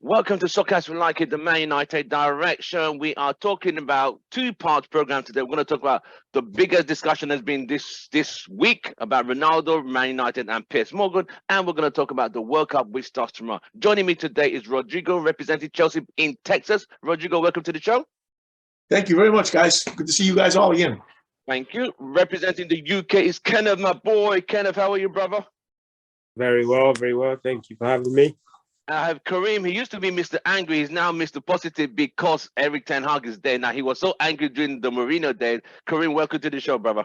Welcome to Soccer We Like It, the Man United direction. We are talking about two-part program today. We're going to talk about the biggest discussion has been this week about Ronaldo, Man United, and Piers Morgan, and we're going to talk about the World Cup, which starts tomorrow. Joining me today is Rodrigo, representing Chelsea in Texas. Rodrigo, welcome to the show. Thank you very much, guys. Good to see you guys all again. Thank you. Representing the UK is Kenneth, my boy. Kenneth, how are you, brother? Very well, very well. Thank you for having me. I have Kareem. He used to be Mr. Angry. He's now Mr. Positive because Eric Ten Hag is there. Now, he was so angry during the Mourinho days. Kareem, welcome to the show, brother.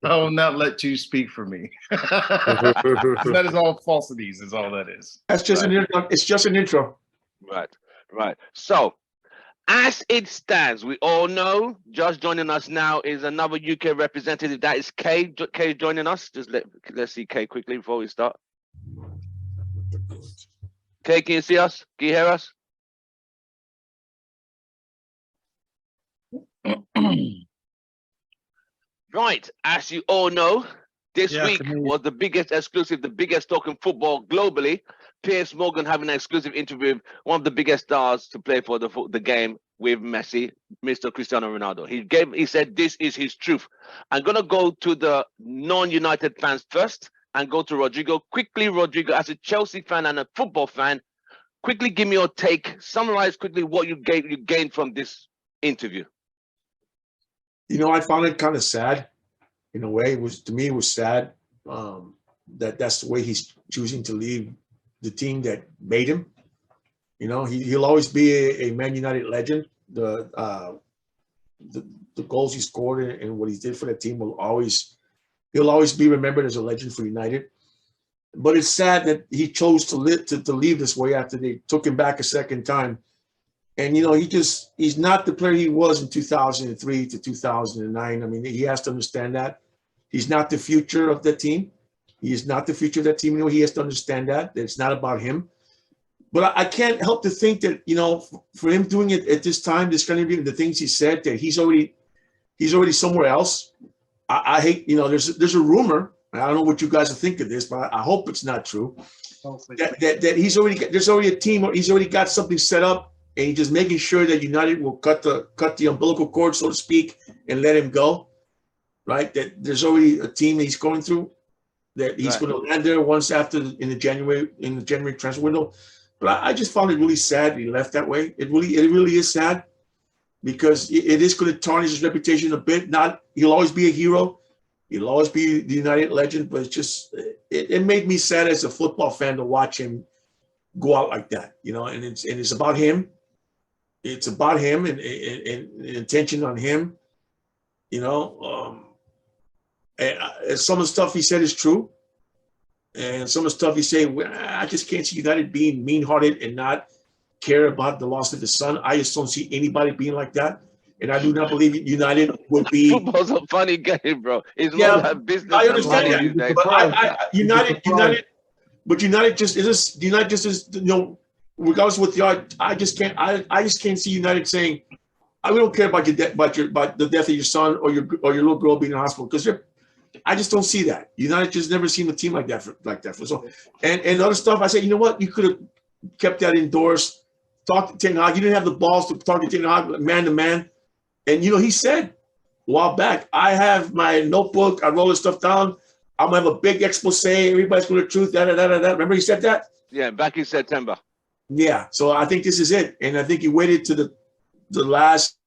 I will not let you speak for me. That is all falsities, is all that is. That's just an intro. It's just an intro. Right. So, as it stands, we all know, just joining us now is another UK representative. That is Kay. Kay joining us. Just let's see Kay quickly before we start. Kay, can you see us? Can you hear us? Right, as you all know, this week was the biggest exclusive, the biggest talk in football globally. Piers Morgan having an exclusive interview with one of the biggest stars to play for the game with Messi, Mr. Cristiano Ronaldo. He said this is his truth. I'm gonna go to the non-United fans first and go to Rodrigo. Quickly, Rodrigo, as a Chelsea fan and a football fan, quickly give me your take. Summarize quickly what you gained from this interview. You know, I found it kind of sad. In a way, to me, it was sad that's the way he's choosing to leave the team that made him. You know, he'll always be a Man United legend. The goals he scored and what he did for the team he'll always be remembered as a legend for United. But it's sad that he chose to leave this way after they took him back a second time. And, you know, he's not the player he was in 2003 to 2009. I mean, he has to understand that. He's not the future of the team. He is not the future of that team. You know, he has to understand that it's not about him. But I can't help to think that, you know, for him doing it at this time, this kind of the things he said, that he's already somewhere else. I hate, you know, there's a rumor. I don't know what you guys think of this, but I hope it's not true. That there's already a team, or he's already got something set up, and he's just making sure that United will cut the umbilical cord, so to speak, and let him go. Right? That there's already a team that he's going through, that he's going to land there once after in the January transfer window. But I just found it really sad he left that way. It really is sad, because it is going to tarnish his reputation a bit. He'll always be a hero. He'll always be the United legend, but it's just it made me sad as a football fan to watch him go out like that, you know. And it's about him. It's about him and attention on him, you know. And some of the stuff he said is true, and some of the stuff he said, I just can't see United being mean-hearted and not care about the loss of his son. I just don't see anybody being like that. And I do not believe United would be. Football's a funny game, bro. It's more like business. I understand that, but United just is, you know, regardless of what they are. I just can't see United saying, "I don't care about about the death of your son or your little girl being in the hospital," because I just don't see that. United just never seen a team like that for so. And other stuff, I say, you know what, you could have kept that indoors. Talk to Ten Hag. You didn't have the balls to talk to Ten Hag man to man. And, you know, he said a while back, I have my notebook. I wrote this stuff down. I'm going to have a big expose. Everybody's going to truth. Remember he said that? Yeah, back in September. Yeah. So I think this is it. And I think he waited to the last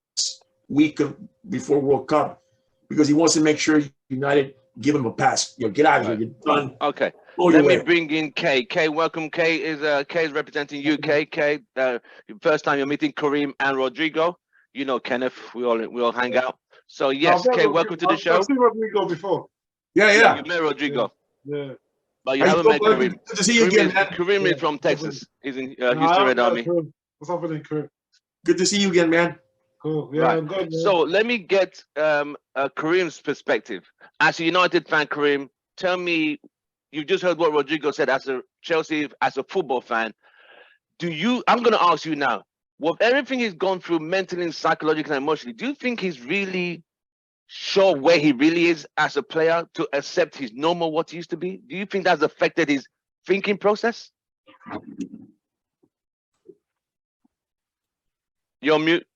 week before World Cup, because he wants to make sure United give him a pass. You know, get out of here. You're done. Okay. Let me bring in Kay. Kay, welcome. Kay is representing UK. Kay, first time you're meeting Kareem and Rodrigo. You know Kenneth, we all hang out. So yes, Kay, welcome to the show. I've seen Rodrigo before. Yeah. You met Rodrigo. Yeah. But you haven't met Kareem. Good to see you again, man. Kareem is from Texas. He's in Houston Red Army. What's happening, Kareem? Good to see you again, man. Cool. Yeah, right. I'm good, man. So let me get Kareem's perspective. As a United fan, Kareem, tell me, you just heard what Rodrigo said as a Chelsea, as a football fan. I'm going to ask you now, with everything he's gone through mentally, psychologically, and emotionally, do you think he's really sure where he really is as a player to accept his normal what he used to be? Do you think that's affected his thinking process? You're on mute.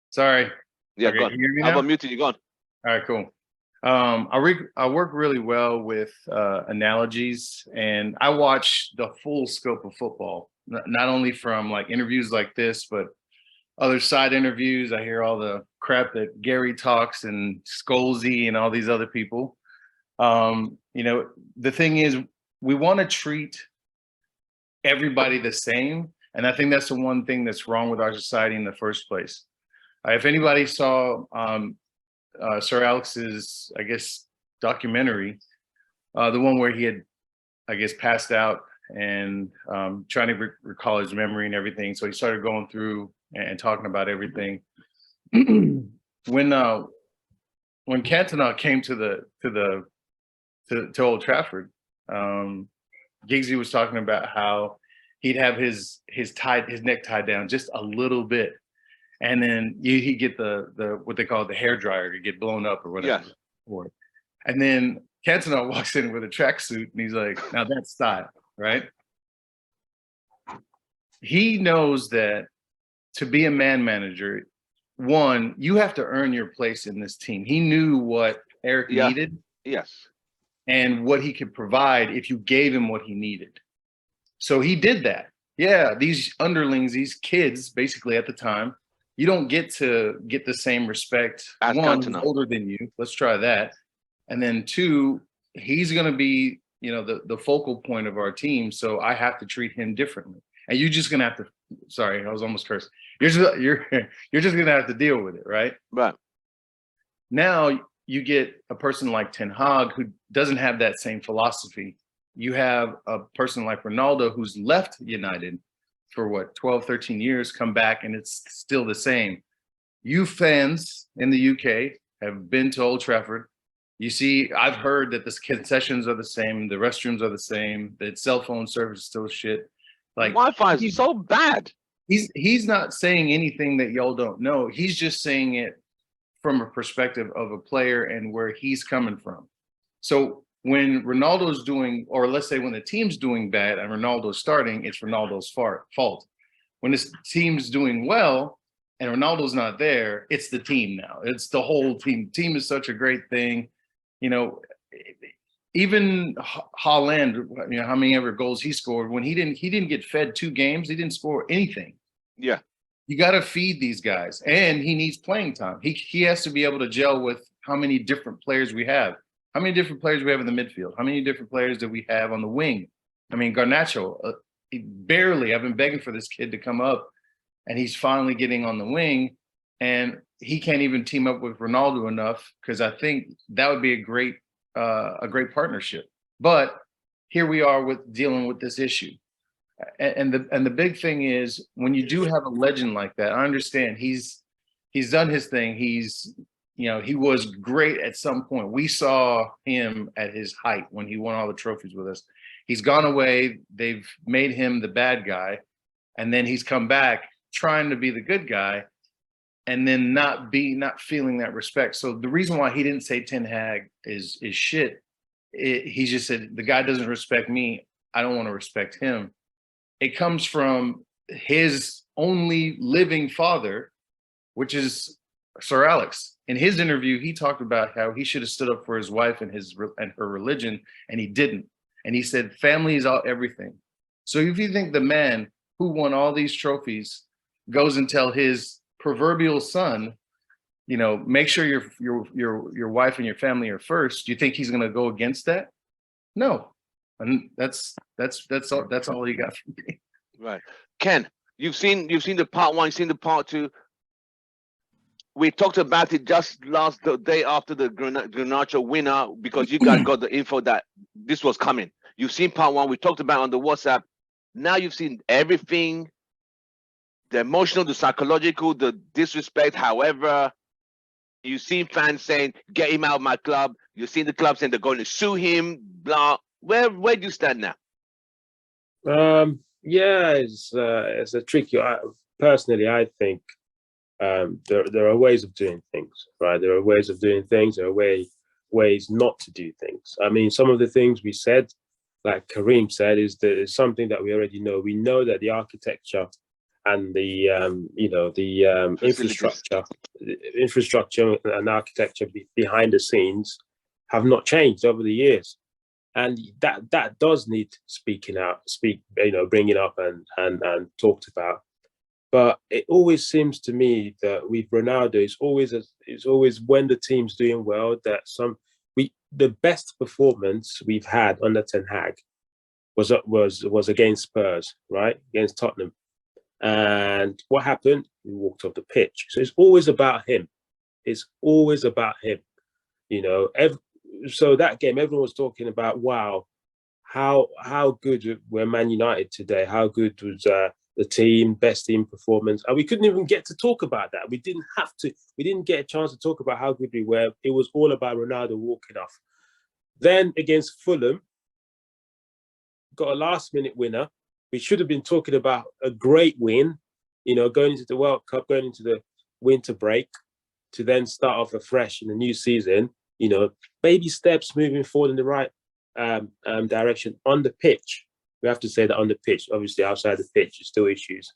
Sorry. Yeah, Okay, go can on. you hear me I've now? unmuted you. Go on. All right, cool. I work really well with analogies, and I watch the full scope of football, not only from like interviews like this, but other side interviews. I hear all the crap that Gary talks and Scholesy and all these other people. You know, the thing is, we want to treat everybody the same, and I think that's the one thing that's wrong with our society in the first place. If anybody saw Sir Alex's, I guess, documentary, the one where he had, I guess, passed out and trying to recall his memory and everything. So he started going through and talking about everything. When Cantona came to Old Trafford, Giggsy was talking about how he'd have his neck tied down just a little bit. And then he'd get the what they call the hair dryer to get blown up or whatever. Yes. And then Cantona walks in with a tracksuit and he's like, now that's style, right? He knows that to be a man manager, one, you have to earn your place in this team. He knew what Eric needed. Yes. And what he could provide if you gave him what he needed. So he did that. Yeah, these underlings, these kids, basically at the time, you don't get to get the same respect. As one, he's Cantona. older than you. Let's try that. And then two, he's going to be, you know, the focal point of our team. So I have to treat him differently. And you're just going to have to. Sorry, I was almost cursed. You're just going to have to deal with it, right? Right. Now you get a person like Ten Hag who doesn't have that same philosophy. You have a person like Ronaldo who's left United for what, 12, 13 years, come back and it's still the same. You fans in the UK have been to Old Trafford. You see, I've heard that the concessions are the same, the restrooms are the same, that cell phone service is still shit. Like Wi-Fi is so bad. He's not saying anything that y'all don't know. He's just saying it from a perspective of a player and where he's coming from. So when Ronaldo's doing, or let's say when the team's doing bad and Ronaldo's starting, it's Ronaldo's fault. When this team's doing well and Ronaldo's not there, it's the team now. It's the whole team. Team is such a great thing. You know, even Haaland, you know, how many ever goals he scored, when he didn't get fed 2 games, he didn't score anything. Yeah. You got to feed these guys, and he needs playing time. He has to be able to gel with how many different players we have. How many different players we have in the midfield? How many different players that we have on the wing? I mean, Garnacho, I've been begging for this kid to come up, and he's finally getting on the wing, and he can't even team up with Ronaldo enough, because I think that would be a great partnership. But here we are with dealing with this issue. And the big thing is, when you do have a legend like that, I understand he's done his thing. He was great at some point. We saw him at his height when he won all the trophies with us. He's gone away. They've made him the bad guy. And then he's come back trying to be the good guy, and then not feeling that respect. So the reason why he didn't say Ten Hag is shit, he just said, the guy doesn't respect me, I don't want to respect him. It comes from his only living father, which is Sir Alex. In his interview, he talked about how he should have stood up for his wife and her religion, and he didn't. And he said, family is everything. So if you think the man who won all these trophies goes and tell his proverbial son, you know, make sure your wife and your family are first, do you think he's going to go against that? No. And that's all you got from me. Right. Ken, you've seen the part 1, you've seen the part 2. We talked about it just the day after the Garnacho winner, because you guys got the info that this was coming. You've seen part 1. We talked about it on the WhatsApp. Now you've seen everything, the emotional, the psychological, the disrespect. However, you've seen fans saying, get him out of my club. You've seen the club saying they're going to sue him, blah. Where do you stand now? Yeah, it's a tricky. Personally, I think there are ways of doing things, right? There are ways of doing things. There are ways not to do things. I mean, some of the things we said like Kareem said, is that it's something that we already know. We know that the architecture and the Facilities. infrastructure and architecture behind the scenes have not changed over the years, and that does need bringing up and talked about. But it always seems to me that with Ronaldo, it's always when the team's doing well that the best performance we've had under Ten Hag was against Spurs, right? Against Tottenham. And what happened? We walked off the pitch. So it's always about him. It's always about him. You know, so that game, everyone was talking about, wow, how good were Man United today? How good was the team, best team performance? And we couldn't even get to talk about that. We didn't have to. We didn't get a chance to talk about how good we were. It was all about Ronaldo walking off. Then against Fulham, got a last-minute winner. We should have been talking about a great win, you know, going into the World Cup, going into the winter break, to then start off afresh in the new season. You know, baby steps moving forward in the right direction on the pitch. We have to say that on the pitch. Obviously, outside the pitch, there's still issues.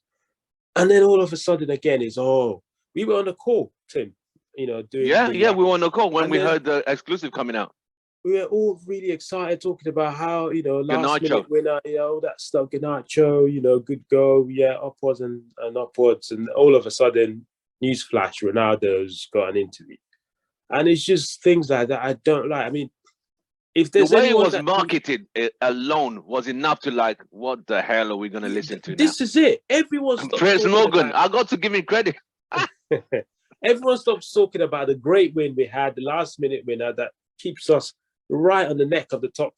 And then all of a sudden, again, we were on the call, Tim. You know, doing we were on the call when we heard the exclusive coming out. We were all really excited talking about how, you know, last-minute winner, you know, all that stuff, Garnacho, you know, good goal, yeah, upwards and upwards. And all of a sudden, newsflash, Ronaldo's got an interview. And it's just things like that I don't like. I mean, if there's the way it was marketed alone was enough to like, what the hell are we going to listen to now? This is it. Everyone's Piers Morgan, I got to give him credit. Everyone stops talking about the great win we had, the last-minute winner that keeps us right on the neck of the top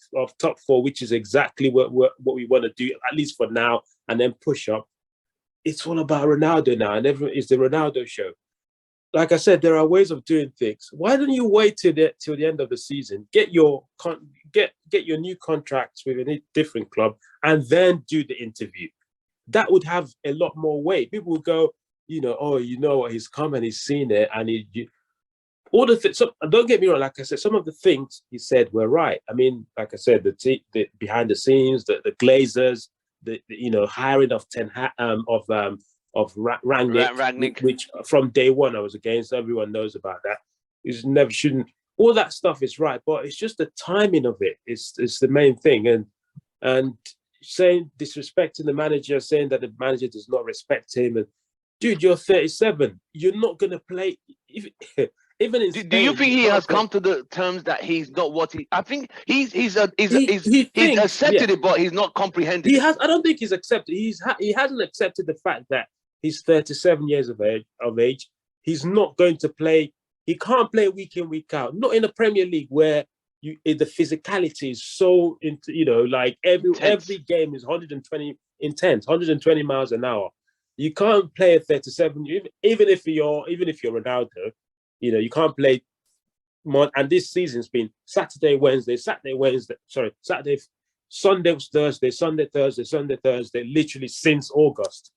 four, which is exactly what we want to do, at least for now, and then push up. It's all about Ronaldo now, and it's the Ronaldo show. Like I said, there are ways of doing things. Why don't you wait till the end of the season, get your new contracts with a different club, and then do the interview? That would have a lot more weight. People will go, you know, oh, you know what, he's come and he's seen it, and all the things. So, don't get me wrong. Like I said, some of the things he said were right. I mean, like I said, the behind the scenes, the Glazers, the hiring of Rangnick, which from day one I was against. Everyone knows about that. Shouldn't. All that stuff is right, but it's just the timing of it. It's the main thing, and disrespecting the manager, saying that the manager does not respect him. And dude, you're 37. You're not gonna play. Even in Spain, do you think he has come to the terms that he's not what he? I think he's accepted it, but he's not comprehended. He has. I don't think he's accepted. He hasn't accepted the fact that he's 37 years of age. He's not going to play. He can't play week in, week out. Not in the Premier League where the physicality is so like every game is 120 intense, 120 miles an hour. You can't play at 37, even if you're Ronaldo. You know, you can't play more. And this season's been Saturday, Sunday, Thursday, Sunday, Thursday, literally since August.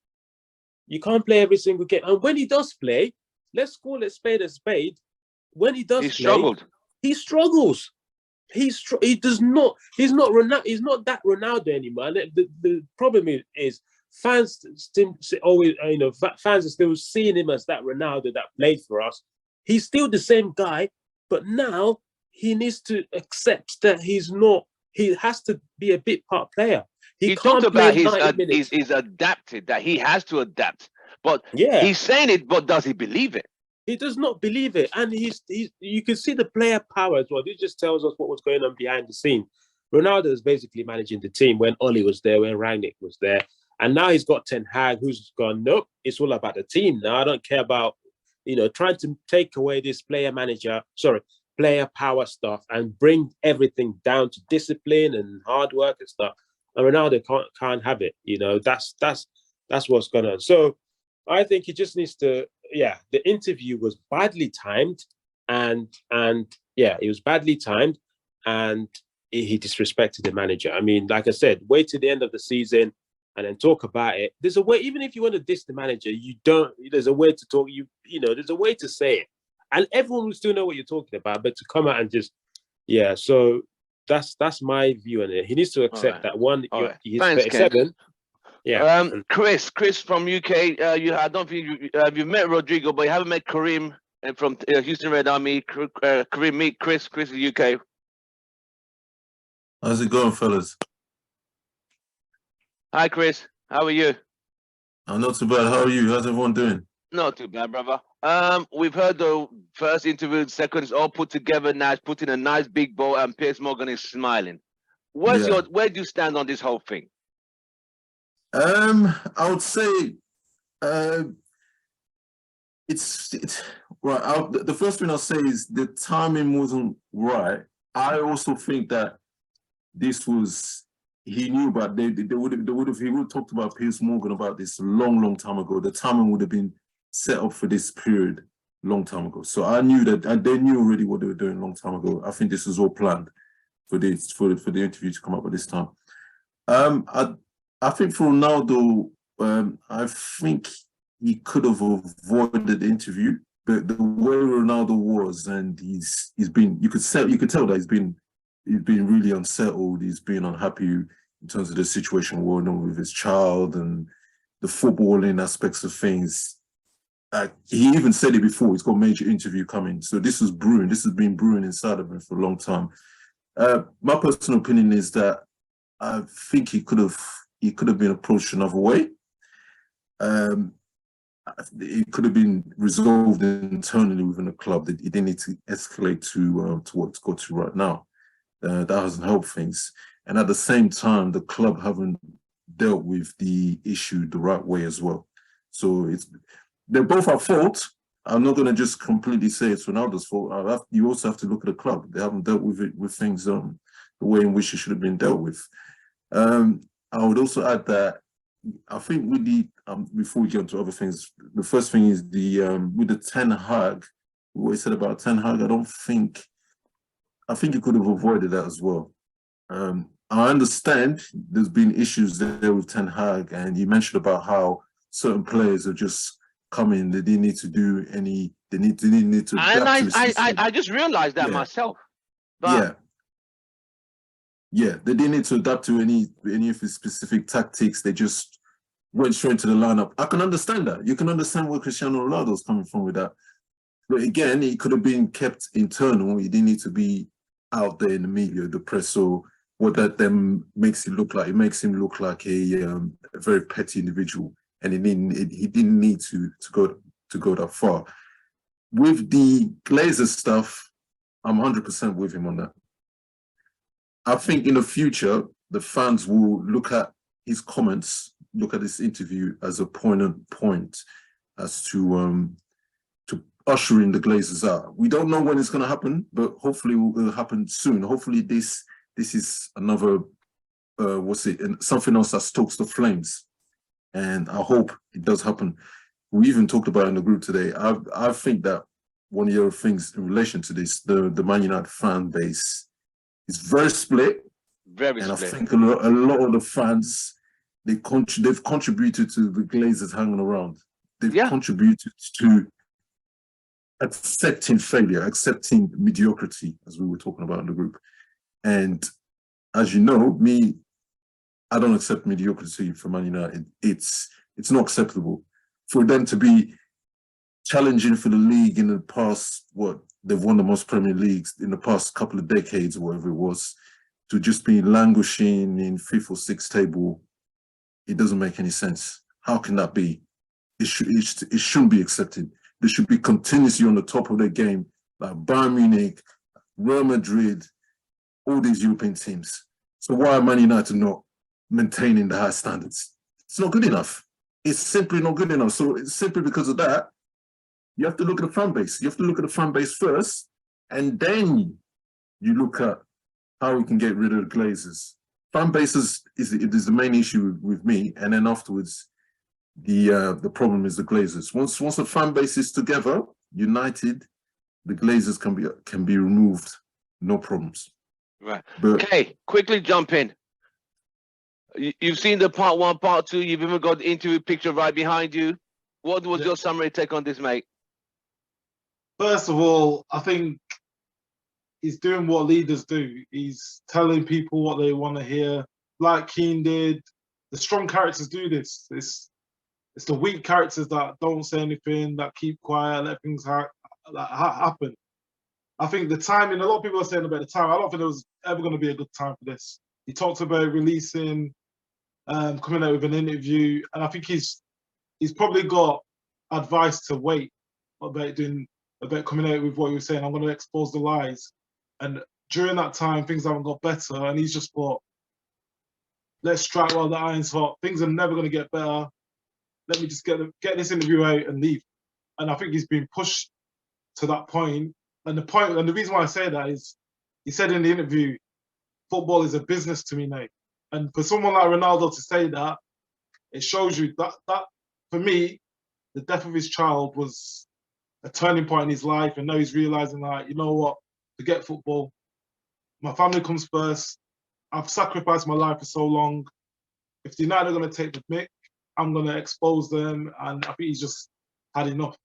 You can't play every single game. And when he does play, let's call it spade a spade. When he does he struggles. He does not. He's not that Ronaldo anymore. And the problem is fans always, fans are still seeing him as that Ronaldo that played for us. He's still the same guy, but now he needs to accept that he's not. He has to be a bit part player. He talked about he's adapted, that he has to adapt. But he's saying it, but does he believe it? He does not believe it. And you can see the player power as well. This just tells us what was going on behind the scene. Ronaldo is basically managing the team when Oli was there, when Rangnick was there. And now he's got Ten Hag, who's gone, nope, it's all about the team now. I don't care about, trying to take away this player power stuff and bring everything down to discipline and hard work and stuff. And Ronaldo can't have it. That's what's going on. So I think he just needs to, the interview was badly timed and it was badly timed and he disrespected the manager. I mean, like I said, wait till the end of the season and then talk about it. There's a way, even if you want to diss the manager, there's a way to talk, there's a way to say it. And everyone will still know what you're talking about, but to come out and just, so that's my view on it. He needs to accept that one. He's Thanks, 37. Yeah. Chris from UK. I don't think you've met Rodrigo, but you haven't met Kareem and from Houston Red Army. Kareem, meet Chris. Chris is UK. How's it going, fellas? Hi, Chris. How are you? I'm not too bad. How are you? How's everyone doing? Not too bad, brother. We've heard the first interview, second is all put together now. It's put in a nice big bow, and Piers Morgan is smiling. Where do you stand on this whole thing? I would say it's right. The first thing I'll say is the timing wasn't right. I also think that this was, he knew about, he would have talked about Piers Morgan about this long time ago. The timing would have been set up for this period long time ago. So I knew that, and they knew already what they were doing a long time ago. I think this was all planned for this, for the interview to come up at this time. I think for Ronaldo, I think he could have avoided the interview, but the way Ronaldo was, and he's been, you could tell that he's been really unsettled. He's been unhappy in terms of the situation going on with his child and the footballing aspects of things. He even said it before, he's got a major interview coming. So this was brewing, this has been brewing inside of him for a long time. My personal opinion is that I think he could have been approached another way. It could have been resolved internally within the club. That it didn't need to escalate to what it's got to right now. That hasn't helped things. And at the same time, the club haven't dealt with the issue the right way as well. So they're both at fault. I'm not going to just completely say it's Ronaldo's fault. You also have to look at the club. They haven't dealt with things the way in which it should have been dealt with. I would also add that I think with the before we get into other things, the first thing is with the Ten Hag, what he said about Ten Hag. I think he could have avoided that as well. I understand there's been issues there with Ten Hag, and he mentioned about how certain players are just coming. They didn't need to do any. They need to. And I just realized that myself. But yeah, they didn't need to adapt to any of his specific tactics. They just went straight into the lineup. I can understand that. You can understand where Cristiano Ronaldo's coming from with that. But again, he could have been kept internal. He didn't need to be out there in the media, the press. So what that then makes him look like, it makes him look like a very petty individual, and he didn't need to go that far. With the Glazers stuff, I'm 100% with him on that. I think in the future, the fans will look at his comments, look at this interview as a point as to ushering the Glazers out. We don't know when it's going to happen, but hopefully it will happen soon. Hopefully this is another, something else that stokes the flames. And I hope it does happen. We even talked about it in the group today. I think that one of the other things in relation to this, the Man United fan base, it's very split. Very split. I think a lot of the fans, they've contributed to the Glazers hanging around. They've contributed to accepting failure, accepting mediocrity, as we were talking about in the group. And as you know, I don't accept mediocrity for Man United. It's not acceptable. For them to be challenging for the league in the past, they've won the most Premier Leagues in the past couple of decades, or whatever it was, to just be languishing in 5th or 6th table, it doesn't make any sense. How can that be? It shouldn't be accepted. They should be continuously on the top of their game, like Bayern Munich, Real Madrid, all these European teams. So why are Man United not maintaining the high standards? It's not good enough. It's simply not good enough. So it's simply because of that, you have to look at the fan base. You have to look at the fan base first, and then you look at how we can get rid of the Glazers. Fan bases is the main issue with me, and then afterwards, the problem is the Glazers. Once the fan base is together, united, the Glazers can be removed, no problems. Right. Okay, quickly jump in. You've seen the part 1, part 2. You've even got the interview picture right behind you. What was your summary take on this, mate? First of all, I think he's doing what leaders do. He's telling people what they want to hear, like Keane did. The strong characters do this. It's the weak characters that don't say anything, that keep quiet, let things happen. I think the timing, a lot of people are saying about the time, I don't think there was ever going to be a good time for this. He talked about releasing, coming out with an interview, and I think he's probably got advice to wait about coming out with what he was saying. I'm going to expose the lies. And during that time, things haven't got better, and he's just thought, let's strike while the iron's hot. Things are never going to get better. Let me just get this interview out and leave. And I think he's been pushed to that point. And the reason why I say that is, he said in the interview, football is a business to me now. And for someone like Ronaldo to say that, it shows you that for me, the death of his child was a turning point in his life. And now he's realizing, like, you know what, forget football. My family comes first. I've sacrificed my life for so long. If the United are going to take the mick, I'm going to expose them. And I think he's just had enough.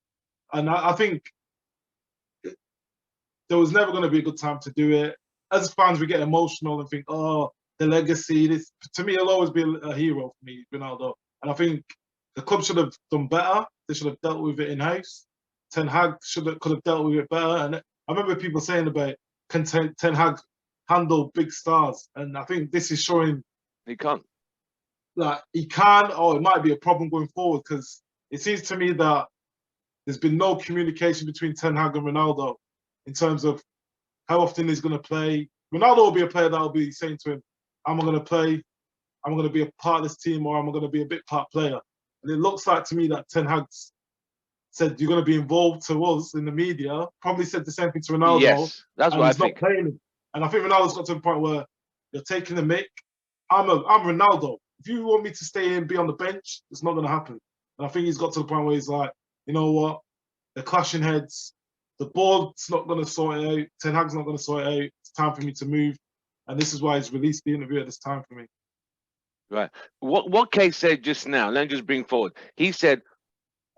And I think there was never going to be a good time to do it. As fans, we get emotional and think, oh, the legacy. This, to me, he'll always be a hero for me, Ronaldo. And I think the club should have done better. They should have dealt with it in-house. Ten Hag could have dealt with it better. And I remember people saying about, can Ten Hag handle big stars? And I think this is showing he can't. Like, he can, or it might be a problem going forward, because it seems to me that there's been no communication between Ten Hag and Ronaldo in terms of how often he's going to play. Ronaldo will be a player that will be saying to him, am I going to play? Am I going to be a part of this team, or am I going to be a bit part player? And it looks like to me that Ten Hag said, you're going to be involved to us in the media, probably said the same thing to Ronaldo. Yes, that's what I he's think. Not playing. And I think Ronaldo's got to the point where you're taking the mick. I'm Ronaldo. If you want me to stay and be on the bench, it's not going to happen. And I think he's got to the point where he's like, you know what? They're clashing heads. The board's not going to sort it out. Ten Hag's not going to sort it out. It's time for me to move. And this is why he's released the interview at this time for me. Right. What Kay said just now, let me just bring forward. He said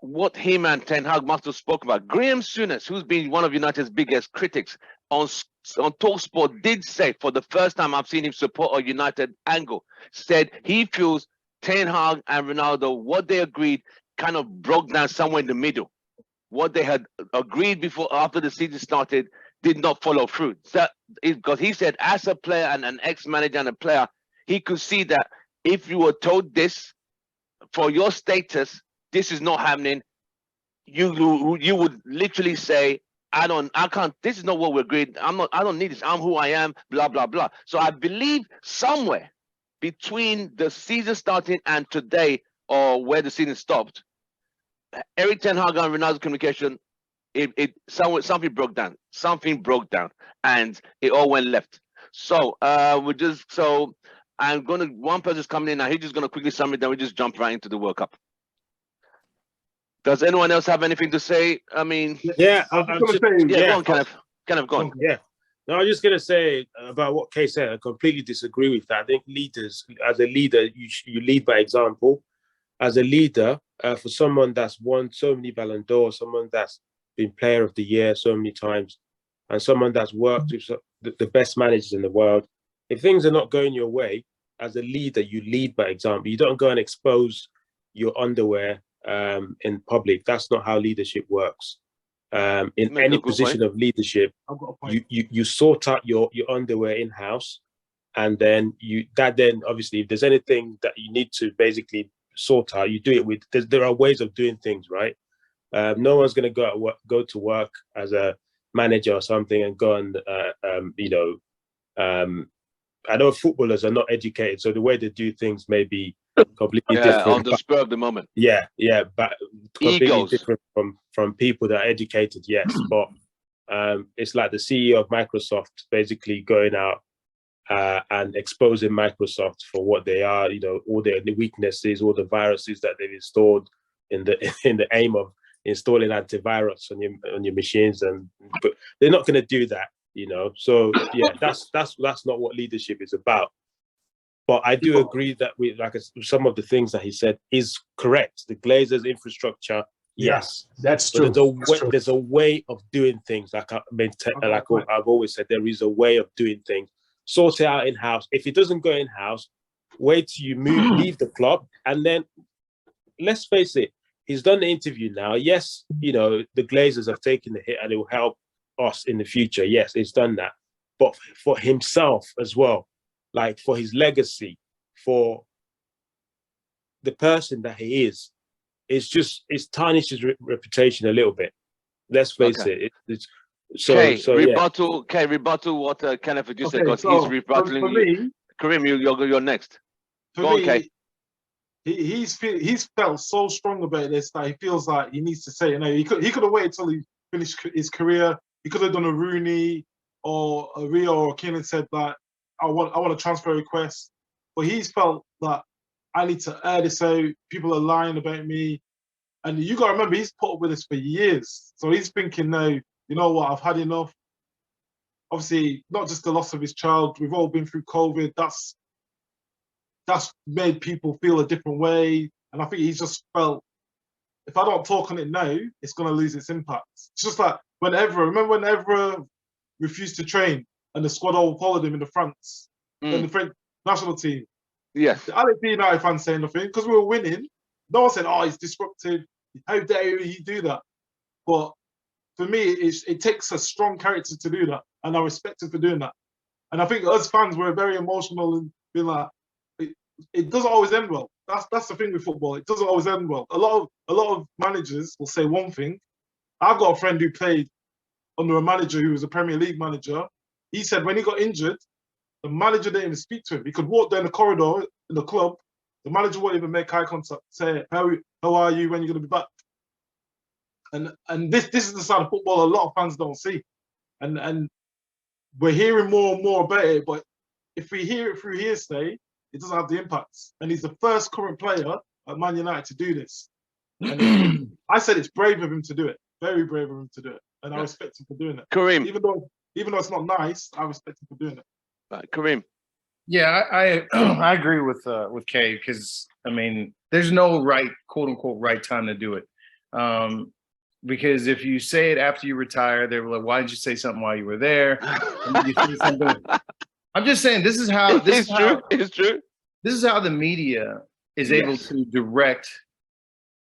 what him and Ten Hag must have spoken about. Graham Souness, who's been one of United's biggest critics on TalkSport, did say, for the first time I've seen him support a United angle, said he feels Ten Hag and Ronaldo, what they agreed kind of broke down somewhere in the middle. What they had agreed before, after the season started, did not follow through. So, because he said, as a player and an ex-manager and a player, he could see that if you were told this, for your status, this is not happening, you would literally say, I can't, this is not what we agreed. I don't need this. I'm who I am, blah, blah, blah. So I believe somewhere between the season starting and today, or where the season stopped, Eric Ten Hag and Ronaldo's communication, something broke down. Something broke down, and it all went left. So one person's coming in now. He's just gonna quickly summary, then we just jump right into the World Cup. Does anyone else have anything to say? I mean, yeah, go on, Kenneth, go on. Yeah. No, I'm just gonna say about what Kay said. I completely disagree with that. I think leaders, as a leader, you lead by example. As a leader, for someone that's won so many Ballon d'Or, someone that's been Player of the Year so many times, and someone that's worked with the best managers in the world, if things are not going your way, as a leader, you lead by example. You don't go and expose your underwear in public. That's not how leadership works. In any position of leadership, you sort out your underwear in-house, and then obviously, if there's anything that you need to basically sort out, you do it with. There are ways of doing things, right? No one's going to go to work as a manager or something and go and I know footballers are not educated, so the way they do things may be completely different. On the spur of the moment. Yeah, but completely different from people that are educated. Yes, but it's like the CEO of Microsoft basically going out and exposing Microsoft for what they are. All the weaknesses, all the viruses that they've installed in the aim of installing antivirus on your machines, but they're not going to do that. So yeah, that's not what leadership is about. But I do agree that some of the things that he said is correct. The Glazers' infrastructure Yes, that's but true. there's a way of doing things. Like I've always said, there is a way of doing things. Sort it out in house. If it doesn't go in house, wait till you leave the club, and then let's face it, he's done the interview now. Yes, you know, the Glazers have taken the hit, and it will help us in the future. Yes, it's done that, but for himself as well, like for his legacy, for the person that he is, it's tarnished his reputation a little bit. Let's face it. Rebuttal what Kenneth just said, because he's rebuttaling for you. me, Kareem, you're next. Go on, Kay. He's felt so strong about this that he feels like he needs to say it now. He could have waited till he finished his career. He could have done a Rooney or a Rio or Keane and said that I want a transfer request. But he's felt that I need to air this out. People are lying about me. And you got to remember, he's put up with this for years. So he's thinking now, you know what, I've had enough. Obviously, not just the loss of his child. We've all been through COVID. That's made people feel a different way. And I think he's just felt, if I don't talk on it now, it's going to lose its impact. It's just like remember when Evra refused to train and the squad all followed him in the France, in the French national team? Yes. I didn't see United fans saying nothing because we were winning. No one said, oh, he's disruptive. How dare he do that? But for me, it takes a strong character to do that. And I respect him for doing that. And I think us fans were very emotional and being like, it doesn't always end well. That's the thing with football. It doesn't always end well. A lot of managers will say one thing. I've got a friend who played under a manager who was a Premier League manager. He said when he got injured, the manager didn't even speak to him. He could walk down the corridor in the club. The manager won't even make eye contact, say, how are you, when you're going to be back? And this is the side of football a lot of fans don't see. And we're hearing more and more about it, but if we hear it through hearsay, it doesn't have the impact. And he's the first current player at Man United to do this. And I said it's brave of him to do it. Very brave of him to do it. And I respect him for doing it. Kareem. Even though it's not nice, I respect him for doing it. Kareem. Yeah, I agree with Kay, because I mean, there's no right, quote unquote, right time to do it. Because if you say it after you retire, they're like, why didn't you say something while you were there? You say something. I'm just saying, this is how It's true. This is how the media is able to direct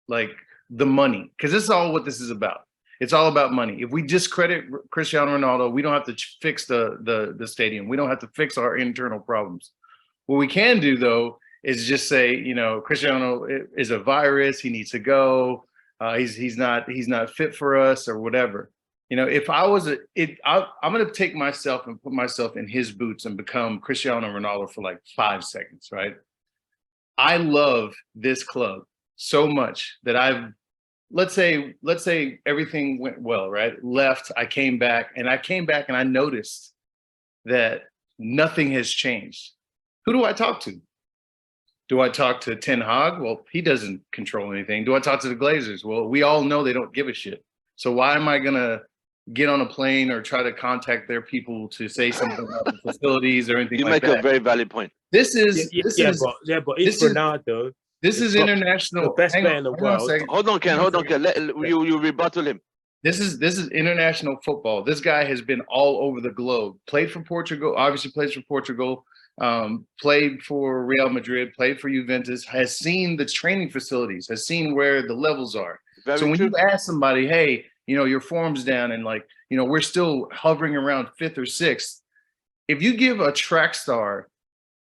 like the money, because this is all what this is about. It's all about money. If we discredit Cristiano Ronaldo, we don't have to fix the stadium. We don't have to fix our internal problems. What we can do, though, is just say, you know, Cristiano is a virus. He needs to go. He's not fit for us, or whatever. You know, if I was I'm going to take myself and put myself in his boots and become Cristiano Ronaldo for like 5 seconds, right? I love this club so much that let's say everything went well, right? Left, I came back and I noticed that nothing has changed. Who do I talk to? Do I talk to Ten Hag? Well, he doesn't control anything. Do I talk to the Glazers? Well, we all know they don't give a shit. So why am I gonna get on a plane or try to contact their people to say something about the facilities or anything like that? You make a very valid point. But it's Ronaldo. This is international. The best player in the world. Hold on, Ken. You rebuttal him. This is international football. This guy has been all over the globe. Played for Portugal. Obviously, plays for Portugal. Played for Real Madrid. Played for Juventus. Has seen the training facilities. Has seen where the levels are. So when you ask somebody, hey, you know, your form's down, and like, you know, we're still hovering around 5th or 6th. If you give a track star,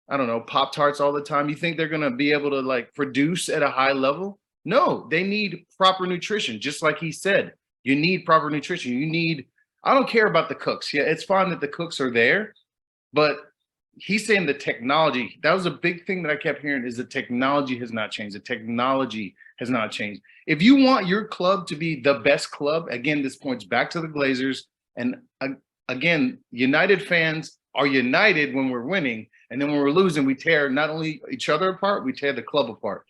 I don't know, Pop-Tarts all the time, you think they're going to be able to like produce at a high level? No, they need proper nutrition. Just like he said, you need proper nutrition. I don't care about the cooks. Yeah, it's fine that the cooks are there, but he's saying the technology, that was a big thing that I kept hearing, is the technology has not changed. The technology has not changed. If you want your club to be the best club, again, this points back to the Glazers. And again, United fans are united when we're winning. And then when we're losing, we tear not only each other apart, we tear the club apart.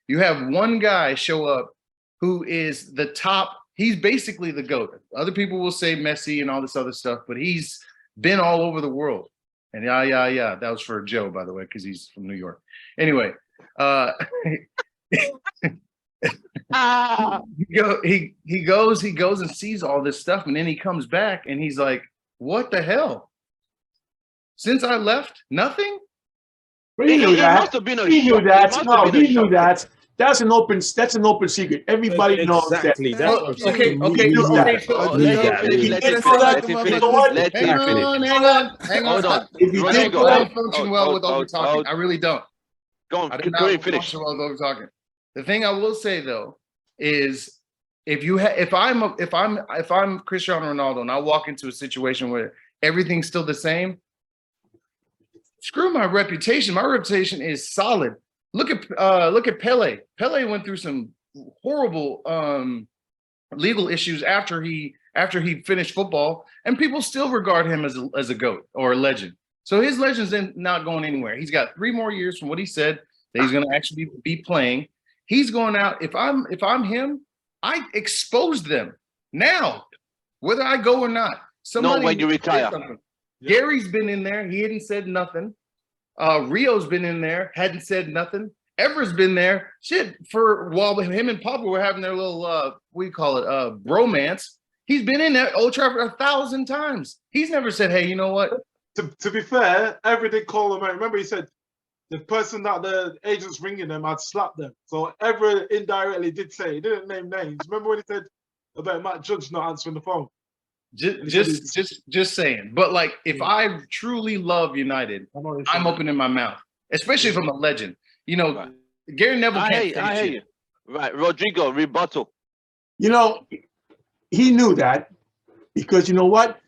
You have one guy show up who is the top. He's basically the GOAT. Other people will say Messi and all this other stuff, but he's been all over the world. And yeah. That was for Joe, by the way, because he's from New York. Anyway, He goes and sees all this stuff, and then he comes back and he's like, "What the hell? Since I left, nothing." He knew that. Must have been a He knew shock. that. No, he knew that. That's an open secret. Everybody knows that. Exactly. That's what I'm saying. Okay. Hang on. Hold on. If you did, Rodrigo, I don't function well with over talking. I really don't. Go on. I do not function well with over talking. The thing I will say though is, if I'm Cristiano Ronaldo and I walk into a situation where everything's still the same, screw my reputation. My reputation is solid. Look at Pele. Pele went through some horrible legal issues after he finished football, and people still regard him as a GOAT or a legend. So his legend's not going anywhere. He's got 3 more years from what he said that he's going to actually be playing. He's going out. If I'm him, I expose them now, whether I go or not. Not when you retire. Gary's been in there. He hadn't said nothing. Rio's been in there, hadn't said nothing. Ever's been there. Shit, for a while him and Papa were having their little bromance. He's been in there Old Trafford 1,000 times. He's never said, "Hey, you know what?" To be fair, Ever did call him out. Remember, he said the person that the agent's ringing them had slapped them. So Ever indirectly did say, he didn't name names. Remember when he said about Matt Judge not answering the phone? Just saying. But like, if I truly love United, I'm opening my mouth, especially if I'm a legend. You know, right. Gary Neville can't say shit. You. Right, Rodrigo, rebuttal. You know, he knew that, because you know what?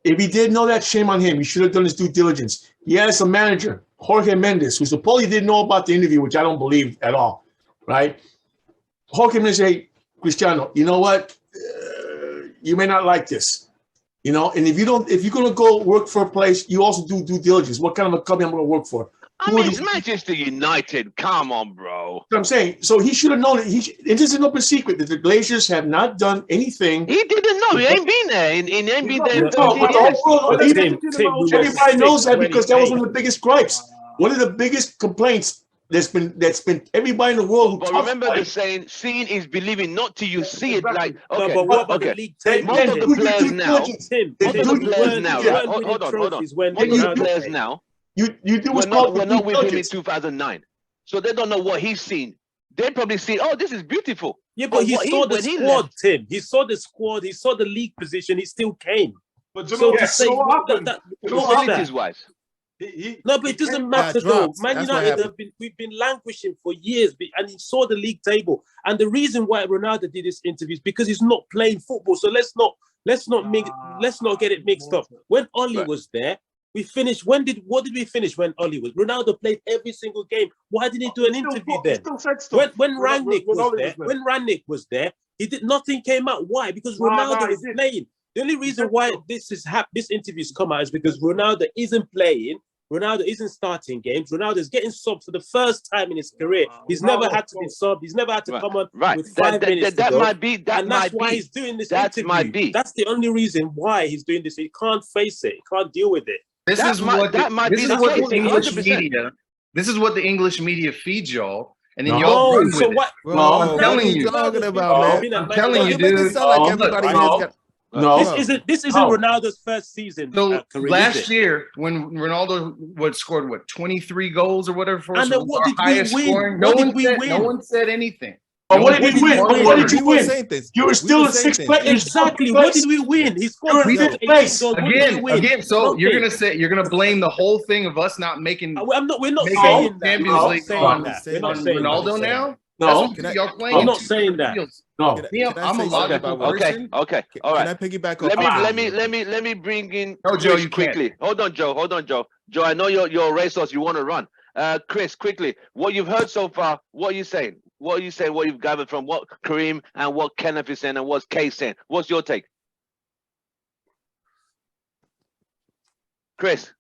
If he did know that, shame on him. He should have done his due diligence. He has a manager, Jorge Mendes, who supposedly didn't know about the interview, which I don't believe at all. Right? Jorge Mendes say, "Cristiano, you know what? You may not like this. You know, and if you're going to go work for a place, you also do due diligence. What kind of a company I'm going to work for?" I mean, it's Manchester United. Come on, bro. I'm saying, so he should have known it. It is an open secret that the Glazers have not done anything. He didn't know. He ain't been there. He ain't been there. Everybody knows that, because that was one of the biggest gripes. One of the biggest complaints that's been everybody in the world. But remember the saying, seeing is believing, not till you see it. Like, okay, but what about the league table? Most of the players now. Hold on. Most of the players now. You do what's called. We're not with him in 2009, so they don't know what he's seen. They probably see, "Oh, this is beautiful." Yeah, but he saw the squad, Tim. He saw the squad. He saw the league position. He still came. But you know what facilities-wise. No, but it doesn't matter though. Man United we've been languishing for years, and he saw the league table. And the reason why Ronaldo did this interview is because he's not playing football. So let's not get it mixed up. When Oli was there, we finished. What did we finish when Oli was? Ronaldo played every single game. Why didn't he do an interview then? When Rangnick was there, he did nothing came out. Why? Because Ronaldo was playing. The only reason why this interview's come out is because Ronaldo isn't playing. Ronaldo isn't starting games. Ronaldo is getting subbed for the first time in his career. He's never had to be subbed. He's never had to come on with 5 minutes to go. And that's why he's doing this interview. That's the only reason why he's doing this. He can't face it. He can't deal with it. This is what the English media feeds y'all, and then y'all run with it. I'm telling you. Talking about, man. I'm telling you, dude. This isn't Ronaldo's first season. So last year, when Ronaldo scored 23 goals or whatever for us, what did we win? No one said anything. But what did we win? What did you win? You were still in 6th place. Exactly. What did we win? He scored 5th place again. So you're gonna blame the whole thing of us not making. We're not saying that. Champions League on Ronaldo now. No, I'm not saying that. No, I'm a logical person. Okay, all right. Can I piggyback on? Let me bring in. No, Joe, you quickly. Hold on, Joe. Joe, I know you're a racehorse. You want to run. Chris, quickly. What you've heard so far? What are you saying? What you've gathered from what Kareem and what Kenneth is saying and what's Kay saying? What's your take, Chris?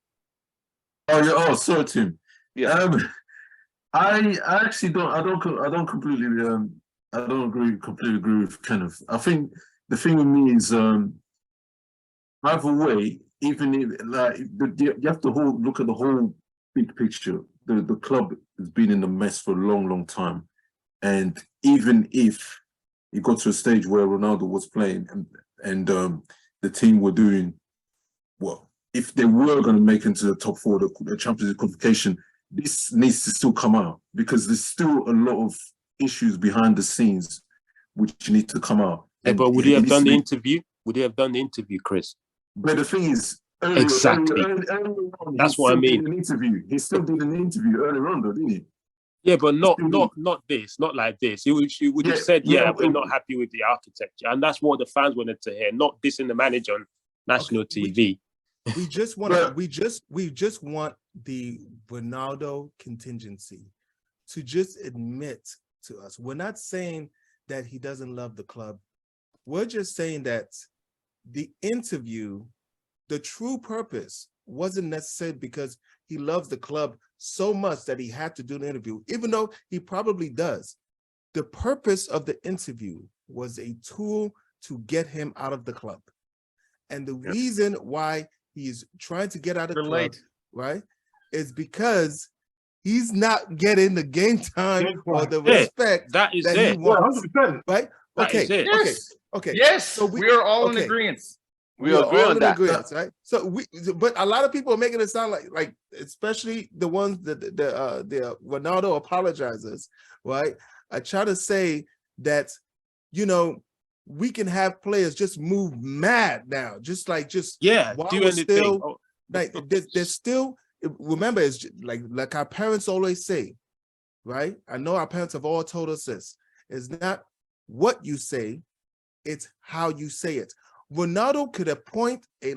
Sorry, Tim. Yeah. I actually don't completely completely agree with Kenneth. I think the thing with me is either way, even if you have to look at the whole big picture. The club has been in the mess for a long time. And even if it got to a stage where Ronaldo was playing and the team were doing well, if they were going to make into the top four, the Champions League qualification, this needs to still come out because there's still a lot of issues behind the scenes which need to come out. Yeah, but would he have done the interview? Would he have done the interview, Chris? But the thing is, exactly. Early on, that's what I mean. He still did an interview earlier on, though, didn't he? Yeah, but not this, not like this. He would have said, we're not happy with the architecture, and that's what the fans wanted to hear. Not dissing the manager on national TV. We just want we just want the Ronaldo contingency to just admit to us. We're not saying that he doesn't love the club. We're just saying that the interview, the true purpose wasn't necessarily because he loves the club so much that he had to do the interview, even though he probably does. The purpose of the interview was a tool to get him out of the club. And the reason why he's trying to get out of the club, right, is because he's not getting the game time or the respect that he wants. 100%. Right? Okay. Okay. Yes. So we are all in agreement. We agree on that, right? So but a lot of people are making it sound like especially the ones that the Ronaldo apologizes, right? I try to say that, you know, we can have players just move mad now, just while do we're anything. still like there's still, remember, it's like our parents always say, right? I know our parents have all told us this. It's not what you say, it's how you say it. Ronaldo could appoint a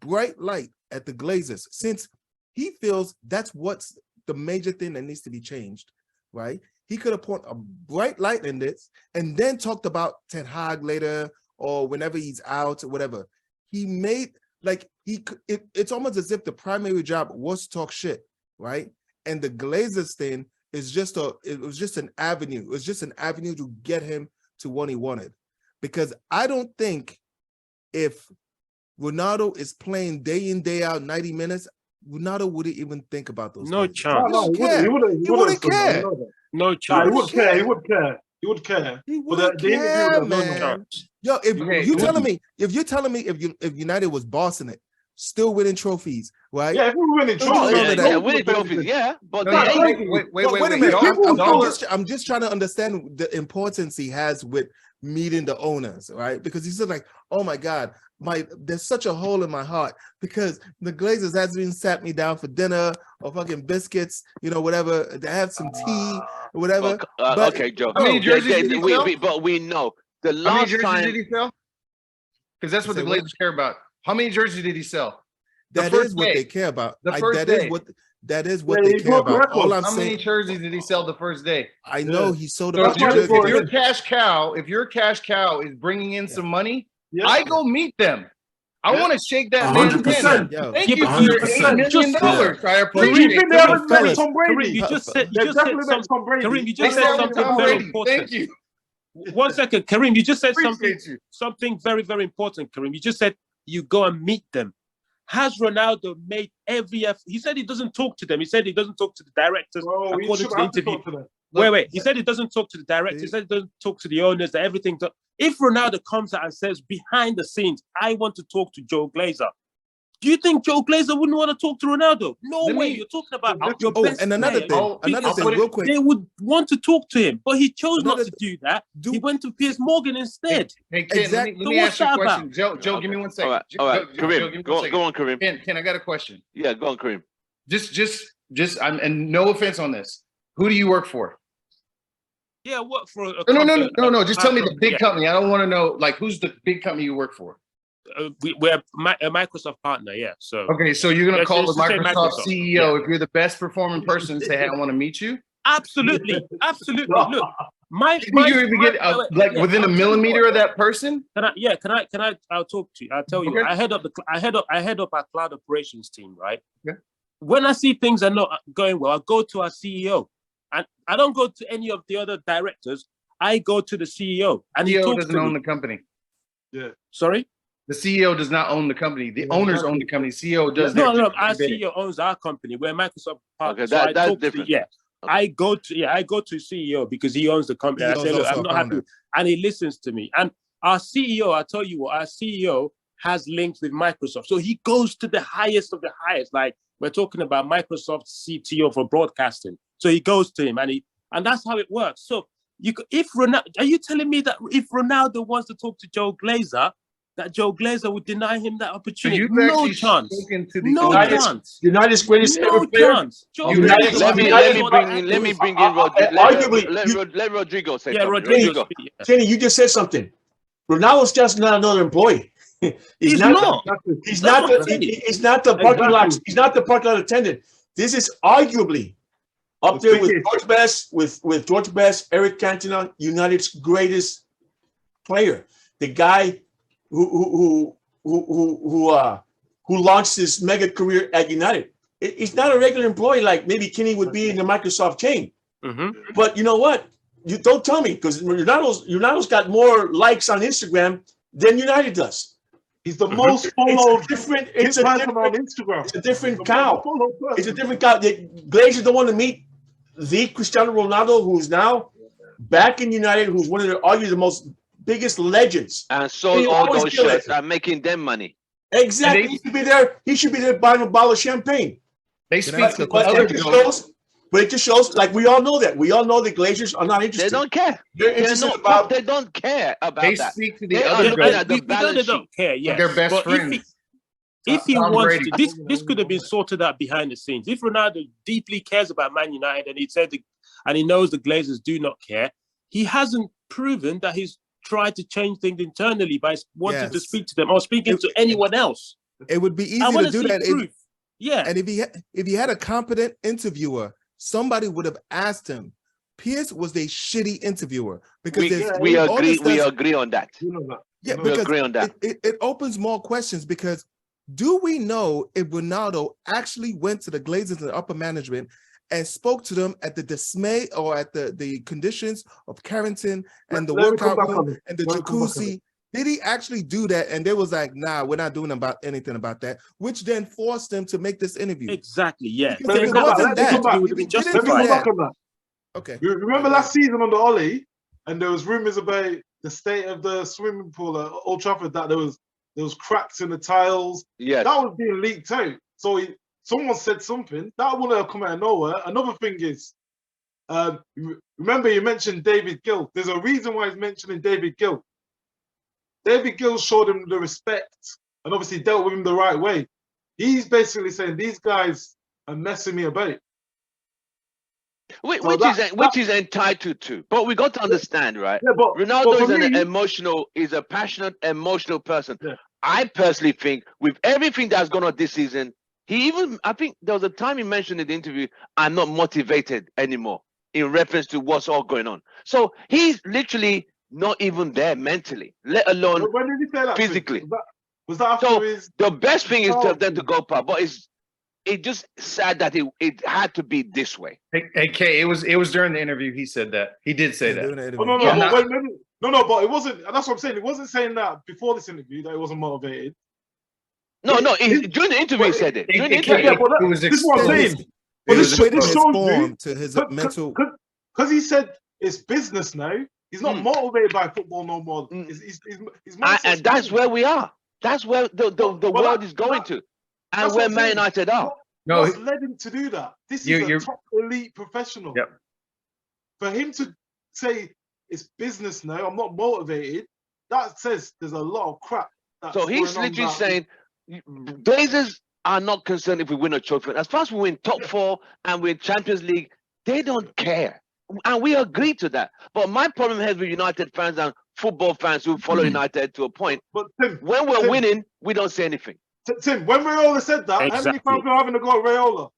bright light at the Glazers, since he feels that's what's the major thing that needs to be changed, right? He could appoint a bright light in this and then talked about Ten Hag later or whenever he's out or whatever. He made, it's almost as if the primary job was to talk shit, right? And the Glazers thing is it was just an avenue. It was just an avenue to get him to what he wanted. Because I don't think if Ronaldo is playing day in, day out, 90 minutes, Ronaldo wouldn't even think about those No things. chance. He wouldn't care. No chance. He would care. He would care. He would care. He wouldn't care, man. Yo, if you're telling me if United was bossing it, still winning trophies, right? Yeah, if we were winning trophies, winning trophies, yeah. But wait a minute. I'm just trying to understand the importance he has with meeting the owners, right? Because he said, like, oh my God, there's such a hole in my heart because the Glazers hasn't even sat me down for dinner or fucking biscuits, you know, whatever. They have some tea or whatever. Okay, Joe. How many jerseys did he sell? But we know the last how many jerseys time did he sell? Because that's what the Glazers care about. How many jerseys did he sell? That is what they care about. That is what they care about. All I'm saying. How many jerseys did he sell the first day? I know he sold about. So if your cash cow is bringing in some money, I go meet them. I want to shake that man's hand. Thank you for your $8 million. I appreciate it. Kareem, you just said something very important. Thank you. 1 second, Kareem. You just said something very, very important, Kareem. You just said you go and meet them. Has Ronaldo made every effort? He said he doesn't talk to them. He said he doesn't talk to the directors according to the interview. Wait. He said he doesn't talk to the directors. He said he doesn't talk to the owners, that everything. If Ronaldo comes out and says behind the scenes, I want to talk to Joe Glazer, do you think Joe Glazer wouldn't want to talk to Ronaldo? No way. You're talking about your best and another player. thing, real quick. They would want to talk to him, but he chose not to do that. He went to Piers Morgan instead. Hey, Ken, let me ask you a question. Joe, give me 1 second. All right. Kareem, go on, Kareem. Ken, I got a question. Yeah, go on, Kareem. Just, and no offense on this. Who do you work for? Yeah, work for a No. Just tell me the big company. I don't want to know, like, who's the big company you work for? We're a Microsoft partner, yeah. So okay, so you're gonna call the Microsoft CEO if you're the best performing person and say, "Hey, I want to meet you." Absolutely. Look, you even get within a millimeter of that person? Can I? I'll talk to you. I'll tell you. Okay. I head up our cloud operations team, right? Yeah. When I see things are not going well, I go to our CEO, and I don't go to any of the other directors. I go to the CEO, and he talks doesn't own the company. Yeah. Sorry. The CEO does not own the company. The owners own the company. CEO does. No. Our CEO owns our company. We're Microsoft partners. Okay, that's different. I go to CEO because he owns the company. I say, look, I'm not happy, and he listens to me. And our CEO, I tell you what, our CEO has links with Microsoft, so he goes to the highest of the highest. Like we're talking about Microsoft CTO for broadcasting, so he goes to him, and that's how it works. So if Ronaldo, are you telling me that if Ronaldo wants to talk to Joe Glazer, that Joe Glazer would deny him that opportunity? No chance. No chance. United's greatest ever player. Let me bring in let Rodrigo say something. Rodrigo. Kenny, you just said something. Ronaldo's just not another employee. He's not the parking lot. He's not the parking lot attendant. This is arguably up there with George Best, with George Best, Eric Cantona, United's greatest player. The guy who launched his mega career at United. He's not a regular employee like maybe Kenny would be in the Microsoft chain. But you know what? You don't tell me, because Ronaldo's got more likes on Instagram than United does. He's the most followed. It's a different cow. It's a different cow. The Glazers don't want to meet the Cristiano Ronaldo, who's now back in United, who's one of the biggest legends. And sold all those shirts and making them money. Exactly. He should be there buying a bottle of champagne. They speak to But it just shows, like, we all know that. We all know the Glazers are not interested. They don't care. They don't care about they that. Speak to the other guys. They don't care, yeah. Their best friends. If he wants to, this could have been sorted out behind the scenes. If Ronaldo deeply cares about Man United and he knows the Glazers do not care, he hasn't proven that he's tried to change things internally by wanting to speak to them or speaking to anyone else. It would be easy to do that. And if he had a competent interviewer, somebody would have asked him. Pierce was a shitty interviewer because we agree on that. Yeah, we agree on that. It opens more questions, because do we know if Ronaldo actually went to the Glazers and the upper management and spoke to them at the dismay or at the conditions of Carrington and the workout room and the jacuzzi? Did he actually do that? And they was like, nah, we're not doing anything about that, which then forced them to make this interview. Exactly, yeah. Let me come back on that. Okay. You remember last season on the Ollie, and there was rumors about the state of the swimming pool at Old Trafford, that there was cracks in the tiles. Yeah. That was being leaked out. So someone said something. That wouldn't have come out of nowhere. Another thing is, remember you mentioned David Gill. There's a reason why he's mentioning David Gill. David Gill showed him the respect and obviously dealt with him the right way. He's basically saying these guys are messing me about. Which is entitled to. But we got to understand, right? Yeah, Ronaldo is a passionate, emotional person. Yeah. I personally think with everything that's gone on this season, I think there was a time he mentioned in the interview, I'm not motivated anymore in reference to what's all going on. So he's literally not even there mentally, let alone when did he say that physically. Was that after the best thing is to have them to go past, but it's just sad that it had to be this way. Hey, Kay, it was during the interview he said that. He did say that. But it wasn't. That's what I'm saying. It wasn't saying that before this interview that he wasn't motivated. During the interview he said it. During the interview, this is what I'm saying. But this shows to his mental, because he said it's business now. He's not motivated by football no more. He's and that's where we are. That's where the world is going to, and where Man United are. No, what's led him to do that? This is a top elite professional. Yep. For him to say it's business now, I'm not motivated. That says there's a lot of crap. So he's literally saying, Glazers are not concerned if we win a trophy. As far as we win top 4 and win Champions League, they don't care. And we agree to that. But my problem here with United fans and football fans who follow United to a point, but Tim, when we're winning, we don't say anything. Tim, when Raiola said that, how many fans were having to go at Raiola?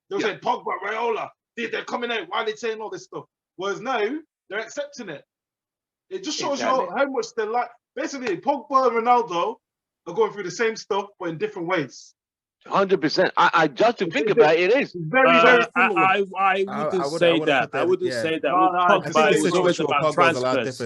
They were saying, Pogba, Raiola, they're coming out. Why are they saying all this stuff? Whereas now, they're accepting it. It just shows you how much they're like. Basically, Pogba and Ronaldo are going through the same stuff, but in different ways. 100%. I just to think about it is very similar. I wouldn't say that. I wouldn't say that. Pogba, it was always about transfers.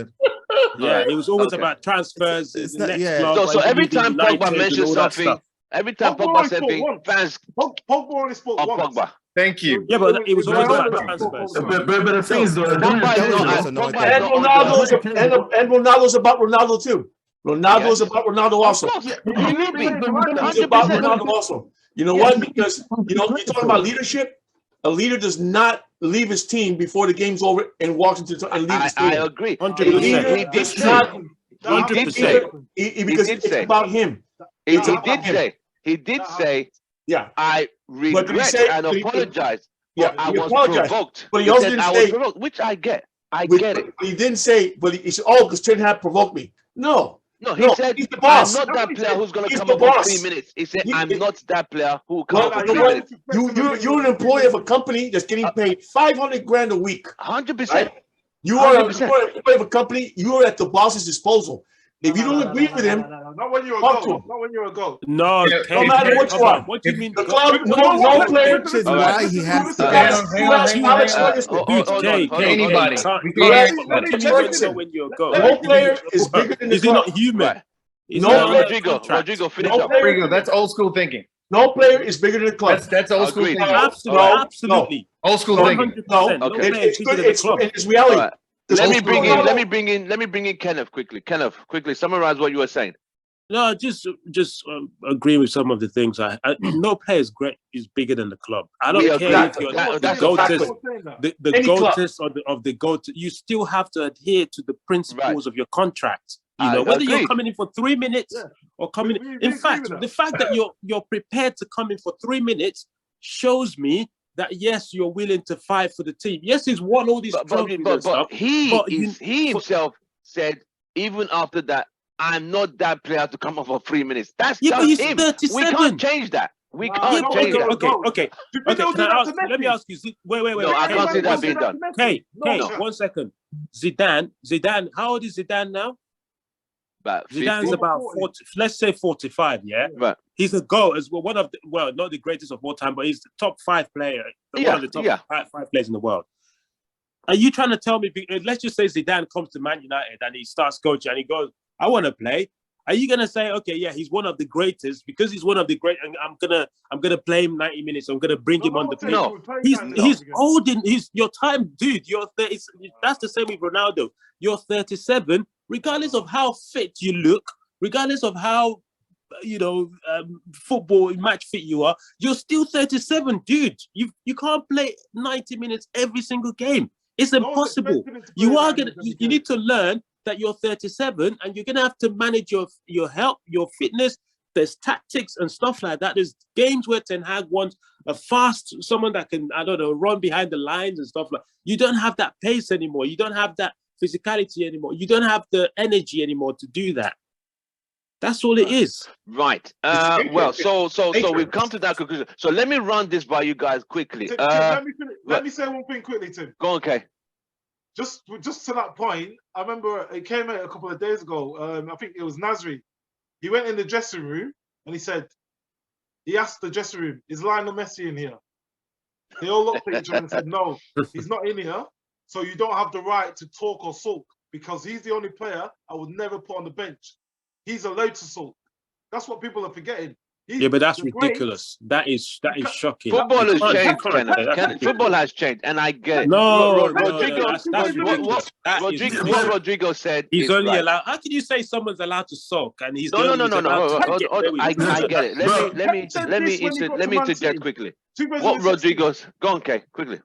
Yeah, it was always about transfers. So every time Pogba mentions something, every time Pogba said things, fans Pogba only spoke once. Pogba. Thank you. Yeah, but it was If always about Ronaldo- transfers. But the thing is, though, Pogba is not. Listen, no, Pogba And is not and Ronaldo's about Ronaldo too. Ronaldo is Yes. about Ronaldo Of also. course, he will be. He's about 100%. Ronaldo also. You know what? Because you're talking about leadership. A leader does not leave his team before the game's over and walks into and leaves the I stadium. agree. 100%. He did say. not- He did say. Because did it's say. about him. He It's about did him. say. He did say. Yeah. I But did he regret say- and did he- apologize. Yeah, I he was apologized. provoked. But he He also said didn't I say- was provoked, which I get. I get it. He didn't say, but he said, "Oh, because Ten Hag provoked me." No, No, he said, he's the boss. I'm not that player who's going to He's come the up for boss. 3 minutes. He said, He- I'm not that player who will come Well, up for you 3 know what? minutes. You're an employee of a company that's getting paid $500 grand a week. 100%. Right? You are an 100%. employee of a company. You are at the boss's disposal. If you don't agree with him, Not when you're a talk to goal. him. Not when you're a goal. No, Yeah, Kane, no matter what you are. What do you mean? The club, no player. Which is All right. why he has to Hang ask. on, hang on, hang on, Alex hang on. Ferguson. Hold Dude, on, Kay, hold on, Anybody. hold on. We Kay, can't. Let what me do you tell mean you you know when you're a goal? No player is bigger than the Is he club. not human? Right. Is No, he not on a Rodrigo, contract? Rodrigo, finish No up. player, Rodrigo, that's old school thinking. no player is bigger than the club. That's old school Agreed. thinking. Absolutely, All right. absolutely. Old school No, thinking. 100%. No, No Okay. player is bigger than the club. it's reality. All right. Because Let me Ronaldo- bring in Kenneth quickly. Kenneth, quickly summarize what you were saying. No, just agree with some of the things. No player is great is bigger than the club. I We don't agree. care if you're That's the a fact. GOATest, the Any club. GOATest of the GOAT. You still have to adhere to the principles of your contract. You know, whether you're Agreed. coming in for 3 minutes or coming in. we In agree fact, with that. the fact that you're prepared to come in for 3 minutes shows me that yes, you're willing to fight for the team. Yes, he's won all these trophies and stuff. He himself said even after that, I'm not that player to come off for 3 minutes. That's Yeah, but just he's him. 37. We can't change that. We can't no, change that. Okay. Can I ask? Let me ask you. Wait. No, I can't see that being done. Hey, No. 1 second. Zidane. How old is Zidane now? But Zidane's 50. about 40. Let's say 45. Yeah. Right. He's a GOAT as well. One of the, well, not the greatest of all time, but he's the top 5 player. One of the top five players in the world. Are you trying to tell me? Let's just say Zidane comes to Man United and he starts coaching and he goes, "I want to play." Are you gonna say, okay, yeah, he's one of the greatest because he's one of the great, and I'm gonna play him 90 minutes. I'm gonna bring him on the pitch. No. He's old in your time, dude. You're 30. That's the same with Ronaldo. You're 37, regardless of how fit you look, regardless of how football match fit you are. You're still 37, dude. You can't play 90 minutes every single game. It's impossible. You need to learn that you're 37 and you're gonna have to manage your health, your fitness. There's tactics and stuff like that. There's games where Ten Hag wants someone that can, I don't know, run behind the lines and stuff like. You don't have that pace anymore. You don't have that physicality anymore. You don't have the energy anymore to do that. That's all it is. Right. Well, so we've come to that conclusion. So let me run this by you guys quickly. Tim, let me say one thing quickly, Tim. Go on, Kay. Just to that point, I remember it came out a couple of days ago. I think it was Nasri. He went in the dressing room and he asked the dressing room, "Is Lionel Messi in here?" They all looked at each other and said, "No, he's not in here. So you don't have the right to talk or sulk because he's the only player I would never put on the bench. He's allowed to sulk." That's what people are forgetting. Yeah, but that's ridiculous. That is shocking. Football has changed, Kenneth. Football has changed, and I get it. Rodrigo, that's ridiculous. What Rodrigo said he's is only right. allowed. How can you say someone's allowed to sulk and he's No. I get it. Let me interject quickly. What Rodrigo's go on, Kay, quickly.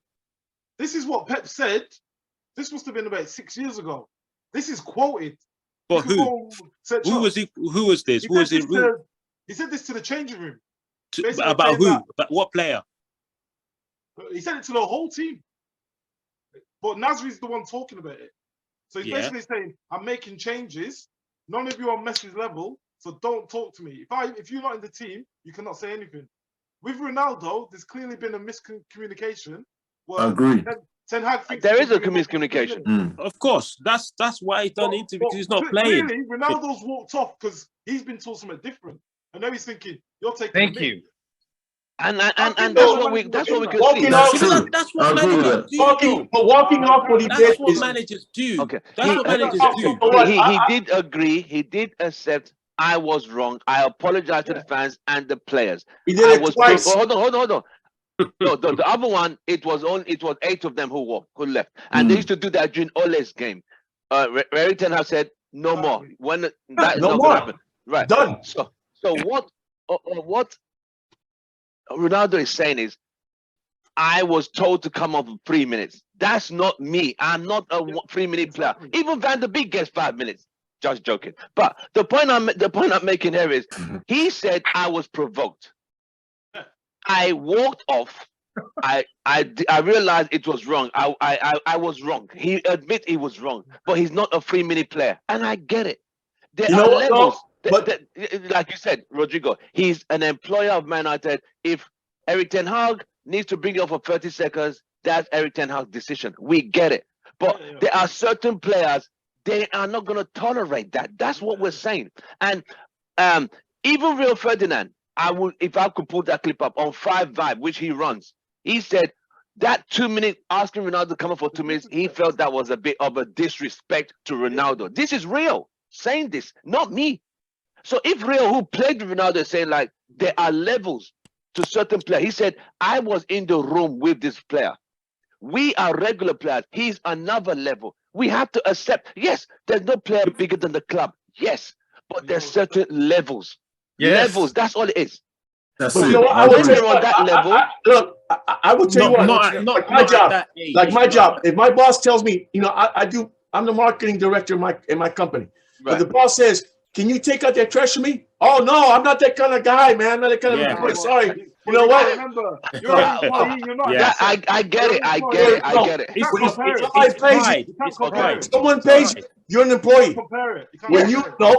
This is what Pep said. This must have been about 6 years ago. This is quoted. But who? Who was he? Who was this? Who was he? He said this to the changing room. About who? About what player? He said it to the whole team. But Nasri's the one talking about it. So he's basically saying, "I'm making changes. None of you are on Messi's level, so don't talk to me. If you're not in the team, you cannot say anything." With Ronaldo, there's clearly been a miscommunication. I agree. Ten Hag thinks there is a miscommunication. Of course, that's why he's done interviews because he's not playing. Clearly, Ronaldo's walked off because he's been told something different, and now he's thinking, "You're taking." Thank you. And that's what we can see. That's what managers do. Walking off what he did. That's what managers do. Okay. That's what managers do. He did agree. He did accept. I was wrong. I apologize to the fans and the players. He did it twice. Hold on. No, the other one, it was 8 of them who left, and they used to do that during Ole's game. Erik ten Hag said no more. When that is No not more. gonna happen. Right. Done. So what Ronaldo is saying is, I was told to come off 3 minutes. That's not me. I'm not a 3-minute player. Even Van der Beek gets 5 minutes. Just joking. But the point I'm making here is, he said I was provoked. I walked off. I realized it was wrong. I was wrong. He admit he was wrong, but he's not a 3-minute player, and I get it. There You know are what, levels. but Like you said, Rodrigo, he's an employer of Man United. If Erik ten Hag needs to bring you up for 30 seconds, that's Erik ten Hag's decision. We get it. But there are certain players, they are not going to tolerate that. That's what we're saying. And even Rio Ferdinand, if I could put that clip up on 5 Vibe, which he runs, he said that 2 minute asking Ronaldo to come up for 2 minutes, he felt that was a bit of a disrespect to Ronaldo. This is Rio saying this, not me. So if Rio, who played with Ronaldo, is saying like there are levels to certain players, he said, I was in the room with this player. We are regular players. He's another level. We have to accept, yes, there's no player bigger than the club. Yes, but there's certain levels. Yes. Levels, that's all it is. That's But it. you know what, I I would agree. tell you on that level. Look, I would tell you what. Like my job. Like my job. If my boss tells me, you know, I'm the marketing director in my company. But the boss says, "Can you take out that trash for me?" Oh no, I'm not that kind of guy, man. I'm not that kind of employee. Sorry. You know what? Remember, you're an employee. You're not. Yeah. I get it. I get it. I get it. It's pride. pride. Someone pays you, you're an employee. Compare it.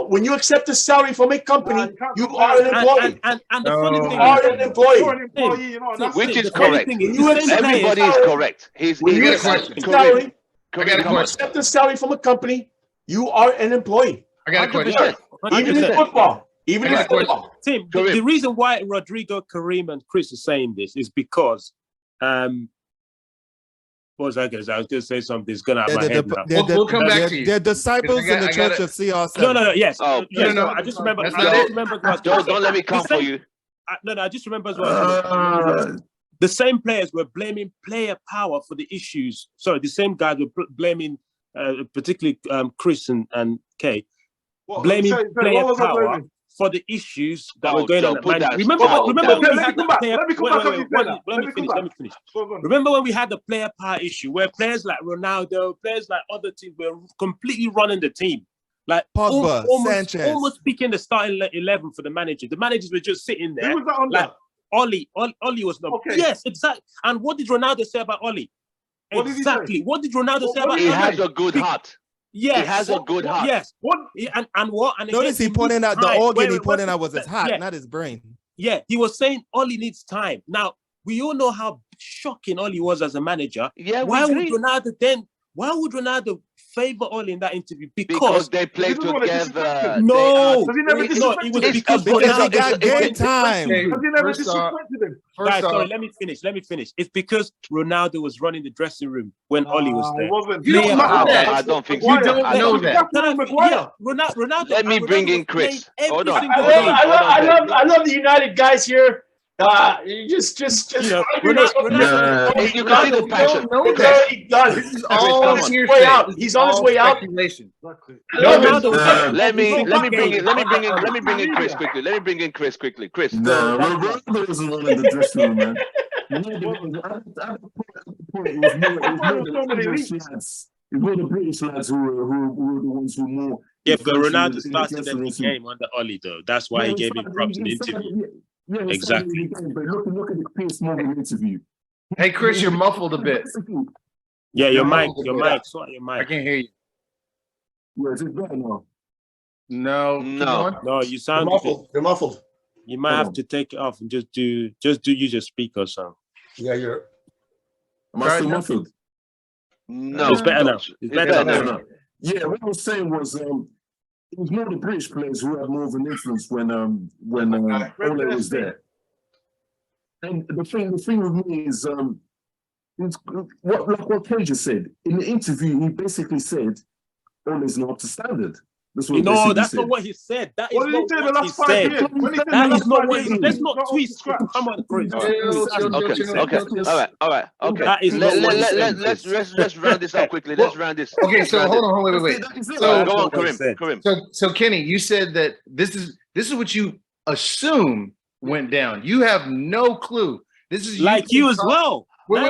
When you accept a salary from a company, you are an employee. And the funny You thing are is, an employee. You're an employee. You know. That's Which it. is the funny correct. thing is, You the same Everybody players- is correct. When you got a accept question. a salary, I got a you question. accept a salary from a company, you are an employee. I got a question. 100%. Even in 100%. football. Even in I got a question. football. Tim, Kareem. the reason why Rodrigo, Kareem, and Chris are saying this is because, what was I going to say? I was going to say something. It's gone out of my head now. We'll come back to you. They're disciples in the church of CR7. No, yes. Oh, no. I just remember. That's I not just it. remember what I was gonna Don't let me come The for same- you. No, I just remember as well. The same players were blaming player power for the issues. Sorry, the same guys were blaming, particularly Chris and Kay, blaming player power for the issues that were going on at Man United. Remember when we had the player... Let me finish. Remember when we had the player power issue where players like Ronaldo, players like other teams were completely running the team? Like Pogba, Sanchez. almost picking the starting 11 for the manager. The managers were just sitting there. Who was that under? Like Oli was not. Okay. Yes, exactly. And what did Ronaldo say about Oli? What did he Exactly. say? What did Ronaldo say about He Oli? has a good heart. Yes. He has a good heart. Yes. What? And what? And Notice he again, pointed needs out the time. organ he Wait, pointed out was his heart, yeah. not his brain. Yeah, he was saying Oli needs time. Now, we all know how shocking Oli was as a manager. Yeah, Why would Ronaldo favor Oli in that interview? Because they play He doesn't wanna together. disrespect him. No, Does he never it disrespect was him? because Because he Ronaldo got game time. Okay, Has he never first off- disrespected him? Right, First sorry, off, let me finish. It's because Ronaldo was running the dressing room when Oli was He there. wasn't. You don't Player know power. that. I don't think so. You don't I know don't that. think That's Maguire. Yeah, Ronaldo. Let me Ronaldo bring in was Chris. playing Hold every on. single Hold game. on. I love the United guys here. Just You know, You can see the passion. know It's that. already done. This is come all on. He's hearsay. way out. This is He's on his all way out. speculation. Exactly. I love it. Ronaldo was playing Let me every bring game. in Chris quickly. Let me bring in Chris quickly. Chris. Nah, Ronaldo wasn't running the dressing room, man. It was more the British lads who were the ones who were more. Yeah, but Ronaldo influential started against every the team. game under Oli, though. That's why he gave him props in the interview. Yeah, Exactly. But look at the Piers Morgan interview. Hey, Chris, you're muffled a bit. Yeah, your mic, Yeah. sort your I mic. can't hear you. Yeah, is it better now? No. keep No. going. No, you You're sound. muffled. You're muffled. You might have to take it off and just use your speaker sound. Yeah, you're. Am I still muffled? No. It's better now. It's better now. now. Yeah, what I was saying was it was more the British players who had more of an influence when Ole was there. And the thing with me is what Kay just said in the interview. He basically said Ole's not up to standard. That's what No, basically that's said. not what he said. That is What did he not say the what he last 5 said. years? When he said That the is last not 5 what years, he. Let's not not up to twist. scratch. Come on, Chris. Chill, That's chill, not what Okay, he chill, said. okay, chill. all right, okay. That is not what he said. Let's round this up quickly. Let's round this. Okay, let's so round hold this. on, wait. That's Go not on, what he said. Kareem. So Kenny, you said that this is what you assume went down. You have no clue. This is Like you as well. Wait. We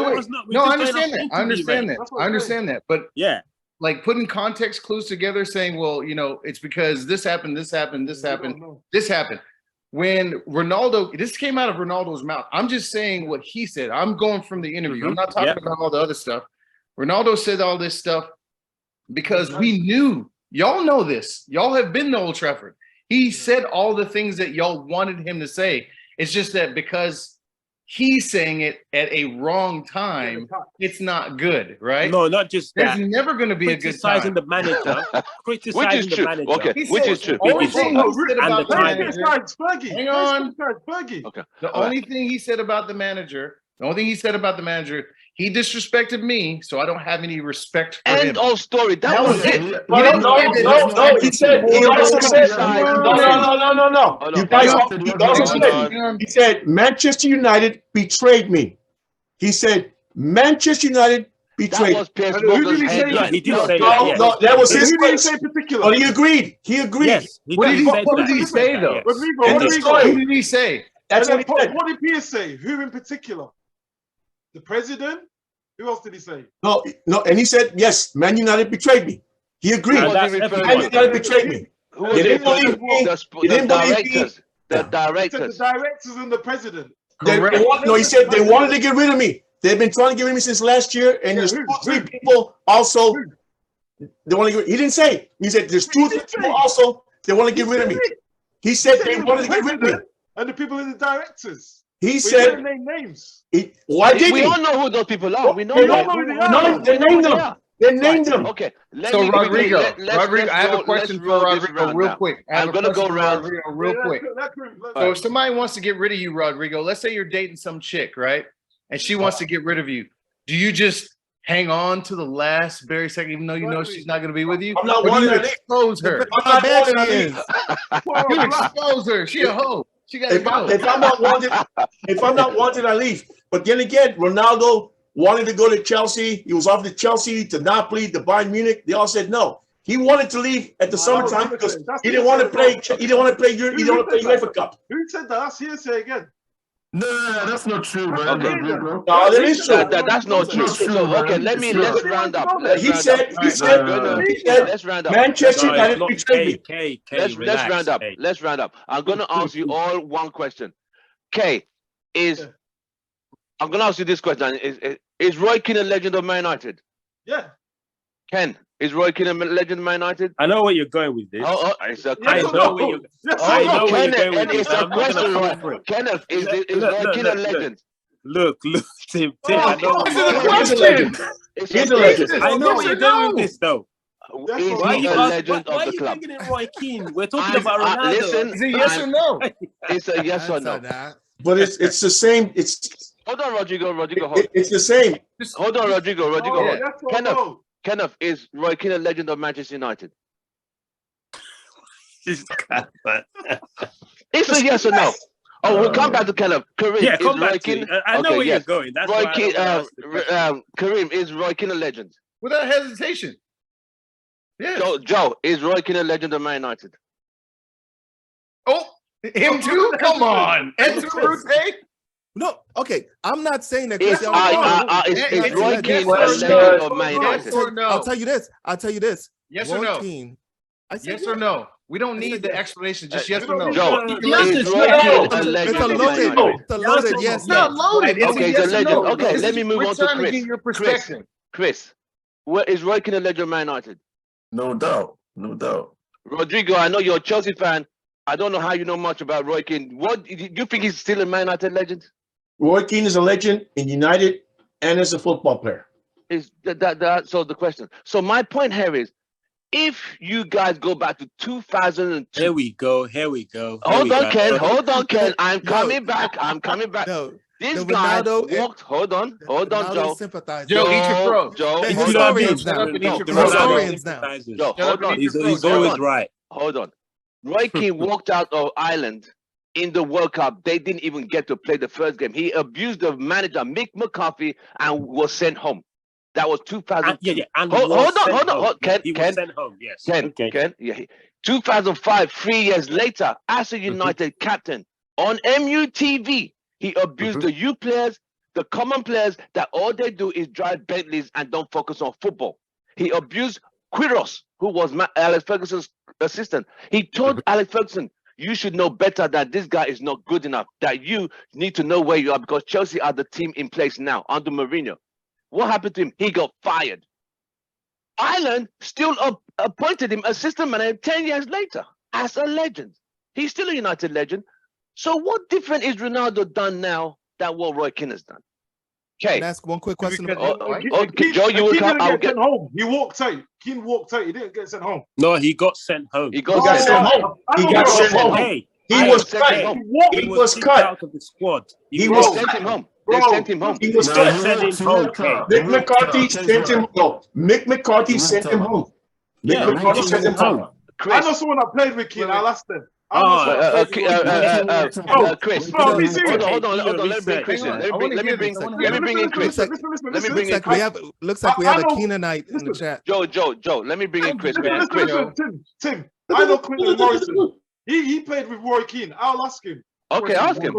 No, I just understand went that. off I interview, understand mate. that. I understand that. But Yeah. like putting context clues together, saying, well, you know, it's because this happened, this happened, this happened, this happened. When Ronaldo, this came out of Ronaldo's mouth. I'm just saying what he said. I'm going from the interview. I'm not talking about all the other stuff. Ronaldo said all this stuff because we knew, y'all know this. Y'all have been to Old Trafford. He said all the things that y'all wanted him to say. It's just that because he's saying it at a wrong time, it's not good, right? No, not just that. There's never going to be a good Criticizing time. the manager. Which is Criticizing the true. manager. Okay, which is true. Only Biggest thing issue. he said And about the the timing. manager. Fergie. Hang on. Fergie. Okay. The only thing he said about the manager, he disrespected me, so I don't have any respect for him. End of story. That was it. No. He said. He also said. No. You guys. He also said. He said Manchester United betrayed me. He said Manchester United betrayed. That was Piers Who did Morgan's he say headline. Yeah, he did say No, that. no, that was his Who did he words. say in particular? But he agreed. He agreed. Yes, he What did did he- say what that. did he say, though? Yes. Rodrigo, And the story. What did he say? That's And what then he said. what did Piers say? Who in particular? The president? Who else did he say? No, and he said yes. Man United betrayed me. He agreed. Who And was that's he referring Man everyone. to? United betrayed me. Who They was he didn't referring believe to? me. The didn't believe me. directors. The He said the directors. directors and the president. No, he said they wanted to get rid of me. They've been trying to get rid of me since last year, and there's 2 or 3 people also. They want to get. He didn't say. He said there's 2 or 3 people also. They want to get rid of me. He said they wanted to get rid of me. And the people in the directors. He We said. didn't name names. Why didn't We he? all know who those people are. We know We them. don't know who they are. No, they named them. They named them. Okay. So Rodrigo, I have a let's question for roll this Rodrigo round real now. quick. I'm gonna go round. Real quick. So if somebody wants to get rid of you, Rodrigo, let's say you're dating some chick, right? And she wants to get rid of you. Do you just hang on to the last very second, even though you know she's not going to be with you? I'm not Or do wanting you to leave. expose her? I'm not wanting to leave. You expose her. She a hoe. She got to go. If I'm not wanted, I leave. But then again, Ronaldo wanted to go to Chelsea. He was offered to Chelsea, to Napoli, to Bayern Munich. They all said no. He wanted to leave at the summertime because he didn't want to play. He didn't want to play UEFA Cup. Who said that? That's hearsay again. No, that's not true, man. No, that is true. That's not true. So okay, let's round up. Let's round up. Manchester United betrayed me. Let's round up. Let's round up. I'm gonna ask you all one question. I'm gonna ask you this question. Is Roy Keane a legend of Man United? Yeah. Ken, is Roy Keane a legend of Man United? I know where you're going with this. It's a I know where you're going with this. It's a question, right? Kenneth, is Roy Keane a legend? Look, Tim. I know He's a legend. I know where you're going with this, though. Is Why he a legend are of the you club? bringing in Roy Keane? We're talking about Ronaldo. Listen, Is it yes or no? It's a yes or no. But it's the same. Hold on, Rodrigo. It's the same. Hold on, Rodrigo. Oh, Kenneth, is Roy Keane a legend of Manchester United? It's a yes or no. Oh, we'll come back to Kenneth. Kareem, Yeah, is come Roy back to Keane? it. I know where you're going. That's Roy why Keane, Keane. Kareem, is Roy Keane a legend? Without hesitation. Yeah. Joe, is Roy Keane a legend of Man United? Oh, him too? Come on. No, okay. I'm not saying that. Is Roy Keane a legend of Man United? I'll tell you this. Yes Roy or no? Keane, Yes or no? We don't need the explanation. Just yes or no. Joe, is Roy Keane a legend of Man United? It's a loaded yes. It's not loaded. Okay, he's a legend. Okay, let me move on to Chris. Your perspective. Chris, is Roy Keane a legend of Man United? No doubt. Rodrigo, I know you're a Chelsea fan. I don't know how you know much about Roy Keane. What do you think he's still a Man United legend? Roy Keane is a legend in United and as a football player. Is that so the question? So my point here is, if you guys go back to 2002, Here we go. Hold on, Ken. I'm coming back. No, This the guy Ronaldo- walked. Hold on, Joe. Sympathizer. Joe, eat your crow. Joe, The hold on. historians now. The The Ronaldo historians now. sympathizers. Joe, hold on. He's always right. hold on. Roy Keane walked out of Ireland in the World Cup. They didn't even get to play the first game. He abused the manager, Mick McCarthy, and was sent home. That was 2000. And hold on. He was sent home, yes. Ken, yeah. 2005, 3 years later, as a United captain on MUTV, he abused the youth players, the common players that all they do is drive Bentleys and don't focus on football. He abused Quiros, who was Alex Ferguson's assistant. He told Alex Ferguson, you should know better that this guy is not good enough, that you need to know where you are, because Chelsea are the team in place now under Mourinho. What happened to him? He got fired. Ireland still appointed him assistant manager 10 years later as a legend. He's still a United legend. So what different is Ronaldo done now than what Roy Keane has done? Okay. Can I ask one quick question? Joe, you will come. I'll get home. He walked out. Keane walked out. He didn't get sent home. No, he got sent home. He got sent home. He got sent home. Hey, he was cut. He was cut out of the squad. He was sent him home. Bro, they sent him home. He was cut. Mick McCarthy sent him home. Mick McCarthy sent him home. Mick McCarthy sent him home. I know someone that played with Keane. I'll ask them. Chris, hold on. Let me bring Chris in. Let me bring in Chris. Looks like we have a Keenanite in the chat. Joe. Let me bring in Chris. Tim. I know Quinton Morrison. He played with Roy Keane. I'll ask him. Okay, ask him.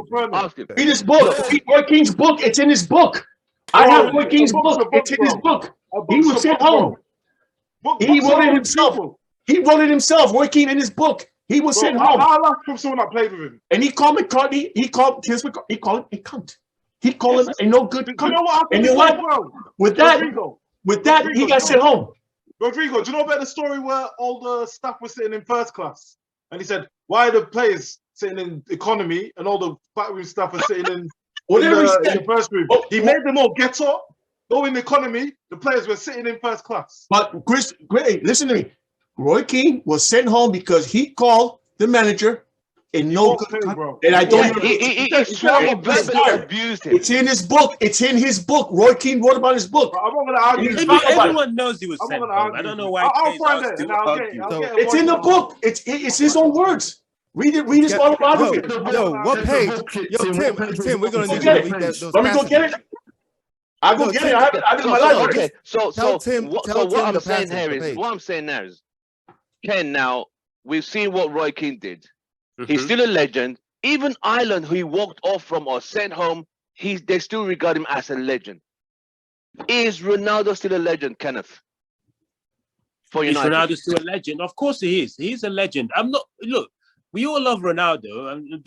Read his book. Read Roy Keane's book. It's in his book. I have Roy Keane's book. It's in his book. He was sent home. He wrote it himself. He wrote it himself. Roy Keane in his book. He was sent home. I'll ask from someone that played with him. And he called McCartney. He called him a cunt. He called him a no good cunt. You know what and you know what? With that, he got sent home. Rodrigo, do you know about the story where all the staff were sitting in first class? And he said, why are the players sitting in economy and all the backroom staff are sitting in, in the first room? He made them all get up, go in economy. The players were sitting in first class. But Chris, listen to me. Roy Keane was sent home because he called the manager and no good. And I don't. He verbally abused him. It's in his book. It's in his book. Roy Keane wrote about his book. I'm not going to argue. Everyone knows he was sent home. I don't know why. I'll find it. It's in the book. It's his own words. Read it. Read his autobiography. Yo, what page? Yo, Tim, we're gonna need you to read those. Let me go get it. I'll go get it. I have it in my life. Okay. So what I'm saying here is, Ken, now we've seen what Roy Keane did. He's still a legend. Even Ireland, who he walked off from or sent home, they still regard him as a legend. Is Ronaldo still a legend, Kenneth? For United? Is Ronaldo still a legend? Of course he is. He's a legend. Look, we all love Ronaldo, and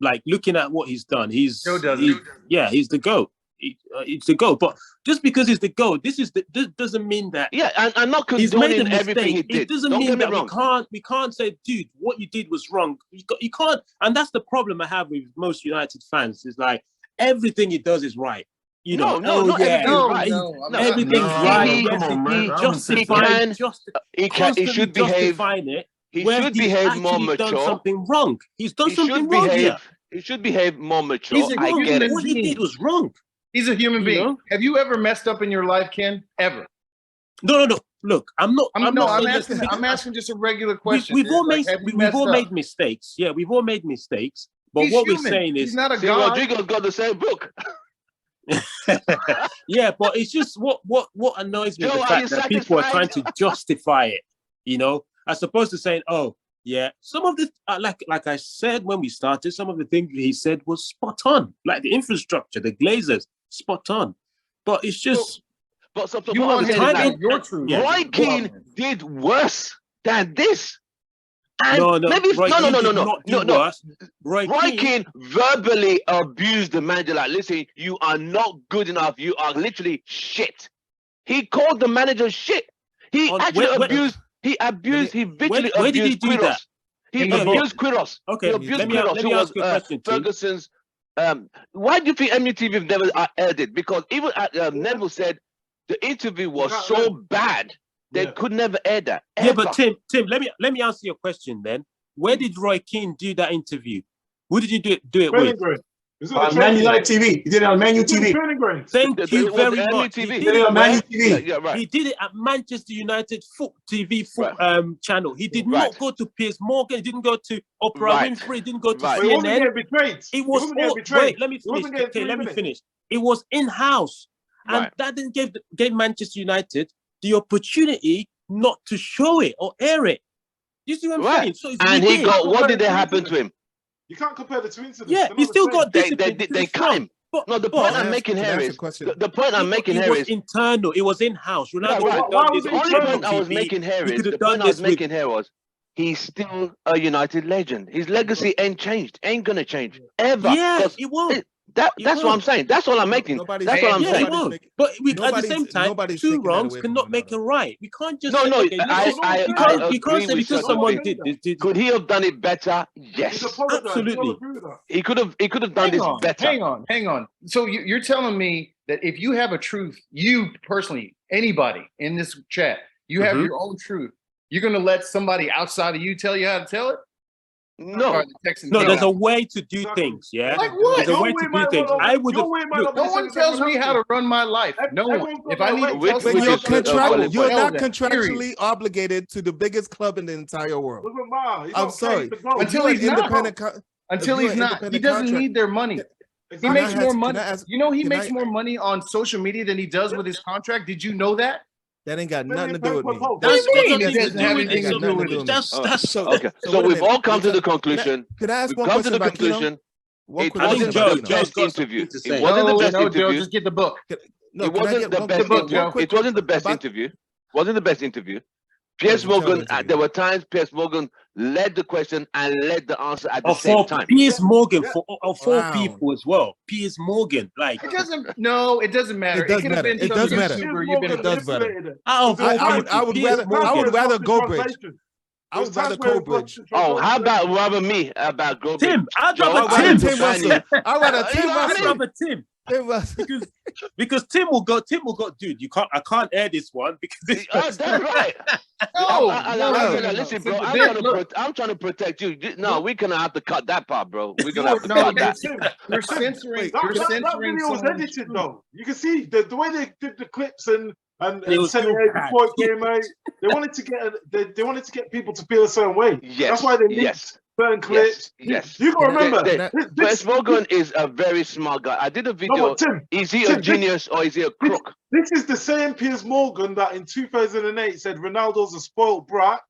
like looking at what he's done, he's the GOAT. It's the GOAT, but just because he's the GOAT, this doesn't mean that. Yeah, and I'm not condoning everything he did. It doesn't mean that we can't say, dude, what you did was wrong. You can't, and that's the problem I have with most United fans. Is like everything he does is right. You know, everything's right. He should behave. He should behave more mature. Done something wrong. He's done something wrong here. He should behave more mature. I get it. What he did was wrong. He's a human being. Know? Have you ever messed up in your life, Ken? Ever? No. Look, I'm asking just a regular question. We've all made mistakes. Yeah, we've all made mistakes. But what we're saying is, he's not a god. Rodrigo's got the same book. Yeah, but it's just what annoys me, the fact that people are trying to justify it. You know, as opposed to saying, "Oh, yeah, some of the like I said when we started, some of the things he said was spot on, like the infrastructure, the Glazers, spot on." But it's just, you want your truth. Roy Keane did worse than this. And no. Roy Keane verbally abused the manager. Like, listen, you are not good enough. You are literally shit. He called the manager shit. He actually abused. He visually abused. Where did he do that? He abused Quiros. Okay, let me ask you a question, Ferguson's. Why do you think MUTV have never aired it? Because even Neville said the interview was so bad they could never air that. Yeah, but Tim, let me answer your question then. Where did Roy Keane do that interview? Who did you do it with? It was on the Man training United TV. He did it on Manu It was on the TV. training ground. Thank It you was very MUFC. much. He He He did did it it on Manu where? TV. Yeah, right. He did it at Manchester United TV Right. channel. He did Right. not go to Piers Morgan. He didn't go to Oprah Right. Winfrey. He didn't go to Right. But he wasn't CNN. getting betrayed. It He was wasn't getting all, betrayed. wait, let me He finish. wasn't getting Okay, 3 let me minutes. finish. It was in-house. And Right. that didn't give Manchester United the opportunity not to show it or air it. You see what I'm Right. saying? So it's And he within. got, what did they happen to him? You can't compare the two incidents. Yeah, They're he not the still same. got They discipline. they cut him. But, No, the but point I'm making Can I here ask a is question? the point I'm making it here was is internal. It was in-house. Ronaldo right. could have Why done was this it the with only internal? point I was TV. making here He is could the have done point I was this with. making here was he's still a United legend. His legacy ain't changed, ain't gonna change ever. Yeah, 'Cause it won't. it- It that's what I'm won't. saying. That's all I'm making. Nobody's- That's what I'm Yeah, saying. it won't. making- But at the nobody's- same time, nobody's two taking that wrongs away from cannot make Ronaldo. a right. We can't just No, say, no, okay, let's I you can't agree say with because certain someone things. did. Could he have done it better? He's Yes, apologized. Absolutely. You all agree with that? he could have done Hang this on, better. hang on. So you're telling me that if you have a truth, you personally, anybody in this chat, you have Mhm. your own truth, you're going to let somebody outside of you tell you how to tell it? No, Or the Texans No, came there's out. a way to do Exactly. things. Yeah, Like what? there's a Your way way to do might things. not- I would your have. way might Look, not be No the same one as tells everyone me how else's. to run my life. No one. Everyone's got If I their need way. to Which- tell But which somebody you're is the valid you're point. not Tell them, contractually obligated to the biggest club in the entire world. Doesn't matter. He's I'm not sorry. paid to go. If Until you're an he's not. independent, until if you're he's an not. He independent doesn't contract- need their money. He Exactly. makes Can I more ask- money. can I ask- You know he can makes I- more money on social media than he does with his contract. Did you know that? That ain't got Million nothing to do with per me. post. That's What do you got mean? nothing It to doesn't do have with anything it. to do with it. That's So, Okay, so so wait a we've minute. all come to the Can I- conclusion. Can I ask We've one come to question the about Keno? conclusion. One It question wasn't about the Keno. best Joe's got interview. something to It say. wasn't the No, best no, Joe, interview. just get the book. No, It can I wasn't get the one best quick- interview. one quick It wasn't the best about- interview. Wasn't the best interview. Piers It was a Morgan, terrible interview. there were times Piers Morgan led the question and led the answer at the Of same four, time. Piers Morgan Yeah. of four Wow. people as well. Piers Morgan, like It doesn't. No, it doesn't matter. It does could have matter. been It some does matter. YouTuber you've been It does matter. manipulated it. out of Because all I would- people, I would Piers rather- Morgan. I would rather Lost in go bridge. translation. I would There's rather times where go it's lost bridge. in Oh, how about translation. rather me about Go Tim, I'd Joe, rather I'd rather I'm Tim. Tim trying Russell. to- I'd rather You Tim know what I I'd Russell. mean? rather Tim. Tim Russell. Because Tim will go, dude, I can't air this one because this That's right. No, Listen, bro, Look, I'm trying to protect you. No, we're gonna have to cut that part, bro. We're gonna No, have to no, cut that. you're censoring. Wait, You're That censoring video was someone's edited truth. though. You can see the way they did the clips and It was sent it so out bad. before it came out. They wanted to get they wanted to get people to feel a certain way. Yes. That's why they leaked Yes. certain clips. Yes. You gotta Can I- remember. They- can I- Piers Morgan is a very smart guy. I did a No, video. but Tim, Is he a Tim, genius or is he a crook? this is the same Piers Morgan that in 2008 said Ronaldo's a spoiled brat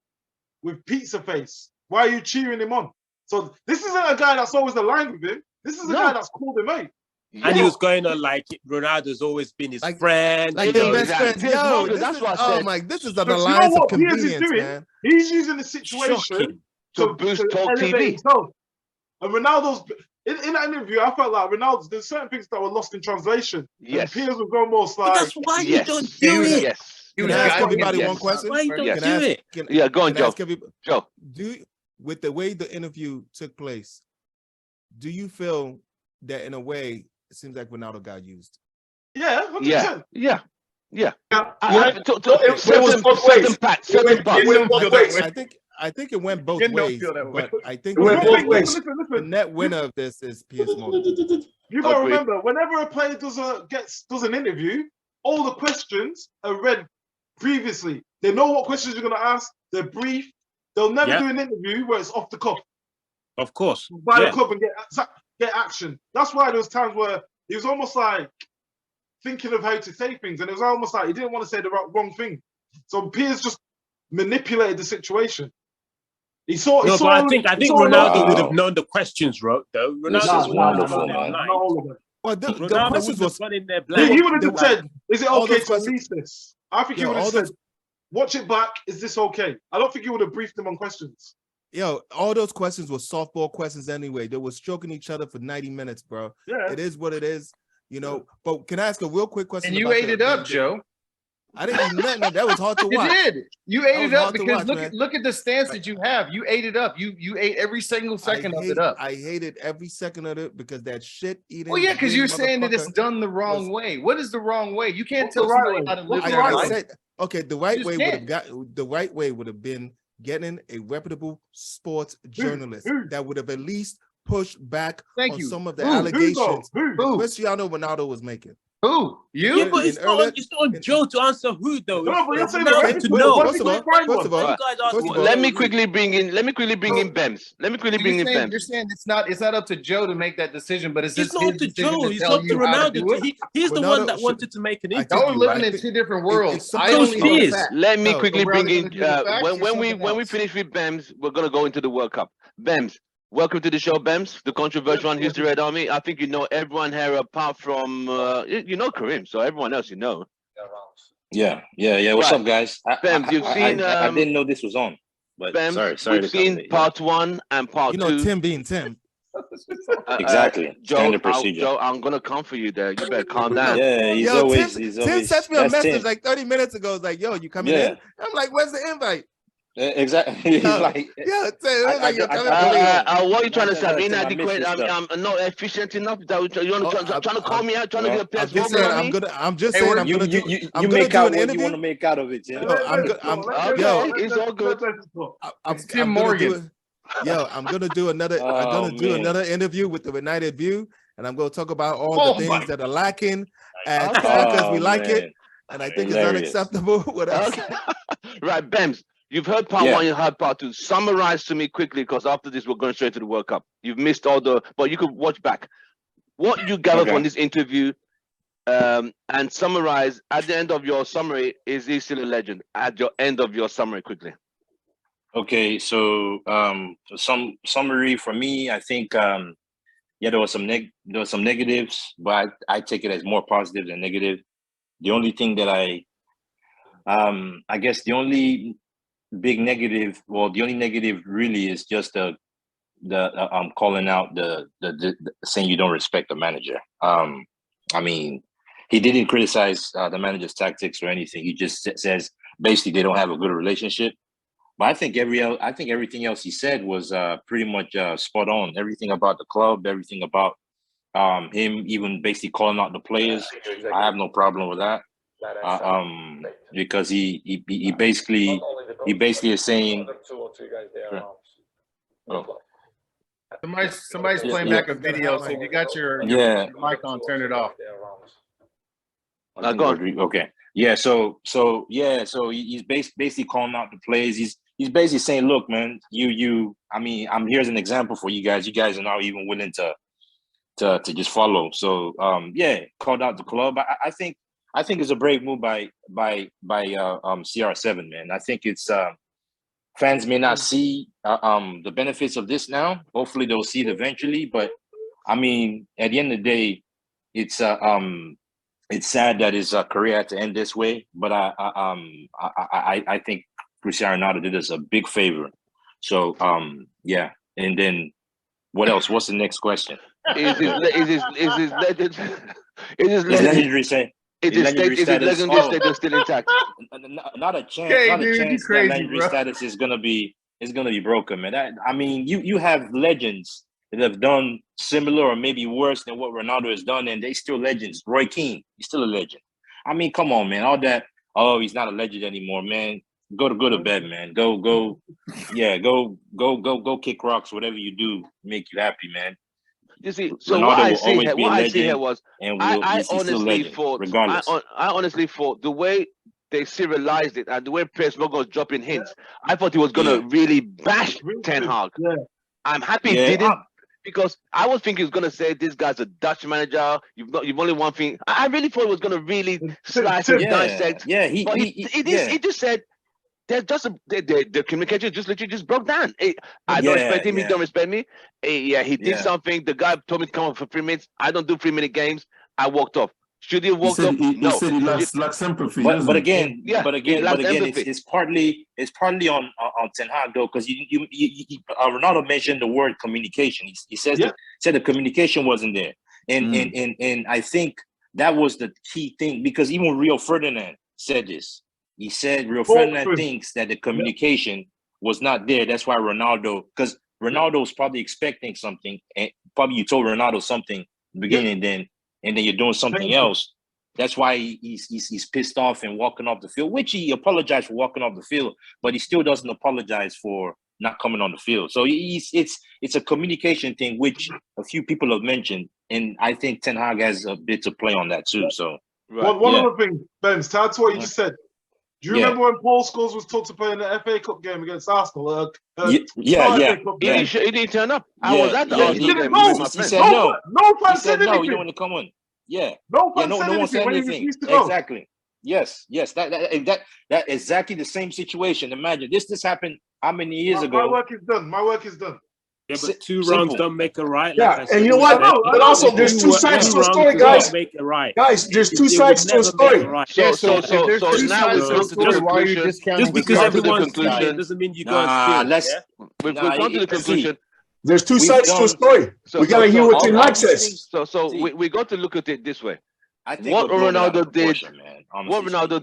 with pizza face. Why are you cheering him on? So this isn't a guy that's always aligned with him. This is a No. guy that's called him out. And he was going on like Ronaldo's always been his Like- friend. Like you the know, best friend. Piers Yo, Morgan, this that's is, what I oh said. my, this is an But you know alliance of what Piers is convenience, doing? man. He's using the situation Shocking. To boost Talk elevate TV. himself. And Ronaldo's in that interview, I felt like Ronaldo's there's certain things that were lost in translation. Yes. And Piers was almost But like that's why you Yes. don't do it. Yes. He Can was I ask guiding everybody him. one question? Why you don't Yes. do Can I it? Can, Yeah, go on, can I Joe. ask everybody, Joe. with the way the interview took place, do you feel that in a way it seems like Ronaldo got used? yeah, 100%. Yeah. Yeah. Yeah. It was both ways. Certain parts. Certain It parts. went both ways. I think it went both You don't ways, feel that way. but I think It went the both net- ways. the net winner of this is Piers Morgan. You gotta Agreed. remember, whenever a player does an interview, all the questions are read previously. They know what questions you're gonna ask. They're brief. They'll never Yeah. do an interview where it's off the cuff Of course. by Yeah. the club and get action. That's why there was times where he was almost like thinking of how to say things, and it was almost like he didn't want to say the wrong thing. So Piers just manipulated the situation. He saw. No, saw but I think saw Ronaldo Wow. would have known the questions, though. Ronaldo This is wonderful. Not all of it. Well, the Ronaldo questions would was have gone in there He blank. would have just said, "Is it all okay those to questions- release this?" I think he Yeah, would have all said, those- "Watch it back. Is this okay?" I don't think he would have briefed them on questions. Yo, all those questions were softball questions anyway. They were stroking each other for 90 minutes, bro. Yeah. It is what it is, you know. But can I ask a real quick question? And you about ate it up, Joe. I didn't eat nothing. That was hard to You watch. did. You ate That was it up hard to because watch, look man. at look at the stance that you have. You ate it up. You ate every single second of it up. I hated every second of it because that shit eating. Well, yeah, because green you're saying that it's motherfucker done the wrong was- way. What is the wrong way? You can't What's tell the right somebody way? how to live What's the their right life. way? said, okay, the right just way would have can't. got the right way would have been getting a reputable sports journalist Who? that would have at least push back Thank on you. some of the Who? allegations Who? Cristiano Ronaldo was making. Who? You? Yeah, but In earlier- it's not on Joe to answer who though. No, but you're It's saying the Ronaldo right to people. know. What if he First of couldn't find all, one? You guys first asking of all, Let me Joe quickly bring in Bems. Let me quickly bring in You're Bems. saying it's not up to Joe to make that decision, but it's It's just not his up to decision Joe. to It's tell up to you how to Ronaldo. do it. He's the Ronaldo one that should- wanted to make an I interview. think Y'all are living I in think two different worlds. it's I Coach only know the Spears. facts. Let me No, quickly but bring rather in than do the facts, when it's when we something when we else. finish with Bems, we're gonna go into the World Cup. Bems, welcome to the show, Bems, the controversial one, Houston Red Army. I think you know everyone here apart from you know Kareem, so everyone else you know. Yeah. What's Right. up, guys? Bems, you've seen I didn't know this was on, but Bems, sorry we've to come seen late. part 1 and part you know 2. Tim being Tim. Exactly. Joe, Standard procedure. Joe, I'm gonna come for you there. You better calm down. Yeah, he's Yo, always Tim sent me a that's message Tim. like 30 minutes ago. It's like, yo, you coming Yeah. in? I'm like, where's the invite? Exactly. He's Yo, like, yeah, Tim, it was like, you're coming I for don't me. know. What are you trying to say? I'm Tim, I missed inadequate. your stuff. I'm not efficient enough. You want to trying to call me out? Trying to get a I'm PS just Morgan saying, on me? I'm just Hey, saying, we're- I'm You gonna do make out an what you interview. want to make out of it, Tim. No, I'm good. I'm Tim gonna do Morgan. it. Yo, I'm gonna do another. I'm Oh, gonna do man. another interview with the United View, and I'm gonna talk about all Oh, the my- things that are lacking as Okay. suckers. We like man. it, and I think Hilarious. it's unacceptable. What else? Okay. Right, Bems. You've heard part 1. You heard part 2. Summarize to me quickly, because after this we're going straight to the World Cup. You've missed all the, but you could watch back. What you gathered from this interview, and summarize at the end of your summary. Is he still a legend? At your end of your summary, quickly. Okay, so some summary for me, I think there was some negatives, but I take it as more positive than negative. The only thing that I guess the only big negative, well, the only negative really is just the calling out the saying you don't respect the manager. I mean, he didn't criticize the manager's tactics or anything. He just says basically they don't have a good relationship. But I think everything else he said was pretty much spot on. Everything about the club, everything about him, even basically calling out the players. I have no problem with that. Because he basically is saying. Oh. Somebody's playing back a video, so if you got your mic on, turn it off. Okay. Yeah. So he's basically calling out the players. He's basically saying, look, man, I mean, I'm here's an example for you guys. You guys are not even willing to just follow. So called out the club. I think it's a brave move by CR7, man. I think it's fans may not see the benefits of this now. Hopefully they'll see it eventually. But I mean, at the end of the day, it's sad that his career had to end this way. But I think Cristiano Ronaldo did us a big favor. So yeah. And then what else? What's the next question? Is his legend? Is his legendary say? Is his legendary status still intact? Not a chance. Hey, not dude, a chance crazy, that legendary bro. status is gonna be broken, man. I mean, you have legends that have done similar or maybe worse than what Ronaldo has done, and they still legends. Roy Keane, he's still a legend. I mean, come on, man. All that. Oh, he's not a legend anymore, man. Go to bed, man. Go kick rocks. Whatever you do, make you happy, man. You see, so Ronaldo what I will see always here, be what a I see here legend, was, and I he's still honestly legend, thought, regardless. I honestly thought the way they serialized it and the way Piers Morgan was dropping hints, I thought he was gonna really bash Ten Hag. Yeah. I'm happy he didn't, because I was thinking he was gonna say this guy's a Dutch manager. You've only one thing. I really thought he was gonna really slice and dissect. Yeah, but he just said. There's just the communication just literally just broke down. I don't respect him. He don't respect me. He did something. The guy told me to come up for 3 minutes. I don't do 3-minute games. I walked off. Should he have walked off? He No. said he lacks empathy. But again, empathy. it's partly on Ten Hag though, because Ronaldo mentioned the word communication. He said the communication wasn't there, and I think that was the key thing, because even Rio Ferdinand said this. He said Rio Ferdinand thinks that the communication was not there. That's why Ronaldo, because Ronaldo was probably expecting something, and probably you told Ronaldo something in the beginning, and then you're doing something else. That's why he's pissed off and walking off the field, which he apologized for walking off the field, but he still doesn't apologize for not coming on the field. So it's a communication thing, which a few people have mentioned, and I think Ten Hag has a bit to play on that too. So one other thing, Benz, to add to what you just said. Do you remember when Paul Scholes was told to play in the FA Cup game against Arsenal? He didn't turn up. I was at the Arsenal game with my friend. He said no. No fan said no, anything. you don't want to come on. Yeah. No one said anything. Exactly. Yes. That exactly the same situation. Imagine this happened how many years ago? My work is done. Yeah, but two wrongs don't make a right. Yeah, and you know what? But also, there's two sides to a story, guys. Make it right. Guys, there's two sides to a story. So now we've come to the conclusion. Just because everyone's conclusion doesn't mean you guys. We've come to the conclusion. There's two sides to a story. We gotta hear what Ten Hag says. So we got to look at it this way. I think what Ronaldo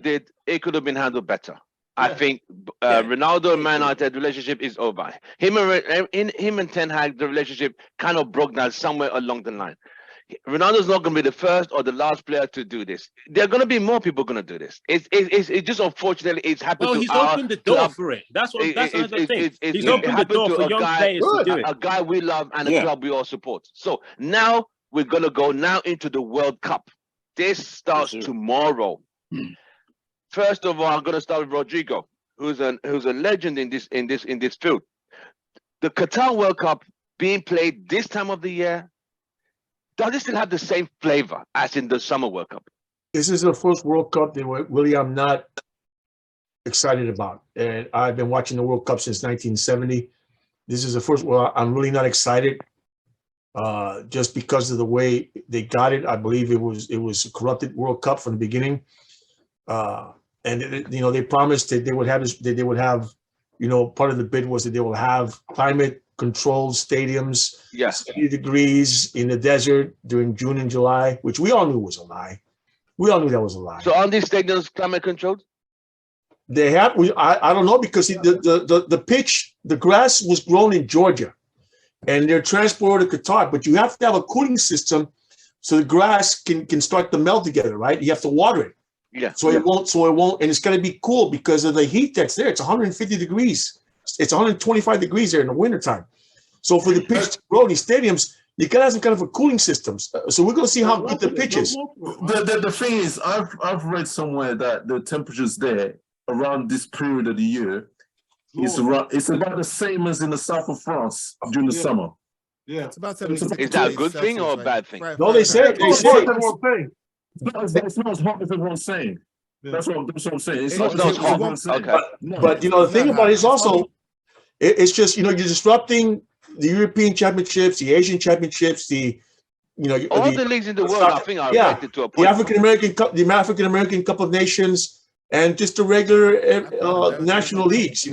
did, it could have been handled better. I think Ronaldo and Man United relationship is over. Him and Ten Hag, the relationship kind of broke down somewhere along the line. Ronaldo's not going to be the first or the last player to do this. There are going to be more people going to do this. It's just unfortunately it's happened. Well, he's opened the door for it. That's another thing. He's opened the door for young players to do it. A guy we love and a club we all support. So now we're going to go now into the World Cup. This starts tomorrow. First of all, I'm going to start with Rodrigo, who's a legend in this field. The Qatar World Cup being played this time of the year, does it still have the same flavor as in the Summer World Cup? This is the first World Cup that really I'm not excited about, and I've been watching the World Cup since 1970. This is the first. Well, I'm really not excited, just because of the way they got it. I believe it was a corrupted World Cup from the beginning. And they promised that they would have, part of the bid was that they will have climate controlled stadiums, 70 degrees in the desert during June and July, which we all knew was a lie. We all knew that was a lie. So are these stadiums climate controlled? They have. I don't know, because the pitch, the grass was grown in Georgia, and they're transported to Qatar. But you have to have a cooling system so the grass can start to melt together, right? You have to water it. Yeah. So it won't, and it's going to be cool because of the heat that's there. It's 150 degrees. It's 125 degrees there in the wintertime. So for the pitch to grow, these stadiums, you got to have some kind of a cooling systems. So we're going to see how good the pitch is. The thing is, I've read somewhere that the temperatures there around this period of the year it's about the same as in the south of France during the summer. Yeah. It's about 76. Is that a good thing or a bad thing? No, they say. It's not as hot as everyone's saying. Yeah. That's what I'm saying. It's not as hot as everyone's saying. Okay. But the thing about it is also, it's just, you're disrupting the European championships, the Asian championships, all the leagues in the world, I think, are affected to a point. The African American Cup of Nations, and just the regular national leagues,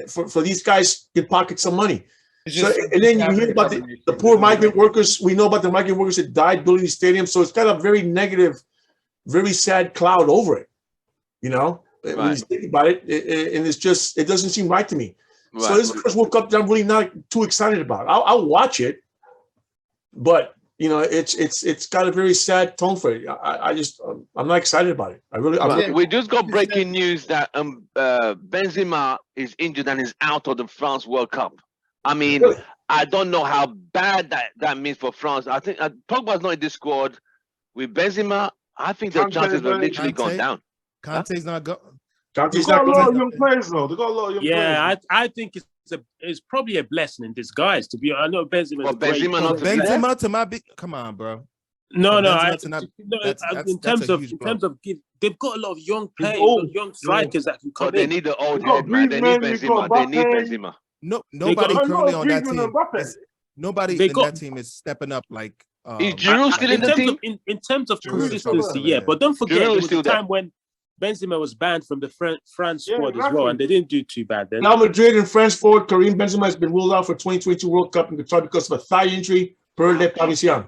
for these guys to pocket some money. So, and then you hear about the poor migrant workers. We know about the migrant workers that died building these stadiums. So it's got a very negative, very sad cloud over it. When you think about it, and it doesn't seem right to me. Right. So this is the first World Cup that I'm really not too excited about. I'll watch it, but it's got a very sad tone for it. I'm not excited about it. We just got breaking news that Benzema is injured and is out of the France World Cup. I mean, really? I don't know how bad that means for France. I think Pogba's not in this squad. With Benzema, I think the chances have literally gone down. Conte's not going. They've got a lot of young players, though. They've got a lot of young players. Yeah, I think it's probably a blessing in disguise. To be honest, I know Benzema to my big. Come on, bro. No. In terms of they've got a lot of young players, young strikers that can come in. They need the old head, man. They need Benzema. They need Benzema. No, nobody currently on that team. Nobody in that team is stepping up like. Is Giroud still in the team? In terms of consistency, yeah. But don't forget, there was a time when Benzema was banned from the France squad as well, and they didn't do too bad then. Now Madrid and France forward Karim Benzema has been ruled out for 2022 World Cup in Qatar because of a thigh injury per Le Parisien.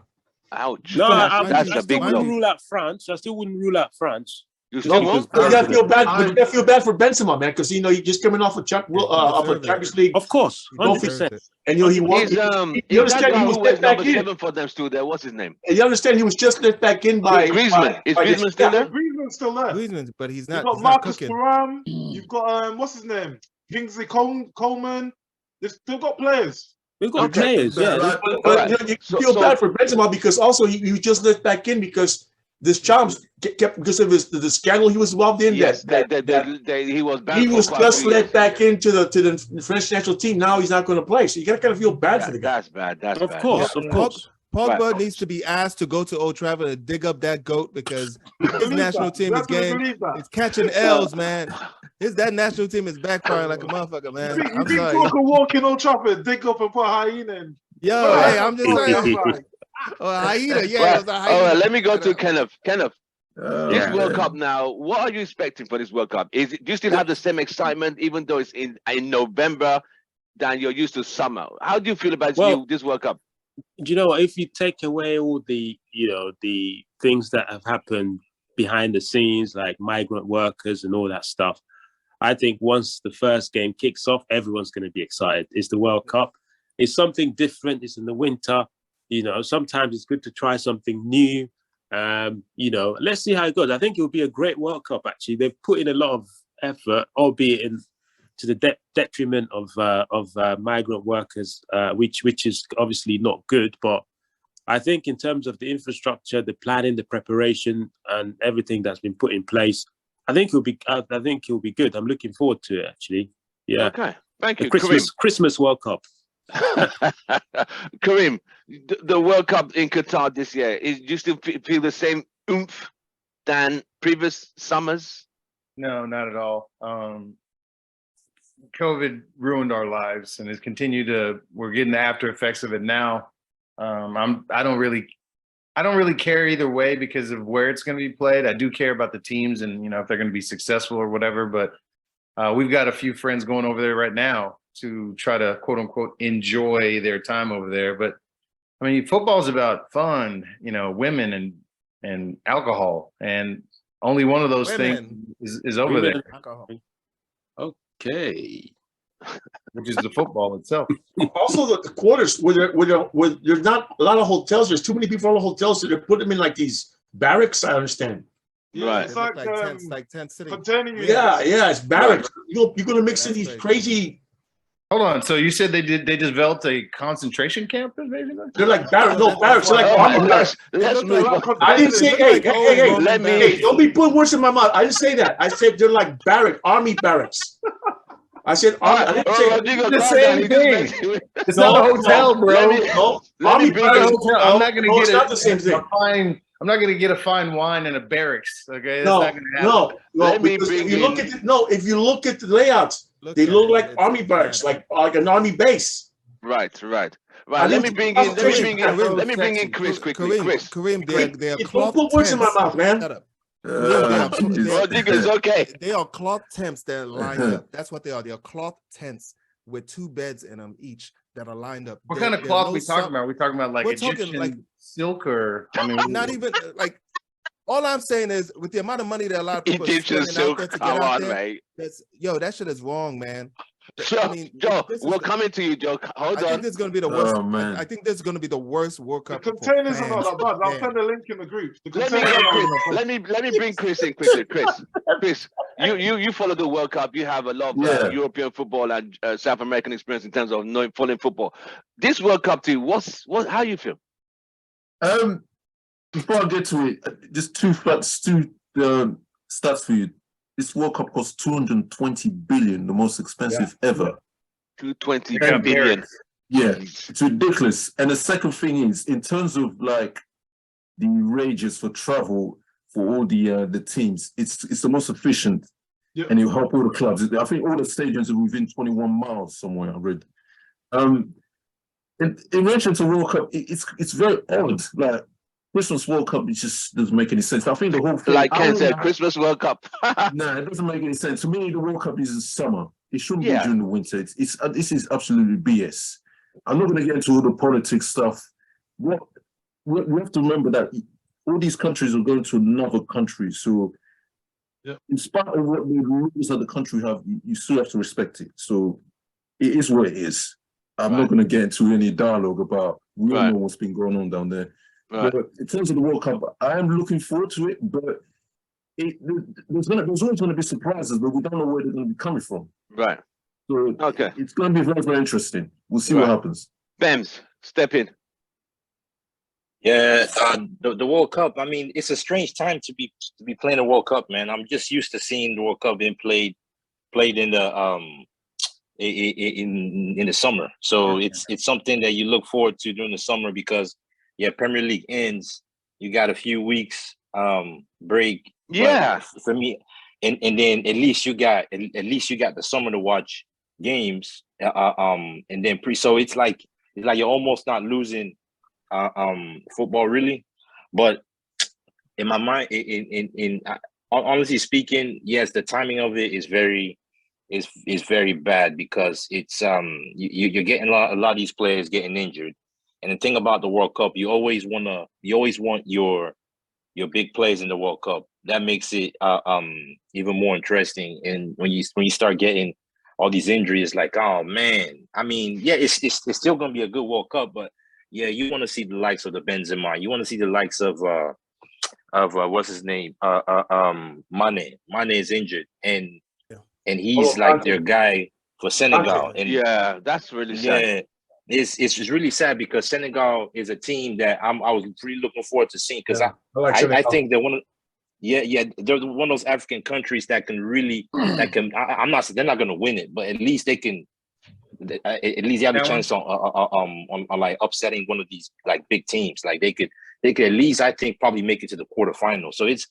Ouch. No, I still wouldn't rule out France. I still wouldn't rule out France. You gotta feel bad, but you gotta feel bad for Benzema, man, because he's just coming off a Champions League. Of course, 100%. And he was. You understand he was let back in for them still there. What's his name? And you understand he was just let back in by Griezmann. Is Griezmann still there? Griezmann's still there. Griezmann, but he's not. You've got Marcus Thuram. You've got what's his name? Kingsley Coleman. They've still got players. We've got players, yeah. But you feel bad for Benzema because also he was just let back in because this Champs kept because of the scandal he was involved in. Yes, he was banned. He was just let back into the French national team. Now he's not going to play, so you got to kind of feel bad for the guy. That's bad. That's of bad. course, of course. Pogba needs to be asked to go to Old Trafford and dig up that goat because his national team is catching L's, man. That national team is backfiring like a motherfucker, man. I'm sorry. You can walk in Old Trafford, dig up and put a hyena in. Yo, hey, I'm just saying. A hyena, yeah. It was a hyena. All right, let me go to Kenneth. Kenneth, this World Cup now, what are you expecting for this World Cup? Do you still have the same excitement, even though it's in November, than you're used to summer? How do you feel about this World Cup? Do you know what? If you take away all the, the things that have happened behind the scenes, like migrant workers and all that stuff, I think once the first game kicks off, everyone's going to be excited. It's the World Cup. It's something different. It's in the winter. Sometimes it's good to try something new. Let's see how it goes. I think it will be a great World Cup, actually. They've put in a lot of effort, albeit to the detriment of migrant workers, which is obviously not good. But I think in terms of the infrastructure, the planning, the preparation, and everything that's been put in place, I think it'll be good. I'm looking forward to it, actually. Yeah. Okay. Thank you. Christmas World Cup. Kareem, the World Cup in Qatar this year, do you still feel the same oomph than previous summers? No, not at all. COVID ruined our lives and has continued to. We're getting the after effects of it now. I don't really care either way because of where it's going to be played. I do care about the teams and if they're going to be successful or whatever. But we've got a few friends going over there right now to try to quote unquote enjoy their time over there. But I mean, football is about fun, women and alcohol, and only one of those things is over there. Alcohol. Okay. Which is the football itself. Also, the quarters where there's not a lot of hotels. There's too many people in the hotels, so they put them in like these barracks. I understand. Yeah, Right. it's like tent city. Yeah, it's barracks. You're gonna mix in these crazy. Hold on. So you said they developed a concentration camp, basically? They're like barracks. No, barracks. They're like let's move on. I didn't say. Hey. Let me. Hey, don't be putting words in my mouth. I didn't say that. I said they're like army barracks. I said army. I didn't say the same thing. It's not a hotel, bro. Army barracks. I'm not gonna get not the same thing. I'm not going to get a fine wine in a barracks. Okay, that's not going to happen. No. Because if you look at the layouts, they look like army barracks, like an army base. Right. Let me bring in Chris quickly. Kareem, they are cloth. Don't put words in my mouth, man. Shut up. Rodriguez, okay. They are cloth tents that are lined up. That's what they are. They are cloth tents with 2 beds in them each that are lined up. What kind of cloth are we talking about? Are we talking about like Egyptian silk or not even like. All I'm saying is, with the amount of money that a lot of people Egyptian silk, come on, mate. That shit is wrong, man. Joe, we're coming to you, Joe. Hold on. I think this is going to be the worst. I think this is going to be the worst World Cup. The containers are not that bad. I'll send a link in the group. Let me bring Chris in quickly. Chris, you follow the World Cup. You have a lot of European football and South American experience in terms of following football. This World Cup, too. How you feel? Before I get to it, just two stats for you. This World Cup cost 220 billion, the most expensive ever. 220 billion. Yeah, it's ridiculous. And the second thing is, in terms of like the wages for travel for all the teams, it's the most efficient, and it'll help all the clubs. I think all the stadiums are within 21 miles somewhere. I read. In relation to World Cup, it's very odd. Like Christmas World Cup, it just doesn't make any sense. I think the whole thing, like Ken said, Christmas World Cup. No, it doesn't make any sense. To me, the World Cup is in summer. It shouldn't be during the winter. This is absolutely BS. I'm not going to get into all the politics stuff. We have to remember that all these countries are going to another country. So, in spite of what the rules that the country have, you still have to respect it. So, it is what it is. I'm not going to get into any dialogue about. We all know what's been going on down there. But in terms of the World Cup, I am looking forward to it, but there's always going to be surprises, but we don't know where they're going to be coming from. Right. So Okay. it's going to be very, very interesting. We'll see Right. what happens. Bems, step in. Yeah, the World Cup. I mean, it's a strange time to be playing a World Cup, man. I'm just used to seeing the World Cup being played in the in the summer. So it's something that you look forward to during the summer because Premier League ends. You got a few weeks break. Yeah. But for me, and then at least you got the summer to watch games. And then so it's like you're almost not losing football really. But in my mind, honestly speaking, yes, the timing of it is very bad because it's you're getting a lot of these players getting injured. And the thing about the World Cup, you always want your big players in the World Cup. That makes it even more interesting. And when you start getting all these injuries, like, oh man, I mean, yeah, it's still gonna be a good World Cup, but yeah, you want to see the likes of the Benzema, you want to see the likes of what's his name, Mane. Mane is injured, and he's like their guy for Senegal. And yeah, that's really sad. Yeah, it's really sad because Senegal is a team that I was really looking forward to seeing because I think they're they're one of those African countries that can really they're not going to win it, but at least they can. At least they have a chance on like upsetting one of these like big teams. Like they could at least, I think, probably make it to the quarterfinals. So it's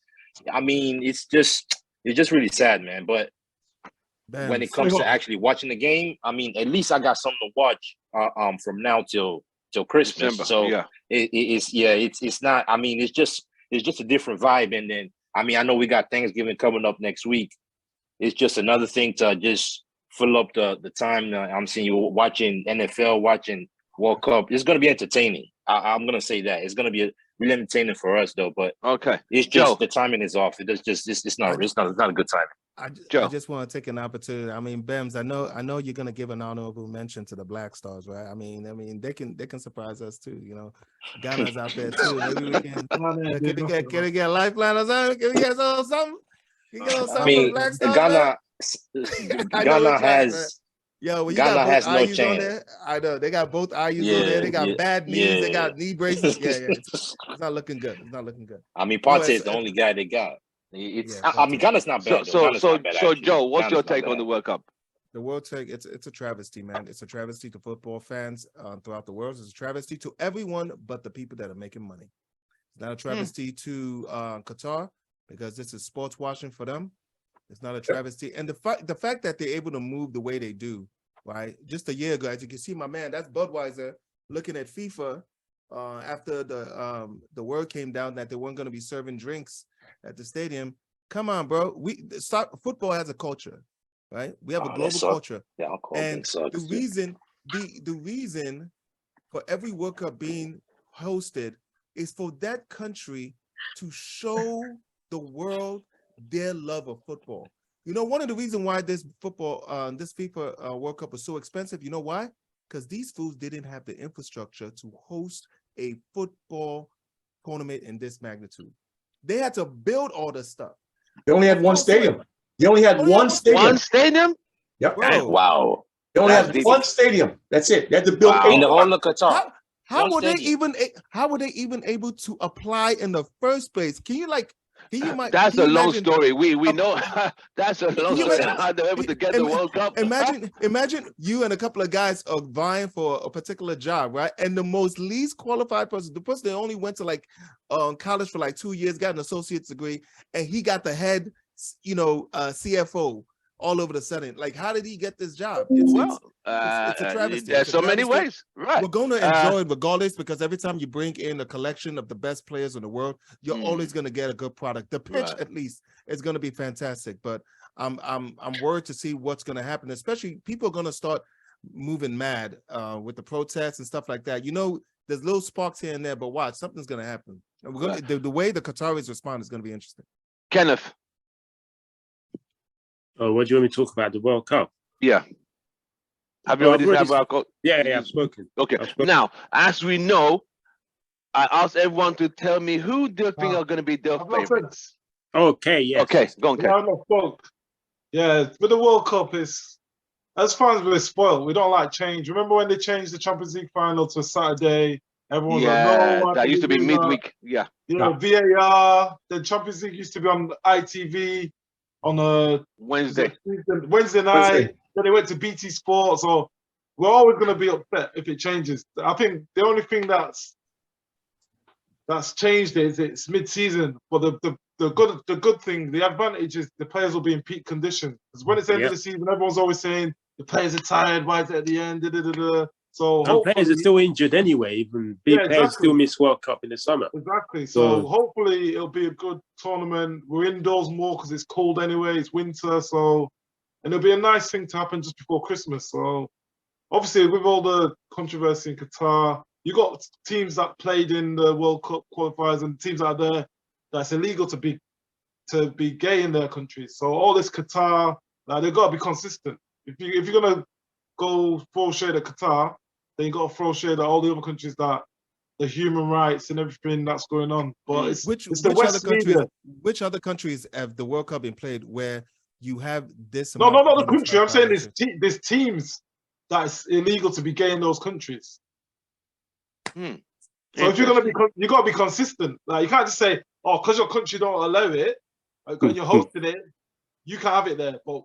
just really sad, man. But when it comes to actually watching the game, I mean, at least I got something to watch from now till Christmas. December, so it's not. I mean, it's just a different vibe. And then I mean, I know we got Thanksgiving coming up next week. It's just another thing to just fill up the time. I'm seeing you watching NFL, watching World Cup. It's going to be entertaining. I'm going to say that it's going to be really entertaining for us, though. But it's just the timing is off. It's not a good time. I just want to take an opportunity. I mean, Bems, I know you're going to give an honorable mention to the Black Stars, right? I mean, they can surprise us too. You know, Ghana's out there too. Maybe we can. Can we get Lifeline or something? Can we get something? Can we get something from Black Stars? Ghana has. Yo, when you Ghana got both has no IUs chance. on there, I know they got both IUs on there. They got bad knees. They got knee braces. It's not looking good. It's not looking good. I mean, Partey is the only guy they got. I mean, Ghana's not bad. So Joe, what's your take on the World Cup? The World Cup, it's a travesty, man. It's a travesty to football fans throughout the world. It's a travesty to everyone but the people that are making money. It's not a travesty to Qatar because this is sports washing for them. It's not a travesty. And the fact that they're able to move the way they do, right? Just a year ago, as you can see, my man, that's Budweiser looking at FIFA after the word came down that they weren't going to be serving drinks at the stadium. Come on, bro. Football has a culture, right? We have a global culture. Yeah, and the reason for every World Cup being hosted is for that country to show the world their love of football. You know, one of the reasons why this FIFA World Cup was so expensive, you know why? Because these fools didn't have the infrastructure to host a football tournament in this magnitude. They had to build all this stuff. They only had one stadium. They only had one stadium. One stadium? Yep. Bro. Wow. They only had one stadium. That's it. They had to build in the whole of Qatar. How were they even able to apply in the first place? That's a long story. We know that's a long story. How they're able to get the World Cup. Imagine you and a couple of guys are vying for a particular job, right? And the most least qualified person, the person that only went to like college for like 2 years, got an associate's degree, and he got the head, CFO all over the sudden. Like, how did he get this job? It's a travesty. There's so many ways, right? We're going to enjoy it regardless, because every time you bring in a collection of the best players in the world, you're always going to get a good product. The pitch, at least, is going to be fantastic. But I'm worried to see what's going to happen. Especially, people are going to start moving mad with the protests and stuff like that. You know, there's little sparks here and there, but watch, something's going to happen. And we're going to, the way the Qataris respond is going to be interesting. Kenneth. Oh, what do you want me to talk about? The World Cup? Yeah. Have you already said World Cup? Yeah, I've spoken. Okay. Now, as we know, I asked everyone to tell me who they think are going to be their favorites. Okay, yes. Okay, go on, Ken. Yeah, for the World Cup, as fans, we're spoiled. We don't like change. Remember when they changed the Champions League final to a Saturday? Everyone's like, no. That used to be midweek. Yeah. VAR. The Champions League used to be on ITV on a Wednesday night. Then they went to BT Sports. So we're always going to be upset if it changes. I think the only thing that's changed is it's mid-season. But the good thing, the advantage is the players will be in peak condition. Because when it's the end of the season, everyone's always saying the players are tired. Why is it at the end? So players are still injured anyway. Even big players still miss World Cup in the summer. Exactly. So hopefully it'll be a good tournament. We're indoors more because it's cold anyway. It's winter, and it'll be a nice thing to happen just before Christmas. So obviously, with all the controversy in Qatar, you got teams that played in the World Cup qualifiers and teams out there that's illegal to be gay in their countries. So all this Qatar, they've got to be consistent. If you're gonna go throw shade at Qatar, then you got to throw shade at all the other countries that the human rights and everything that's going on. But which other countries have the World Cup been played where you have this? No, not the country. I'm saying there's teams that's illegal to be gay in those countries. So if you're gonna be, you got to be consistent. Like you can't just say, oh, because your country don't allow it, because you're hosting it, you can't have it there. But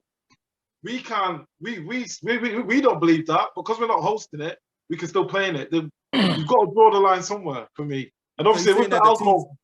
we can. We don't believe that because we're not hosting it. We can still play in it. You've got to draw the line somewhere for me. And obviously with the alcohol.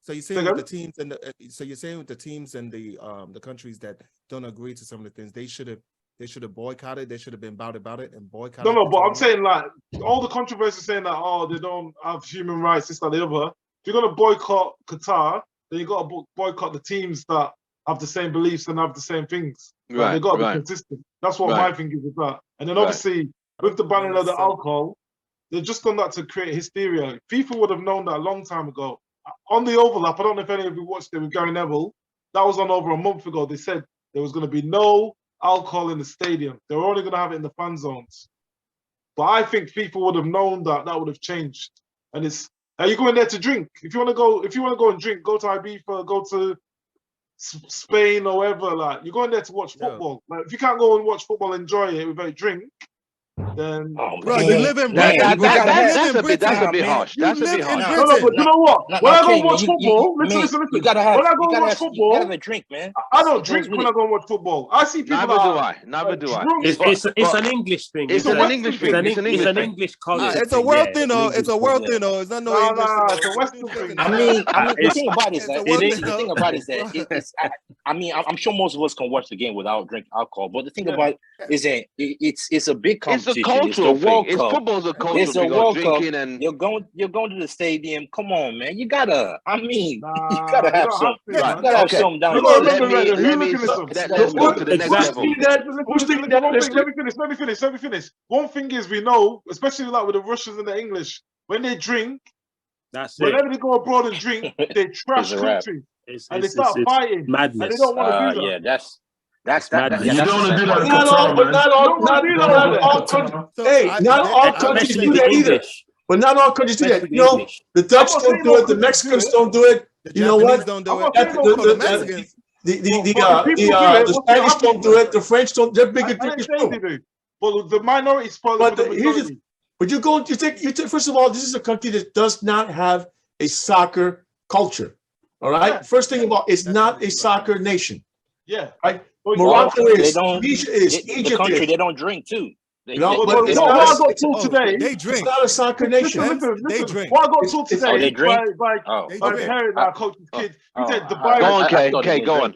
So you're saying with the teams and the teams and the countries that don't agree to some of the things, they should have boycotted. They should have been about it and boycotted. No, but I'm saying like all the controversy saying that they don't have human rights, this, that, the other. If you're gonna boycott Qatar, then you got to boycott the teams that have the same beliefs and have the same things. Right. They got to be consistent. That's what my thing is with that. And then obviously with the banning of the alcohol, they've just done that to create hysteria. FIFA would have known that a long time ago. On the overlap, I don't know if any of you watched it with Gary Neville. That was on over a month ago. They said there was going to be no alcohol in the stadium. They were only going to have it in the fan zones. But I think FIFA would have known that would have changed. And are you going there to drink? If you want to go and drink, go to Ibiza, go to Spain or wherever. Like you're going there to watch football. Like if you can't go and watch football, enjoy it without drink. Then bro, you live in Britain. That's a bit harsh. That's a bit harsh. No, but you know what? When I go and watch football, listen. You gotta have. When I go and watch football, you gotta have a drink, man. I don't drink when I go and watch football. I see people. Never do I. It's an English thing. It's an English thing. It's an English culture. It's a world thing, though. It's a world thing, though. It's not no English. It's a Western thing. I mean, the thing about it is that I'm sure most of us can watch the game without drinking alcohol. But the thing about it is that it's a big competition. It's a cultural thing. Football's a cultural thing. It's a World Cup. And you're going to the stadium. Come on, man. You gotta. You gotta have some. You gotta have some down there. Let's go to the next level. Let me finish. One thing is we know, especially like with the Russians and the English, when they drink, whenever they go abroad and drink, they trash countries and they start fighting. Madness. And they don't want to do that. Yeah, that's madness. You don't want to do that. Not all countries do that either. But not all countries do that. You know, the Dutch don't do it. The Mexicans don't do it. You know what? Don't do it. The Spanish don't do it. The French don't. They're bigger drinkers too. But the minority spoil the majority. But you take. First of all, this is a country that does not have a soccer culture. All right. Yeah. First thing about it's not a soccer nation. Yeah. Right. Morocco is. Tunisia is. Egypt the country is. they don't drink too. They drink. It's not a soccer nation. Listen. They drink. What I got told today they drink? by parent that coaches kids. He said Dubai. Go on.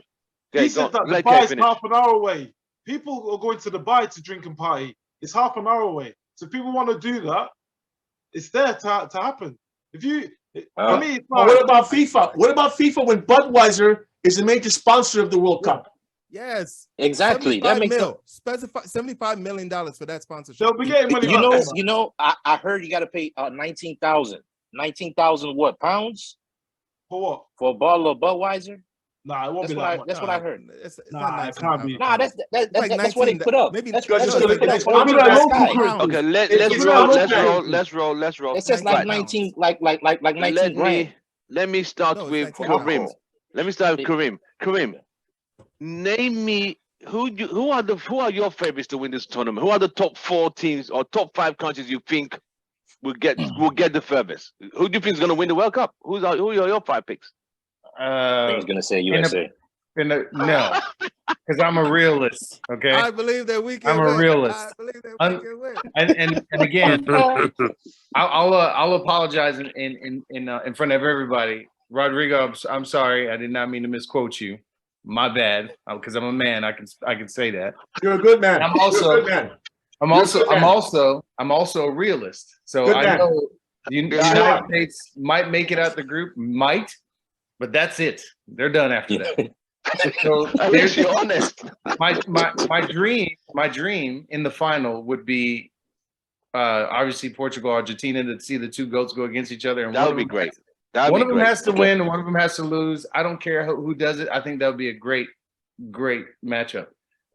He said that Dubai is half an hour away. People are going to Dubai to drink and party. It's half an hour away. So if people want to do that, it's there to happen. If you, for me, it's not. What about FIFA? What about FIFA when Budweiser is a major sponsor of the World Cup? Yes, exactly. That makes $75 million for that sponsorship. They'll be getting money. You know. I heard you got to pay 19,000. 19,000 what pounds? For what? For a bottle of Budweiser? Nah, it won't be that much. That's what I heard. It can't be. Nah, that's what they put up. Maybe that's what they put up. Okay, let's roll. It says like 19, like 19 grand. Let me start with Karim. Karim, name me who are your favorites to win this tournament? Who are the top 4 teams or top 5 countries you think will get the furthest? Who do you think is going to win the World Cup? Who are your 5 picks? I was gonna say USA. No, because I'm a realist. Okay, I believe that we can. I'm a realist. I believe that we can win. And again, I'll apologize in front of everybody. Rodrigo, I'm sorry, I did not mean to misquote you. My bad, because I'm a man. I can say that. You're a good man. I'm also You're a good man. I'm also a realist. So Good I man. know the United States might make it out the group, but that's it. They're done after that. So At least you're honest. my dream in the final would be obviously Portugal, Argentina, to see the 2 goats go against each other. And That would be great. One of them has to win and one of them has to lose. I don't care who does it. I think that would be a great matchup.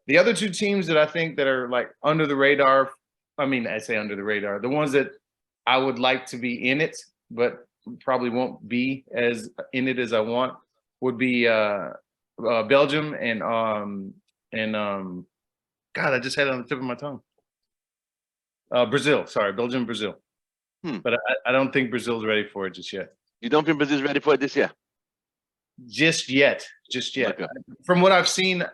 The other 2 teams that I think that are like under the radar, I say under the radar, the ones that I would like to be in it, but probably won't be as in it as I want, would be Belgium and God, I just had it on the tip of my tongue. Brazil, sorry, Belgium, Brazil. But I don't think Brazil's ready for it just yet. You don't think Brazil's ready for it this year? Just yet. Okay. From what I've seen,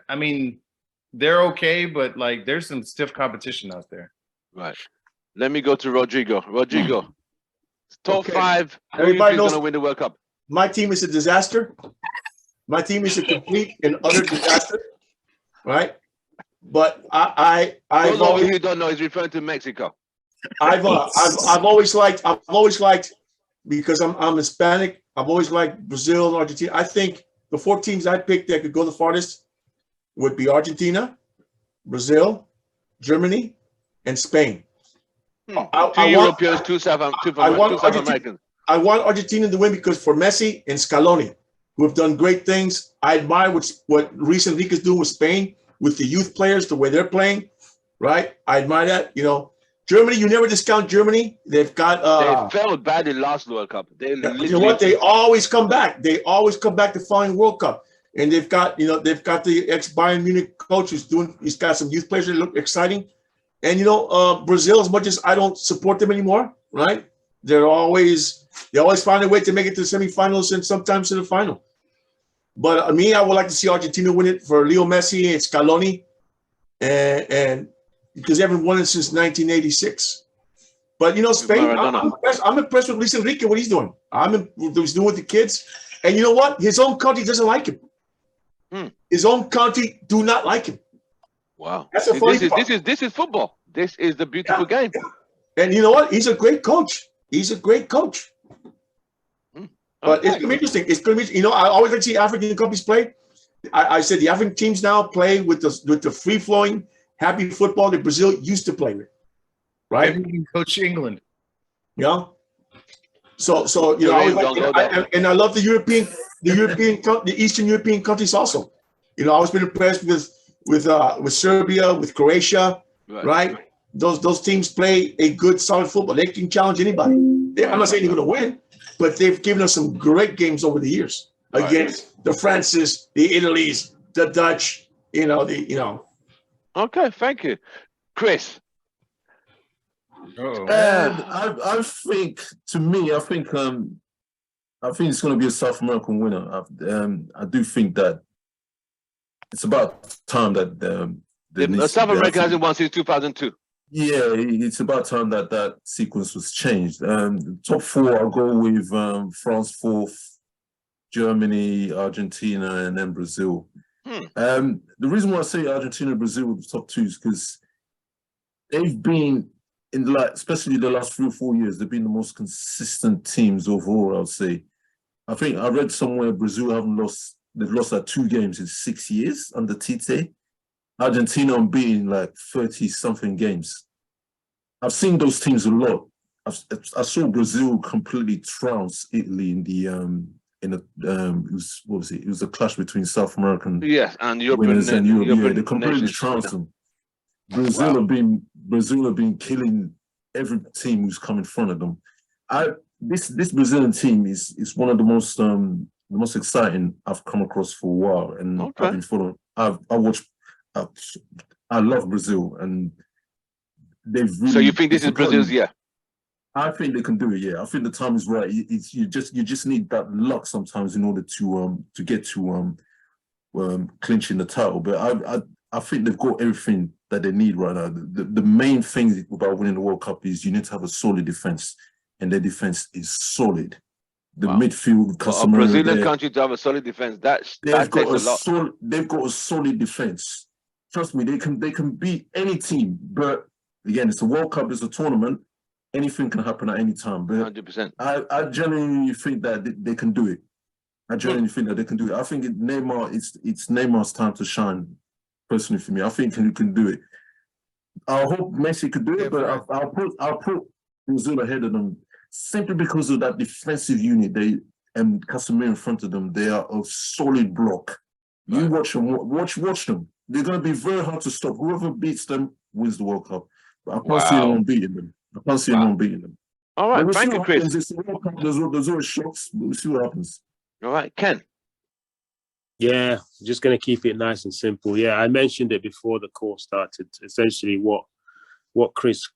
they're okay, but like there's some stiff competition out there. Right. Let me go to Rodrigo. Top 5. Everybody knows going to win the World Cup. my team is a disaster. My team is a complete and utter disaster, right? But I've always, you don't know, he's referring to Mexico. I've always liked, because I'm Hispanic, I've always liked Brazil and Argentina. I think the 4 teams I picked that could go the farthest would be Argentina, Brazil, Germany, and Spain. 2 Europeans, 2 South Americans. I want Argentina to win because for Messi and Scaloni, who have done great things. I admire what Luis Enrique's doing with Spain, with the youth players, the way they're playing, right? I admire that. Germany, you never discount Germany. They've got they failed bad in last World Cup. You know what? They always come back. They always come back to following World Cup. And they've got the ex-Bayern Munich coach he's got some youth players that look exciting. And Brazil, as much as I don't support them anymore, right? They always find a way to make it to the semifinals and sometimes to the final. But I would like to see Argentina win it for Leo Messi and Scaloni, and because they haven't won it since 1986. But Spain, I'm impressed with Luis Enrique, what he's doing. What he's doing with the kids. And you know what? His own country doesn't like him. His own country do not like him. Wow. That's a funny part. This is football. This is the beautiful game. And you know what? He's a great coach. He's a great coach. But it's going to be interesting. It's going to be, I always like to see African countries play. I said the African teams now play with the free-flowing, happy football that Brazil used to play with, right? Maybe you can coach England. Yeah. So I always like, and I love the Eastern European countries also. I've always been impressed with Serbia, with Croatia, right? Those teams play a good, solid football. They can challenge anybody. I'm not saying they're going to win, but they've given us some great games over the years against the Frances, the Italies, the Dutch. Okay, thank you, Chris. And I think it's going to be a South American winner. I do think that it's about time that South America hasn't won since 2002. Yeah, it's about time that sequence was changed. Top 4, I'll go with France 4th, Germany, Argentina, and then Brazil. The reason why I say Argentina and Brazil were the top 2 is because they've been, especially the last 3 or 4 years, they've been the most consistent teams overall, I would say. I think I read somewhere Brazil they've lost like 2 games in 6 years under Tite. Argentina being like 30-something games. I've seen those teams a lot. I saw Brazil completely trounce Italy in the it was a clash between South American and winners and Europe. European Yeah, they completely trounced them. Brazil have been killing every team who's come in front of them. This Brazilian team is one of the most exciting I've come across for a while, and I've been following. I watch I love Brazil, and they've really. So you think this is Brazil's year? I think they can do it. Yeah, I think the time is right. It's you just need that luck sometimes in order to get to clinching the title. But I think they've got everything that they need right now. The main thing about winning the World Cup is you need to have a solid defense, and their defense is solid. The midfield, a Brazilian country to have a solid defense, that takes a lot. They've got a solid defense. Trust me, they can beat any team. But again, it's a World Cup, it's a tournament. Anything can happen at any time. But 100%. I genuinely think that they can do it. I genuinely think that they can do it. I think Neymar, it's Neymar's time to shine. Personally, for me, I think he can do it. I hope Messi could do it, but I'll put Brazil ahead of them simply because of that defensive unit. They and Casemiro in front of them. They are a solid block. You watch them. Watch them. They're going to be very hard to stop. Whoever beats them wins the World Cup. But I can't see anyone beating them. I can't see anyone beating them. All right, thank you, Chris. There's always shocks, but we'll see what happens. All right, Ken. Yeah, just going to keep it nice and simple. Yeah, I mentioned it before the call started. Essentially, what Chris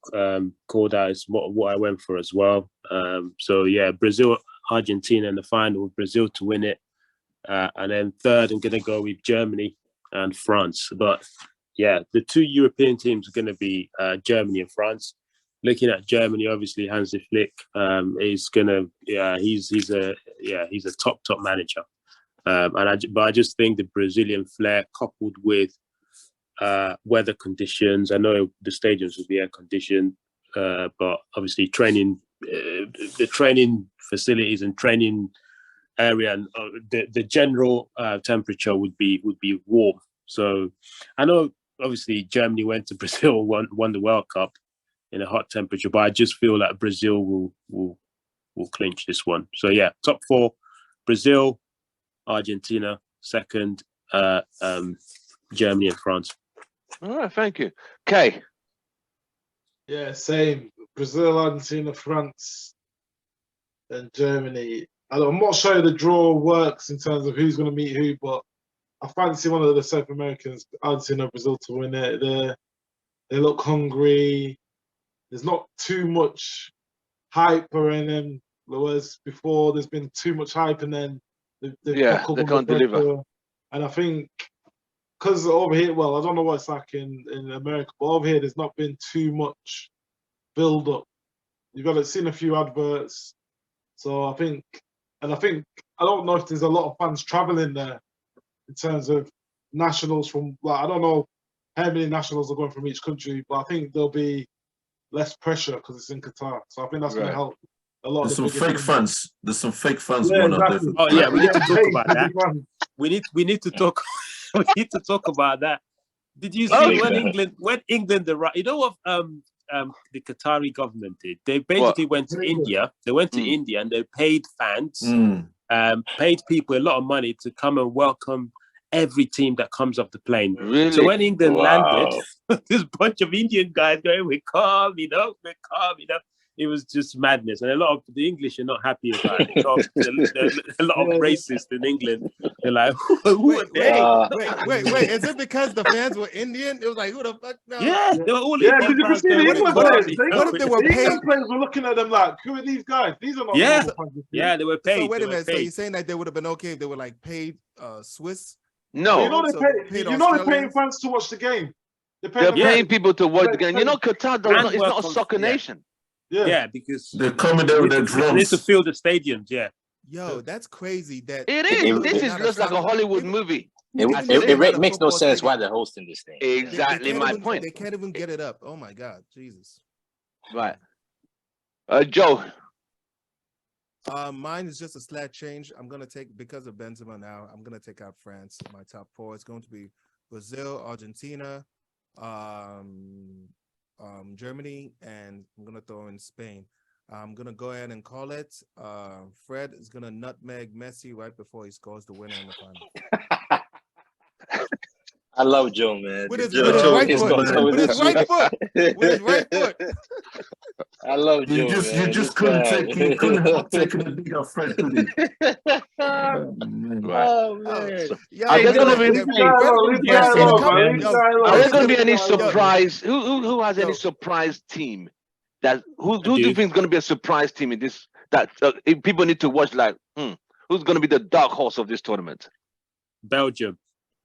called out is what I went for as well. So yeah, Brazil, Argentina in the final, Brazil to win it, and then third, I'm going to go with Germany and France. But yeah, the two European teams are going to be Germany and France. Looking at Germany, obviously Hansi Flick is gonna, he's a top manager, but I just think the Brazilian flair coupled with weather conditions. I know the stadiums will be air conditioned, but obviously the training facilities and training area and the general temperature would be warm. So I know obviously Germany went to Brazil, won the World Cup in a hot temperature, but I just feel like Brazil will clinch this one. So yeah, top four: Brazil, Argentina, second, Germany and France. All right, thank you. Kay. Yeah, same. Brazil, Argentina, France, and Germany. I'm not sure the draw works in terms of who's going to meet who, but I fancy one of the South Americans, Argentina, Brazil, to win it. They look hungry. There's not too much hype around them. Whereas before, there's been too much hype, and then they can't deliver. And I think because over here, well, I don't know what it's like in America, but over here, there's not been too much build up. You've seen a few adverts, so I don't know if there's a lot of fans traveling there in terms of nationals from. Like, I don't know how many nationals are going from each country, but I think there'll be less pressure because it's in Qatar. So I think that's going to help a lot. There's some fake fans. There's some fake fans going out there. Oh yeah, we need to talk about that. We need to talk. We need to talk about that. Did you see when England you know what the Qatari government did? They basically went to India. They went to India and they paid fans, paid people a lot of money to come and welcome every team that comes off the plane. Really? So when England landed, this bunch of Indian guys going, we're calm, we're calm, It was just madness. And a lot of the English are not happy about it. A lot of racists in England. They're like, who are they? Wait. Is it because the fans were Indian? It was like, who the fuck? No. Yeah, they were all Indian. Because you can see the England players. What if they were paid? England players were looking at them like, who are these guys? These are not yeah, they were paid. So wait a minute. So you're saying that they would have been okay if they were like paid Swiss? No. You know they're paying fans to watch the game. They're paying people to watch the game. You know, Qatar is not a soccer nation. Yeah, because they're coming there with their drums. They need to fill the stadiums, Yo, that's crazy. That it is. This is just like a Hollywood movie. It makes no sense why they're hosting this thing. Exactly my point. They can't even get it up. Oh my God, Jesus. Right. Joe. Mine is just a slight change. I'm gonna take, because of Benzema now, I'm gonna take out France. My top four is going to be Brazil, Argentina, Germany, and I'm gonna throw in Spain. I'm gonna go ahead and call it. Fred is gonna nutmeg Messi right before he scores the winner in the final. I love Joe, man. With his right foot. I love Joe. You just couldn't have taken a bigger threat, could you? Oh, man. Right. Oh man. Are there gonna be? Leave the guy alone. Leave the guy alone, man. Leave the guy Are there alone. going to be any Yo. surprise? Who has any Yo. surprise team? That who do do. you think is going to be a surprise team in this? That if people need to watch. Like, who's going to be the dark horse of this tournament? Belgium.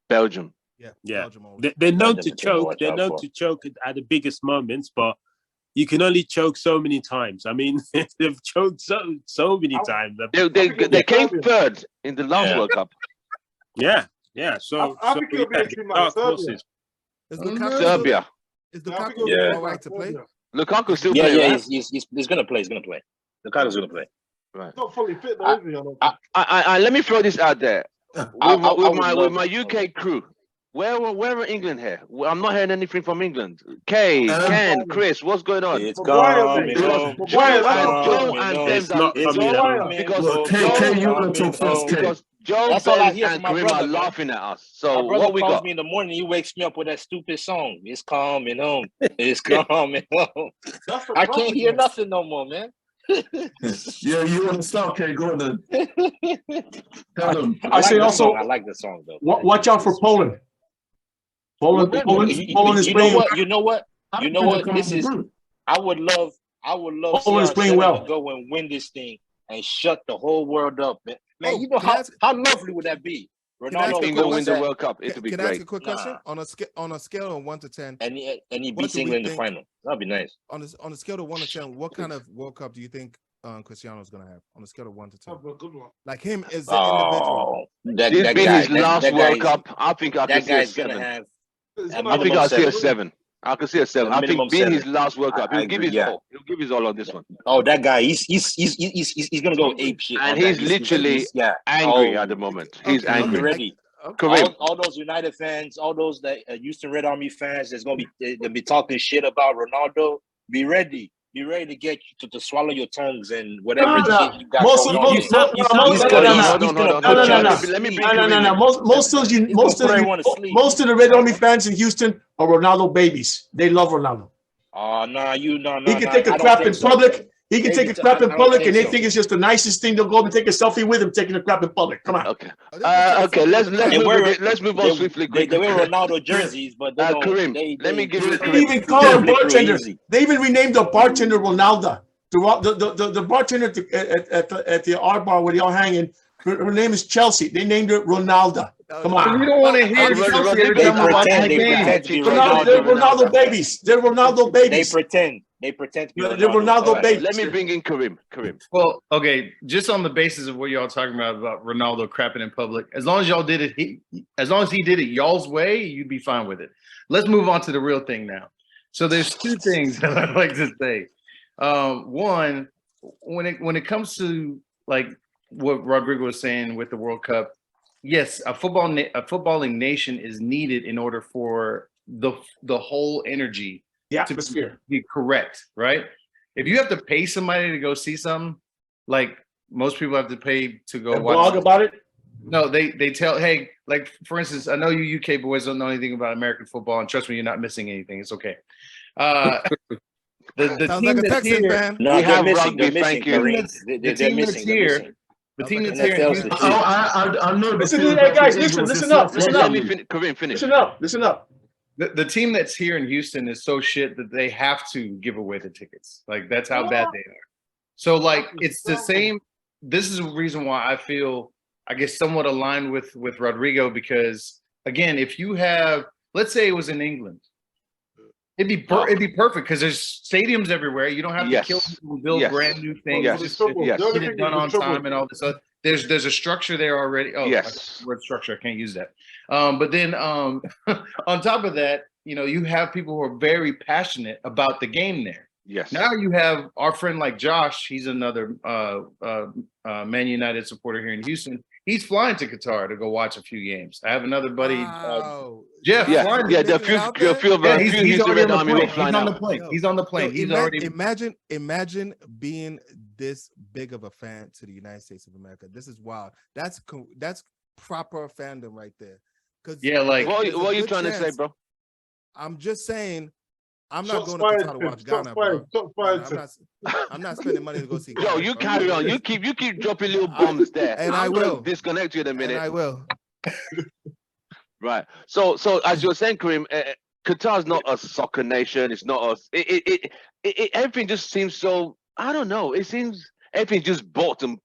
Belgium. Yeah. Belgium always. They're known to Belgium's a team to choke. watch They're out known for. to choke at the biggest moments, but you can only choke so many times. I mean, they've choked so many times. They came third in the last Yeah. World Cup. Yeah. So I think it'll be a team like dark Serbia. horses. Is Serbia. Is I think Lukaku it'll be Yeah. all right to play? Lukaku still Yeah, playing, yeah, right? he's gonna play. He's gonna play. Lukaku's gonna play. Right. Not fully fit though, is he? I don't think. I let me throw this out there with I would my love- UK crew. Where are England here? Well, I'm not hearing anything from England. Kay, Ken, Chris, what's going on? It's Maguire, coming because home. Maguire, It's that's Joe coming and home. them It's not It's coming Maguire. coming because Well, home. K, you Coming want to talk first, home. K. because Joe, That's all I Ben, hear from and my Karim brother, are man. laughing at us. My So brother what we calls got? me in the morning. He wakes me up with that stupid song. It's coming home. It's coming home. That's the I can't classic, hear man. nothing no more, man. Yeah, you want to start, K? Go on then. Tell them. I say also, I like the song though. watch out for Poland. Poland is You know playing. what? You know what? You know what? This is. I would love Poland is playing well. to go and win this thing and shut the whole world up, man. Man, Oh, you know can I ask- how lovely would that be? I ask Ronaldo a quick England win the question? World Cup. It would be Can I ask great. a quick question? On a scale of 1 to 10, and he What beats do we England in the think? final. That'd be nice. on a scale of 1 to 10, what kind of World Cup do you think Cristiano's gonna have? On a scale of 1 to 10, Have a good one. like him as an individual. Oh, that This that being guy, his last that World guy's- Cup, I think I can that see a guy's gonna 7. have. It's At gonna I think I'll minimum see a 7. 7. I can see a 7. A I think minimum being 7. his last World Cup, I he'll give agree, his yeah. all. He'll give his all on this one. Oh, that guy, he's gonna go ape shit. And on he's that. literally yeah. angry Oh, at the moment. He's Okay, angry. Be ready. Kareem. All those United fans, all those Houston Red Army fans, that's gonna be they'll be talking shit about Ronaldo. Be ready. Be ready to get you to swallow your tongues and whatever No. shit you got Most going of- on. most- there. no, He's no, gonna- no, no, he's no, gonna no, put no, you- no, no, no. Let me bring No. Kareem in. Most of He's gonna put everyone to sleep. most of the Red Army fans in Houston are Ronaldo babies. They love Ronaldo. Oh, nah, He can take a crap in public. He can take a crap in public, and they think it's just the nicest thing. They'll go up and take a selfie with him taking a crap in public. Come on. Okay. Oh, they can take Okay. a Let's photo move. wear- Let's move on swiftly. They Quickly. wear Ronaldo jerseys, but they don't. Kareem, let me give you They even call They're him bartender. easy. They even renamed the bartender Ronaldo. The bartender at the art bar where they all hanging. Her name is Chelsea. They named her Ronaldo. Come on. You don't want to hear They Chelsea every They time I'm watching pretend. the They game. pretend to be They're Ronaldo. Ronaldo babies. They're Ronaldo They babies. pretend. They pretend to be They're Ronaldo Alright. babies. Let me bring in Kareem. Well, okay, just on the basis of what y'all talking about Ronaldo crapping in public, as long as y'all did it, as long as he did it y'all's way, you'd be fine with it. Let's move on to the real thing now. So there's two things that I'd like to say. One, when it comes to like what Rodrigo was saying with the World Cup, yes, a footballing nation is needed in order for the whole energy The to atmosphere. be correct, right? If you have to pay somebody to go see something, like most people have to pay to go And watch. blog about it. No, they tell, hey, like for instance, I know you UK boys don't know anything about American football, and trust me, you're not missing anything. It's okay. The Sounds team like a that's Texan here, fan. No, We they're have missing. rugby, They're missing. thank you. Kareem. The They're team missing. that's They're here, missing. the team that's NFL's here in the Houston. team. I know. Listen to that, guys. Listen up. Let me finish. Kareem, finish. Listen up. The team that's here in Houston is so shit that they have to give away the tickets. Like that's how bad they are. So like it's the same. This is the reason why I feel, I guess, somewhat aligned with Rodrigo, because again, if you have, let's say it was in England, it'd be perfect because there's stadiums everywhere. You don't have to kill people, build brand new things. Yes. Just Yes. get it done on time and all this stuff. There's a structure there already. Oh, Yes. word structure. I can't use that. But then on top of that, you know, you have people who are very passionate about the game there. Yes. Now you have our friend like Josh. He's another Man United supporter here in Houston. He's flying to Qatar to go watch a few games. I have another buddy, Wow. Jeff. Yeah. flying- Yeah. There are a few of he's Houston already Red on Army the will plane. fly He's on the now. plane. He's on the plane. He's already. Imagine being this big of a fan to the United States of America. This is wild. That's proper fandom right there. Because Yeah, like What are you trying to say, bro? I'm just saying, I'm not Shots going to fired, Qatar to Tim. watch Shots Ghana, fired. bro. Shots fired, I'm not spending money to go see Yo, Ghana. you bro. carry on. You keep dropping little bombs there. And I'm I gonna will. disconnect you in a minute. And I will. Right. So as you're saying, Kareem, Qatar's not a soccer nation. It's not a. Everything just seems so. I don't know. It seems everything just bought and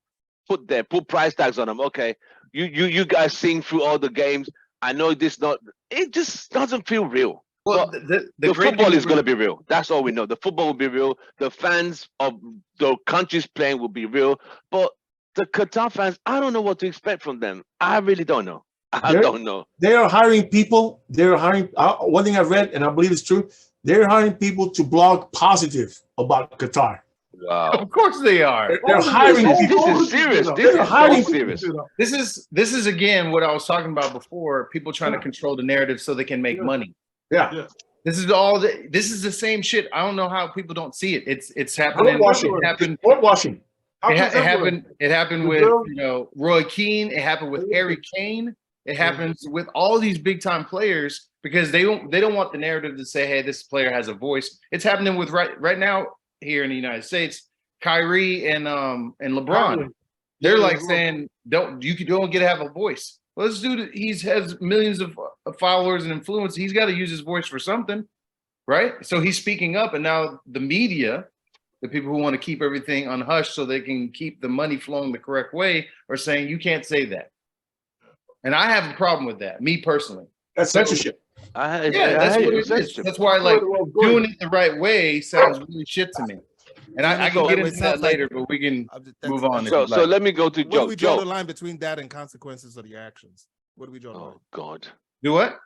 put price tags on them. Okay, you guys sing through all the games. I know this not. It just doesn't feel real. Well, But the the great football thing is going to be real. That's all we know. The football will be real. The fans of the countries playing will be real. But the Qatar fans, I don't know what to expect from them. I really don't know. I don't know. They are hiring people. They're hiring. One thing I've read, and I believe it's true, they're hiring people to blog positive about Qatar. Wow. Of course they are. They're hiring people. This is serious. This They're is so hiring serious. This is again what I was talking about before. People trying to control the narrative so they can make money. Yeah. This is all. This is the same shit. I don't know how people don't see it. It's happening. It happened. Washing. It happened with Roy Keane. It happened with Harry Kane. It happens with all these big time players because they don't want the narrative to say, hey, this player has a voice. It's happening with right now here in the United States, Kyrie and LeBron. They're like saying, don't get to have a voice. Well, this dude, has millions of followers and influence. He's got to use his voice for something, right? So he's speaking up, and now the media, the people who want to keep everything on hush so they can keep the money flowing the correct way, are saying you can't say that. And I have a problem with that, me personally. That's censorship. That's what it is. That's why, like, doing it the right way sounds really shit to me. And I can get into that later, but we can move on. So let me go to Joe. Where do we draw the line between that and consequences of your actions? Where do we draw the line? Oh, God. Do what?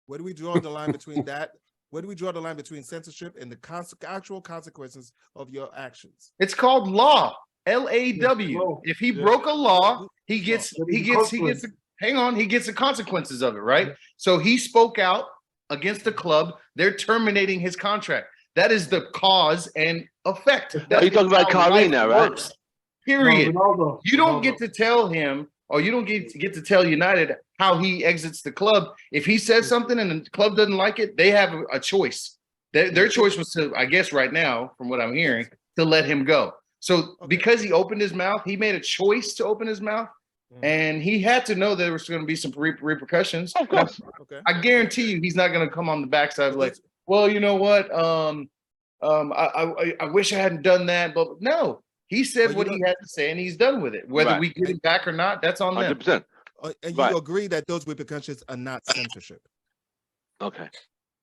Where do we draw the line between that? Where do we draw the line between censorship and the actual consequences of your actions? It's called law. LAW. If he broke a law, he gets hang on, he gets the consequences of it, right? So he spoke out against the club. They're terminating his contract. That is the cause and effect. Are you talking about Kyrie now, right? Period. No, you don't get to tell him, or you don't get to tell United how he exits the club. If he says something and the club doesn't like it, they have a choice. Their choice was to, I guess right now, from what I'm hearing, to let him go. So because he opened his mouth, he made a choice to open his mouth. And he had to know there was going to be some repercussions. Of course. Okay. I guarantee you he's not going to come on the backside like, well, you know what? I wish I hadn't done that. But no, he said what he had to say and he's done with it. Whether we get it back or not, that's on them. 100%. And you agree that those repercussions are not censorship? Okay.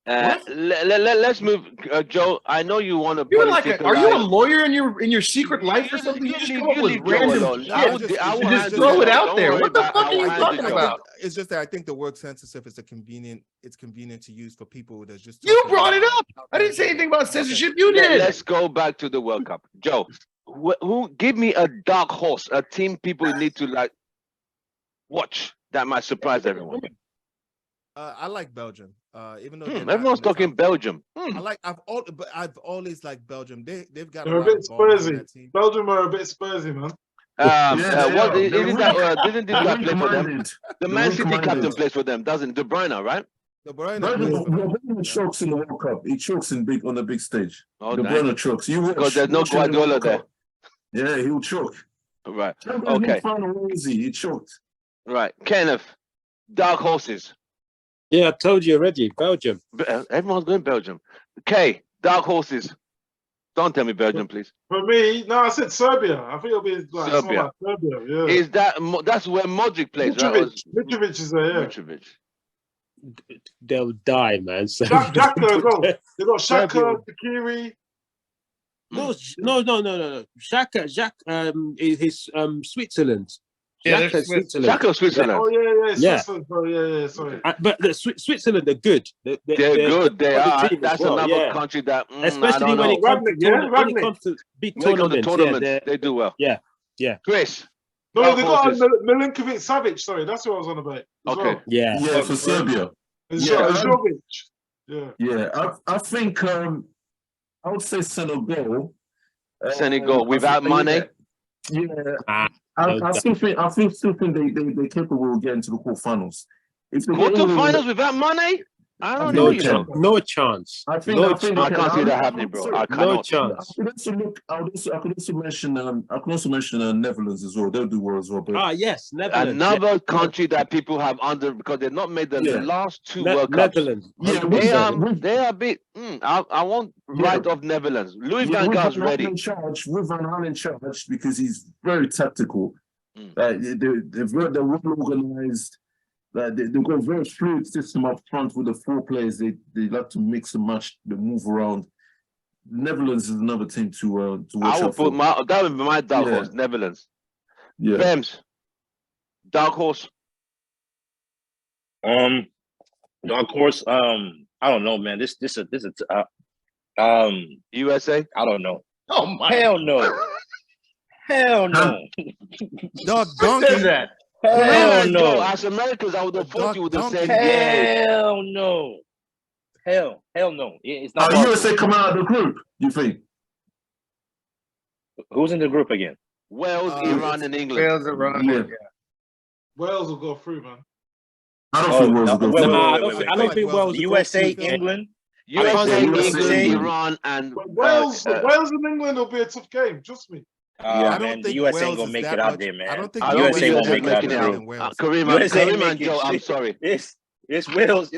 Let's move, Joe. I know you want to. You're like, are you a lawyer in your secret life or something? You just come up with random shit. Just throw it out there. What the fuck are you talking about? It's just that I think the word censorship is it's convenient to use for people that's just. You brought it up. I didn't say anything about censorship. You did. Let's go back to the World Cup, Joe. Who give me a dark horse, a team people need to like watch that might surprise everyone. I like Belgium. Even though everyone's talking Belgium. I've always liked Belgium. They've got a bit Spursy. Belgium are a bit Spursy, man. Didn't this guy play for them? The Man City captain plays for them, doesn't De Bruyne, right? De Bruyne chokes in the World Cup. He chokes on the big stage. Oh, De Bruyne chokes. Because there's no Guardiola there. Yeah, he'll choke. Right. Okay. He choked. Right. Kenneth, dark horses. Yeah, I told you already. Belgium. Everyone's going Belgium. Okay, dark horses. Don't tell me Belgium, please. For me, no, I said Serbia. I think it'll be like Serbia. Yeah. Is that's where Modric plays, right? Mitrovic is there, yeah. Mitrovic. They'll die, man. So Xhaka as well. They got Xhaka, Shaqiri. No. Xhaka is Switzerland. Yeah, Xhaka, Switzerland. Oh yeah. Sorry. But the Switzerland are good. They're good. They are. That's well. another country that, especially when it comes to big tournaments. They do well. Yeah. Chris. No, they got Milinkovic Savic. Sorry, that's what I was on about. Okay. Well. Yeah, for Serbia. Yeah. I think I would say Senegal. Senegal without money. Yeah. I still think they're capable of getting to the quarterfinals. Quarterfinals without money? I don't No know, you know. No chance. I think, No I think I they can't can. see that happening, bro. I No cannot. chance. I could also mention Netherlands as well. They'll do well as well. But Ah, yes, Netherlands. Another country that people have under because they've not made the Yeah. last two World Cups. Netherlands. yeah, They are a bit. I won't write off Netherlands. Louis van with Gaal's Van Gaal ready. in charge, with Van Gaal in charge, because he's very tactical. Mm. They're well organized. They've got a very fluid system up front with the 4 players. They like to mix and match, they move around. Netherlands is another team to watch I would out for. put that would be my dark Yeah. horse, Netherlands. Yeah. Bems, dark horse. Dark horse. I don't know, man. This is USA. I don't know. Oh my! Hell no. Hell no. Dog Who donkey. said that? Hell Bro, no. as Americans, I would have thought you would have said Donkey. yes. Hell no. Hell no. It's not. Are USA coming out of the group, you think? Who's in the group again? Wales, Iran, and England. Wales are running. Yeah. Wales will go through, man. I don't think Wales will go wait, through. I don't think Wales. USA, will go through. England. USA, USA. England, Iran, and Wales and England will be a tough game. Trust me. I Man, don't the think USA Wales ain't gonna is make that it out much- there, man. I don't think I don't USA think won't USA make it out making there, it bro. out. Wales. Kareem USA and making Joe, I'm shit. sorry. It's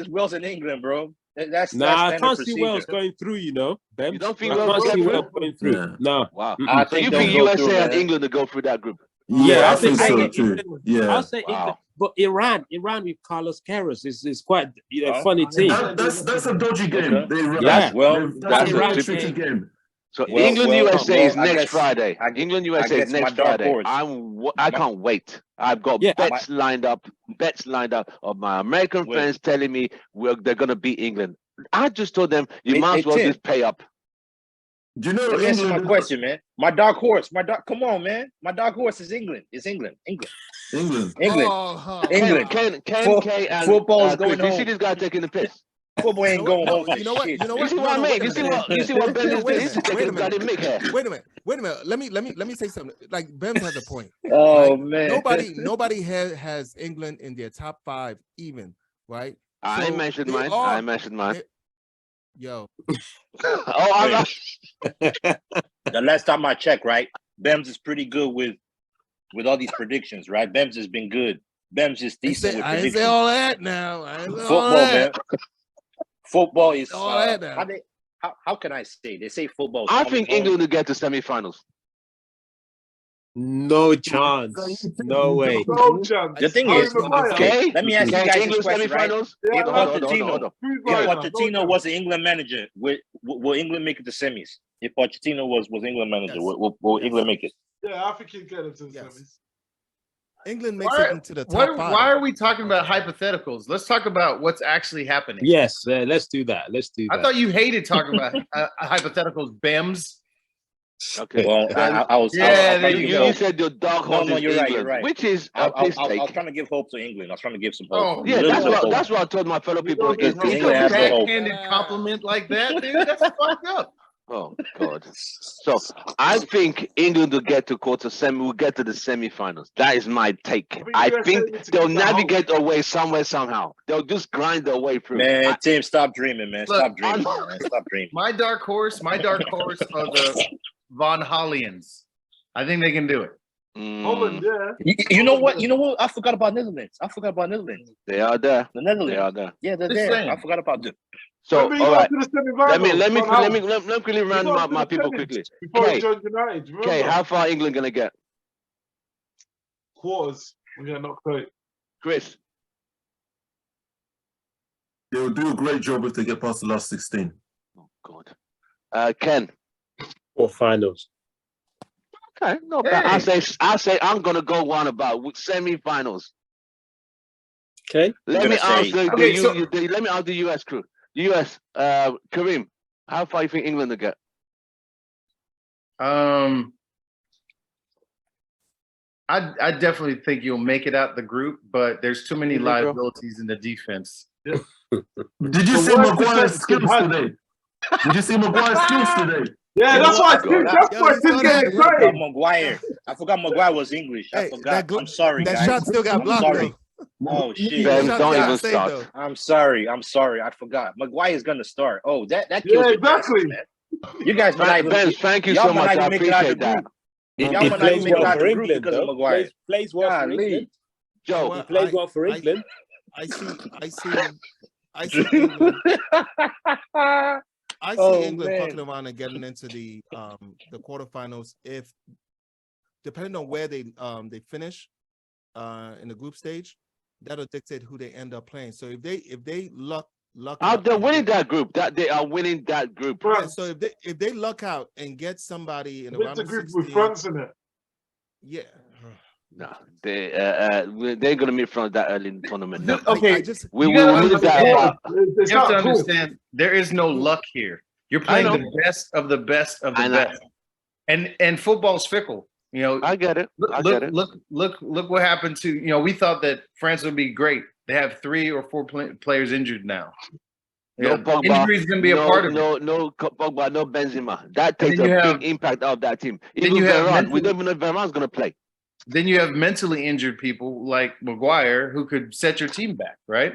Wales and England, bro. That's Nah, I standard can't see procedure. Wales going through. You know, Bems. You don't think I Wales can't will see get Wales through? going through. Yeah. No. Wow. I So you they'll think go USA through, and man. England to go through that group? Yeah, I I think think so England- too. Yeah. I'll say England, but Iran with Carlos Queiroz is quite Oh. funny team. That's a dodgy game. Okay. Yeah. Well, that's a a tricky game. So Well, England well, USA well, is I next guess- Friday. I England I USA is guess my next dark Friday. horse. I can't wait. I've got Yeah, bets lined up of my American Wait. friends telling me they're gonna beat England. I just told them you might as well Tim, just pay up. Do you know let me answer my England? question, man. My dark horse. Come on, man. My dark horse is England. It's England. England. Oh, England. Ken, Fo- K, and football is Chris, going you see home. this guy taking the piss. Football ain't going home. You know what? Shit. You know You what? see what I mean? You see what Ben is doing? He's just taking Wait a bloody mick here. Wait a minute. Let me say something. Like Bems has a point. Oh right? man. Nobody has England in their top 5 even, right? I So mentioned they mine. are- I mentioned mine. Yo, Oh, I'm not. The last time I checked, right, Bems is pretty good with all these predictions, right? Bems has been good. Bems is decent with I ain't predictions. say all that now. I ain't say all Football, man. that. Football is All that now. how can I say? They say football. I think England will get to semifinals. No chance. No way. No chance. The thing Harry is, Maguire. Okay. let me ask you Okay, guys England this question, right? semifinals. Yeah, If hold on, Pochettino, Who's if lying now? Pochettino was the England manager, will England make it to semis? If Pochettino was England manager, Yes. will England make it? Yeah, I think he'd get it to the Yes. semis. England makes Why- it into the top 5. Why are we talking about hypotheticals? Let's talk about what's actually happening. Yes, let's do that. Let's do that. I thought you hated talking about hypotheticals, Bems. Okay. Well, I was. Yeah, I was there trying to you give go. You said your dog horse No, is you're right, England, you're right. which is I a piss was take. trying to give hope to England. I was trying to give some Oh, hope. Yeah, Little that's bit of hope. what I told my fellow people You against don't England England. has no hope. backhanded compliment like that, dude. That's fucked up. Oh God! So I think England will get to will get to the semifinals. That is my take. I USA think needs to they'll keep that hope. navigate away somewhere somehow. They'll just grind their way through. Man, Tim, stop dreaming, man. Look, Stop dreaming, man. Stop dreaming. My dark horse are the Von Hollians. I think they can do it. Holland, yeah. You know what? I forgot about Netherlands. They are there. The They Netherlands. are there. Yeah, they're Just there. saying. I forgot about them. So Remember, he all got right. to the semi-finals. Let me Van Gaal. quickly He run got to my the people semis quickly. before Okay. he joined United. Remember? Okay, how far England gonna get? Quarters. We get knocked out. Chris. They'll do a great job if they get past the last 16. Oh God. Ken. Or finals. Okay, no bad. I say I'm gonna go one about with semi-finals. Okay. Let me ask Okay, so- let me ask the US crew. The US, Kareem, how far you think England will get? I definitely think you'll make it out the group, but there's too many You think so? liabilities in the defense. Did you see worst Maguire's defense skills can today? Did you see Maguire's skills today? Yeah, that's why Tim Yo, getting I forgot excited. Maguire. I forgot Maguire was English. I Hey, forgot. that I'm sorry, That guys. shot still got I'm blocked. sorry. Though. Oh shit! Ben, Shots don't gotta even save, start. though. I'm sorry. I forgot. Maguire's gonna start. Oh, that Yeah, kills it, exactly. man. You guys might not even. Ben, thank you Y'all so might much. not I even make it out the appreciate that. group. He Y'all might not plays even make it well out for the group England, because of though. Maguire. Plays well for Golly. England. Joe, He plays well for England. I see England. I see Oh, England man. fucking around and getting into the quarterfinals if, depending on where they finish in the group stage, that'll dictate who they end up playing. So if they luck out, they're winning that group. That they are winning that group. yeah, so if they luck out and get somebody in the With round the of group 16, with France in it. yeah. No, they're gonna meet France that early in the tournament. No. Okay, I just We you gotta will lose that. understand- It's you have to not cool. understand there is no luck here. You're playing know. the best of the best of the I know. best, and football's fickle. You know, I get it. I get it. look what happened to, you know, we thought that France would be great. They have 3 or 4 players injured now. No Yeah, Pogba. injury is going to be a part of it. No Pogba. No Benzema. That And takes then a you big have- impact of that team. then Even you have Varane. We mentally- don't even know if Varane's gonna play. Then you have mentally injured people like Maguire who could set your team back, right?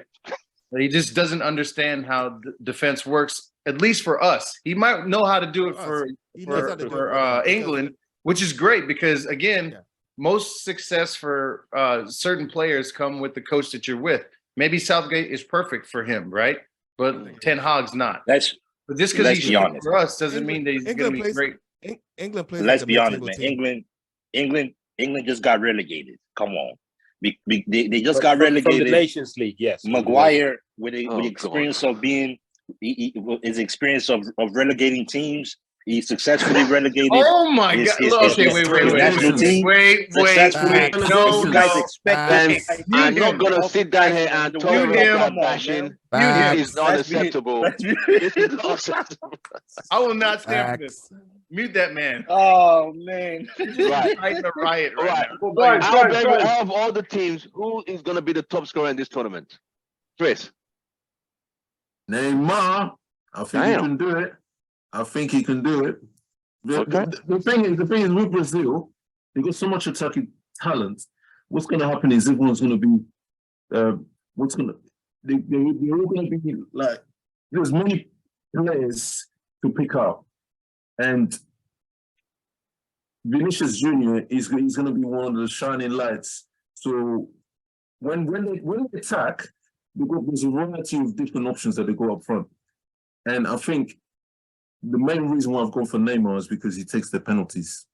He just doesn't understand how defense works, at least for us. He might know how to do it for He knows how to do it for them, England, which is great because, again, Yeah. most success for certain players come with the coach that you're with. Maybe Southgate is perfect for him, right? But Ten Hag's not. But just because let's he's be good honest. for us doesn't mean that he's going to England be plays- great. England plays. Let's like a be honest, mid-table man. team. England just got relegated. Come on, they just From- got from relegated. the Nations League, yes. Maguire, with the Oh, experience of being, his experience of relegating teams, he successfully relegated. Oh my his- God! his- Look, okay, his- wait, his wait, national wait, team wait. successfully. No, You guys no. expect Ben, that? I'm Mute not him. gonna sit down here and talk Mute him. about Come on, bashing. man. This is Facts. not acceptable. This is not acceptable. I will not stand for this. Facts. Mute that man. Oh man! Right. Fighting a riot All right right. now. Guys, Out of all the teams, who is gonna be the top scorer in this tournament? Chris. Neymar, I think he Damn. can do it. I think he can do it. Okay. The thing is with Brazil, they got so much attacking talent. What's going to happen is everyone's going to be, they're all going to be like, there's many players to pick up. And Vinicius Jr. is going to be one of the shining lights. So when they attack, there's a variety of different options that they go up front. And I think the main reason why I've gone for Neymar is because he takes the penalties.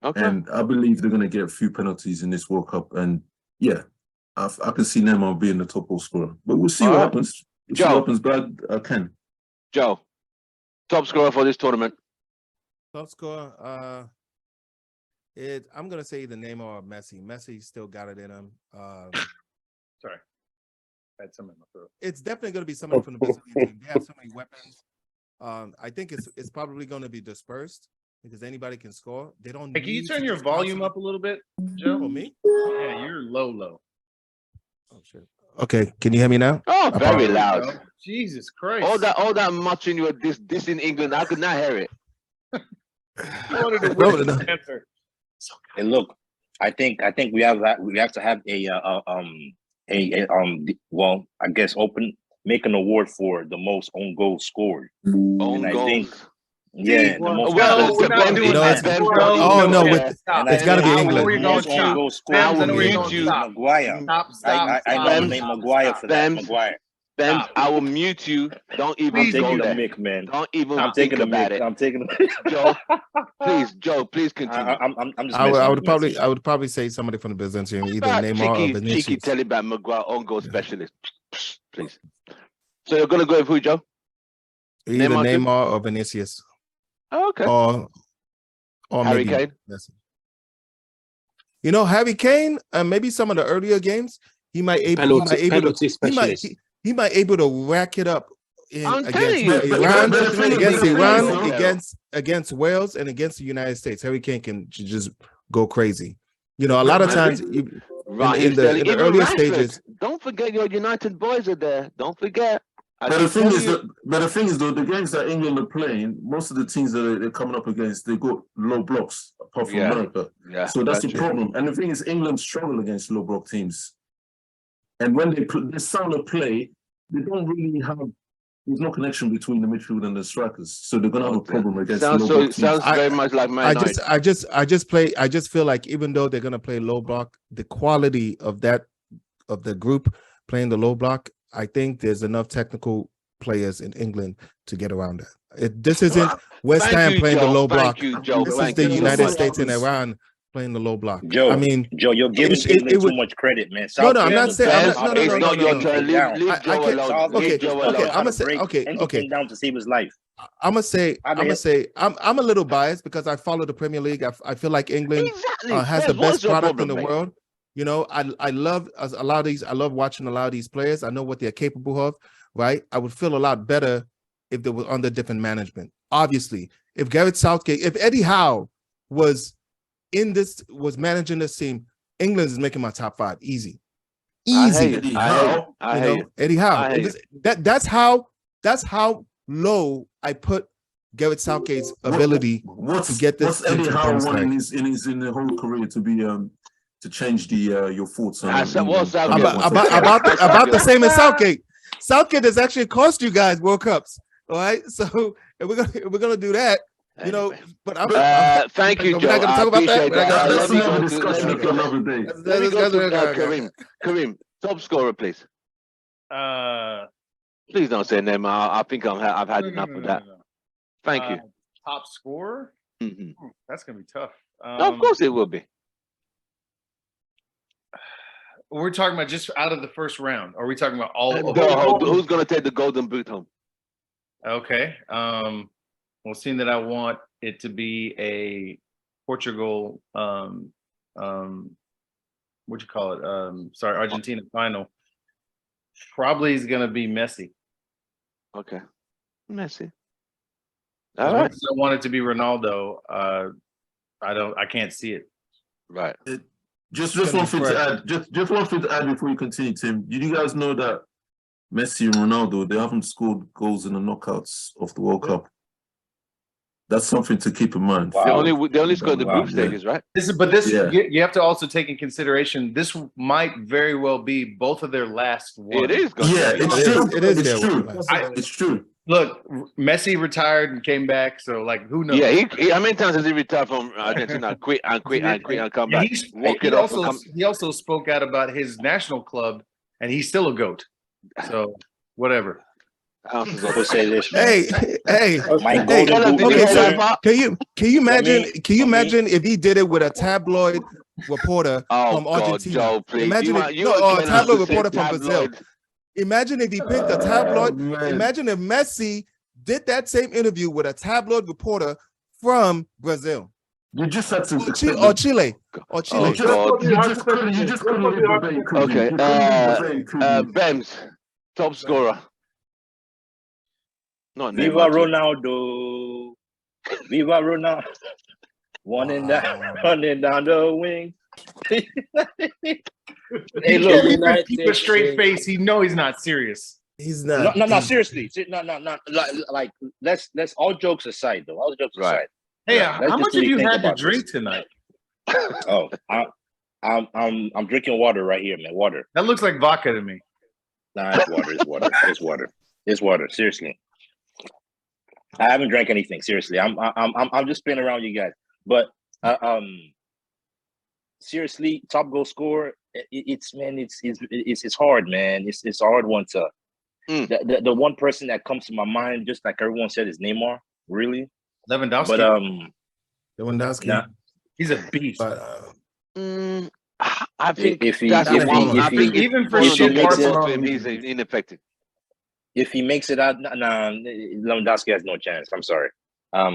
Okay. And I believe they're going to get a few penalties in this World Cup. And yeah, I can see Neymar being the top goal scorer. But we'll see what happens. We'll see what happens, but I can. Joe, top scorer for this tournament. Top scorer, I'm gonna say either Neymar or Messi. Messi still got it in him. Sorry. I had something in my throat. It's definitely gonna be somebody from the Brazilian team. They have so many weapons. I think it's probably gonna be dispersed because anybody can score. They don't. Hey, can you need turn to your just volume constantly- up a little bit, Joe? For me? Yeah, you're low. Oh shit. Okay, can you hear me now? Oh, very There we loud. go. Jesus Christ. All that muttering you were this in England, I could not hear it. You wanted to No, win no. the answer. And look, I think we have to have well, I guess make an award for the most own goals scored. Own And I goals. think, yeah, the most Well, we're not doing that. Ben, Oh, no, it's gotta be I know England. where you're going, most own stop. goals I scored. will I know where you're mute going. you. Stop. Maguire. Stop. I know the name Maguire for that. Bems. Maguire. Ben, Stop. I will mute you. Don't even I'm Please go taking the there. mic, man. Don't even I'm think taking the about mic. it. I'm taking the Joe, please continue. I'm just. I would messing. probably probably say somebody from the Brazilian team, either That Neymar or cheeky Vinicius. tell about Maguire own goal specialist. Please. So you're gonna go with who, Joe? Either Neymar too? Neymar or Vinicius. Oh, okay. Or Harry maybe Kane? Messi. You know, Harry Kane, maybe some of the earlier games, he might Penalty specialist. he might able to rack it up I'm telling you. Iran, Against against Wales and against the United States. Harry Kane can just go crazy. You know, a lot of times in the earlier stages. Don't forget your United boys are there. Don't forget. But the thing is, though, the games that England are playing, most of the teams that they're coming up against, they got low blocks, apart from America. Yeah, So that's the true. problem. And the thing is, England struggle against low block teams. And when they play, the style of play, they don't really have. There's no connection between the midfield and the strikers, so they're gonna have a problem against. Sounds very much like Man United. I just feel like even though they're gonna play low block, the quality of the group playing the low block, I think there's enough technical players in England to get around that. This isn't West Ham playing the low block. This is the United States and Iran playing the low block. Joe, I mean, Joe, you're giving England too much credit, man. No, I'm not saying. No. Your turn. Leave Joe alone. Okay. I'm gonna say. Okay. Down to save his life. I'm gonna say. I'm a little biased because I follow the Premier League. I feel like England has the best product in the world. You know, I love a lot of these. I love watching a lot of these players. I know what they're capable of. Right. I would feel a lot better if they were under different management. Obviously, if Gareth Southgate, if Eddie Howe was managing this team, England is making my top 5 easy. Eddie Howe. Eddie Howe. That's how low I put Gareth Southgate's ability to get this. What's Eddie Howe won in the whole career to be to change your thoughts on about the same as Southgate. Southgate has actually cost you guys World Cups. All right, so if we're gonna do that. You know, but thank you, Joe. We're not going to talk about that. That's another discussion for another day. Kareem, top scorer, please. Please don't say name. I think I've had enough of that. Thank you. Top scorer? That's going to be tough. Of course it will be. We're talking about just out of the first round. Or are we talking about all of who's going to take the golden boot home? Okay. Well, seeing that I want it to be a Portugal, Argentina final, probably is going to be Messi. Okay, Messi. All right. I want it to be Ronaldo. I can't see it. Right. Just one thing to add. Just one thing to add before you continue, Tim. Did you guys know that Messi and Ronaldo, they haven't scored goals in the knockouts of the World Cup? That's something to keep in mind. Wow. They only scored the group stages, right? You have to also take in consideration. This might very well be both of their last ones. It is. It's true. Look, Messi retired and came back, so like, who knows? Yeah, how many times has he retired from Argentina? Quit and come back. He also spoke out about his national club, and he's still a GOAT. So whatever. I was gonna say this. Hey. Okay, so can you imagine if he did it with a tabloid reporter from Argentina? Joe, imagine a tabloid reporter from Brazil. Imagine if he picked a tabloid. Imagine if Messi did that same interview with a tabloid reporter from Brazil. You just had to or Chile. You just couldn't leave. Okay. Bems, top scorer. Viva Ronaldo. Viva Ronaldo. Running down the wing. Hey, look, keep a straight face. He know he's not serious. He's not. No, seriously. No. Like, let's all jokes aside, though. All jokes aside. Hey, how much have you had to drink tonight? Oh, I'm drinking water right here, man. Water. That looks like vodka to me. Nah, it's water. It's water. It's water. It's water. Seriously. I haven't drank anything. Seriously, I'm just spinning around you guys. But seriously, top goal scorer. It's hard, man. It's a hard one to. The one person that comes to my mind, just like everyone said, is Neymar. Really, Lewandowski. But Lewandowski. Nah, he's a beast. But, I think even for him, he's ineffective. If he makes it out, Lewandowski has no chance. I'm sorry. I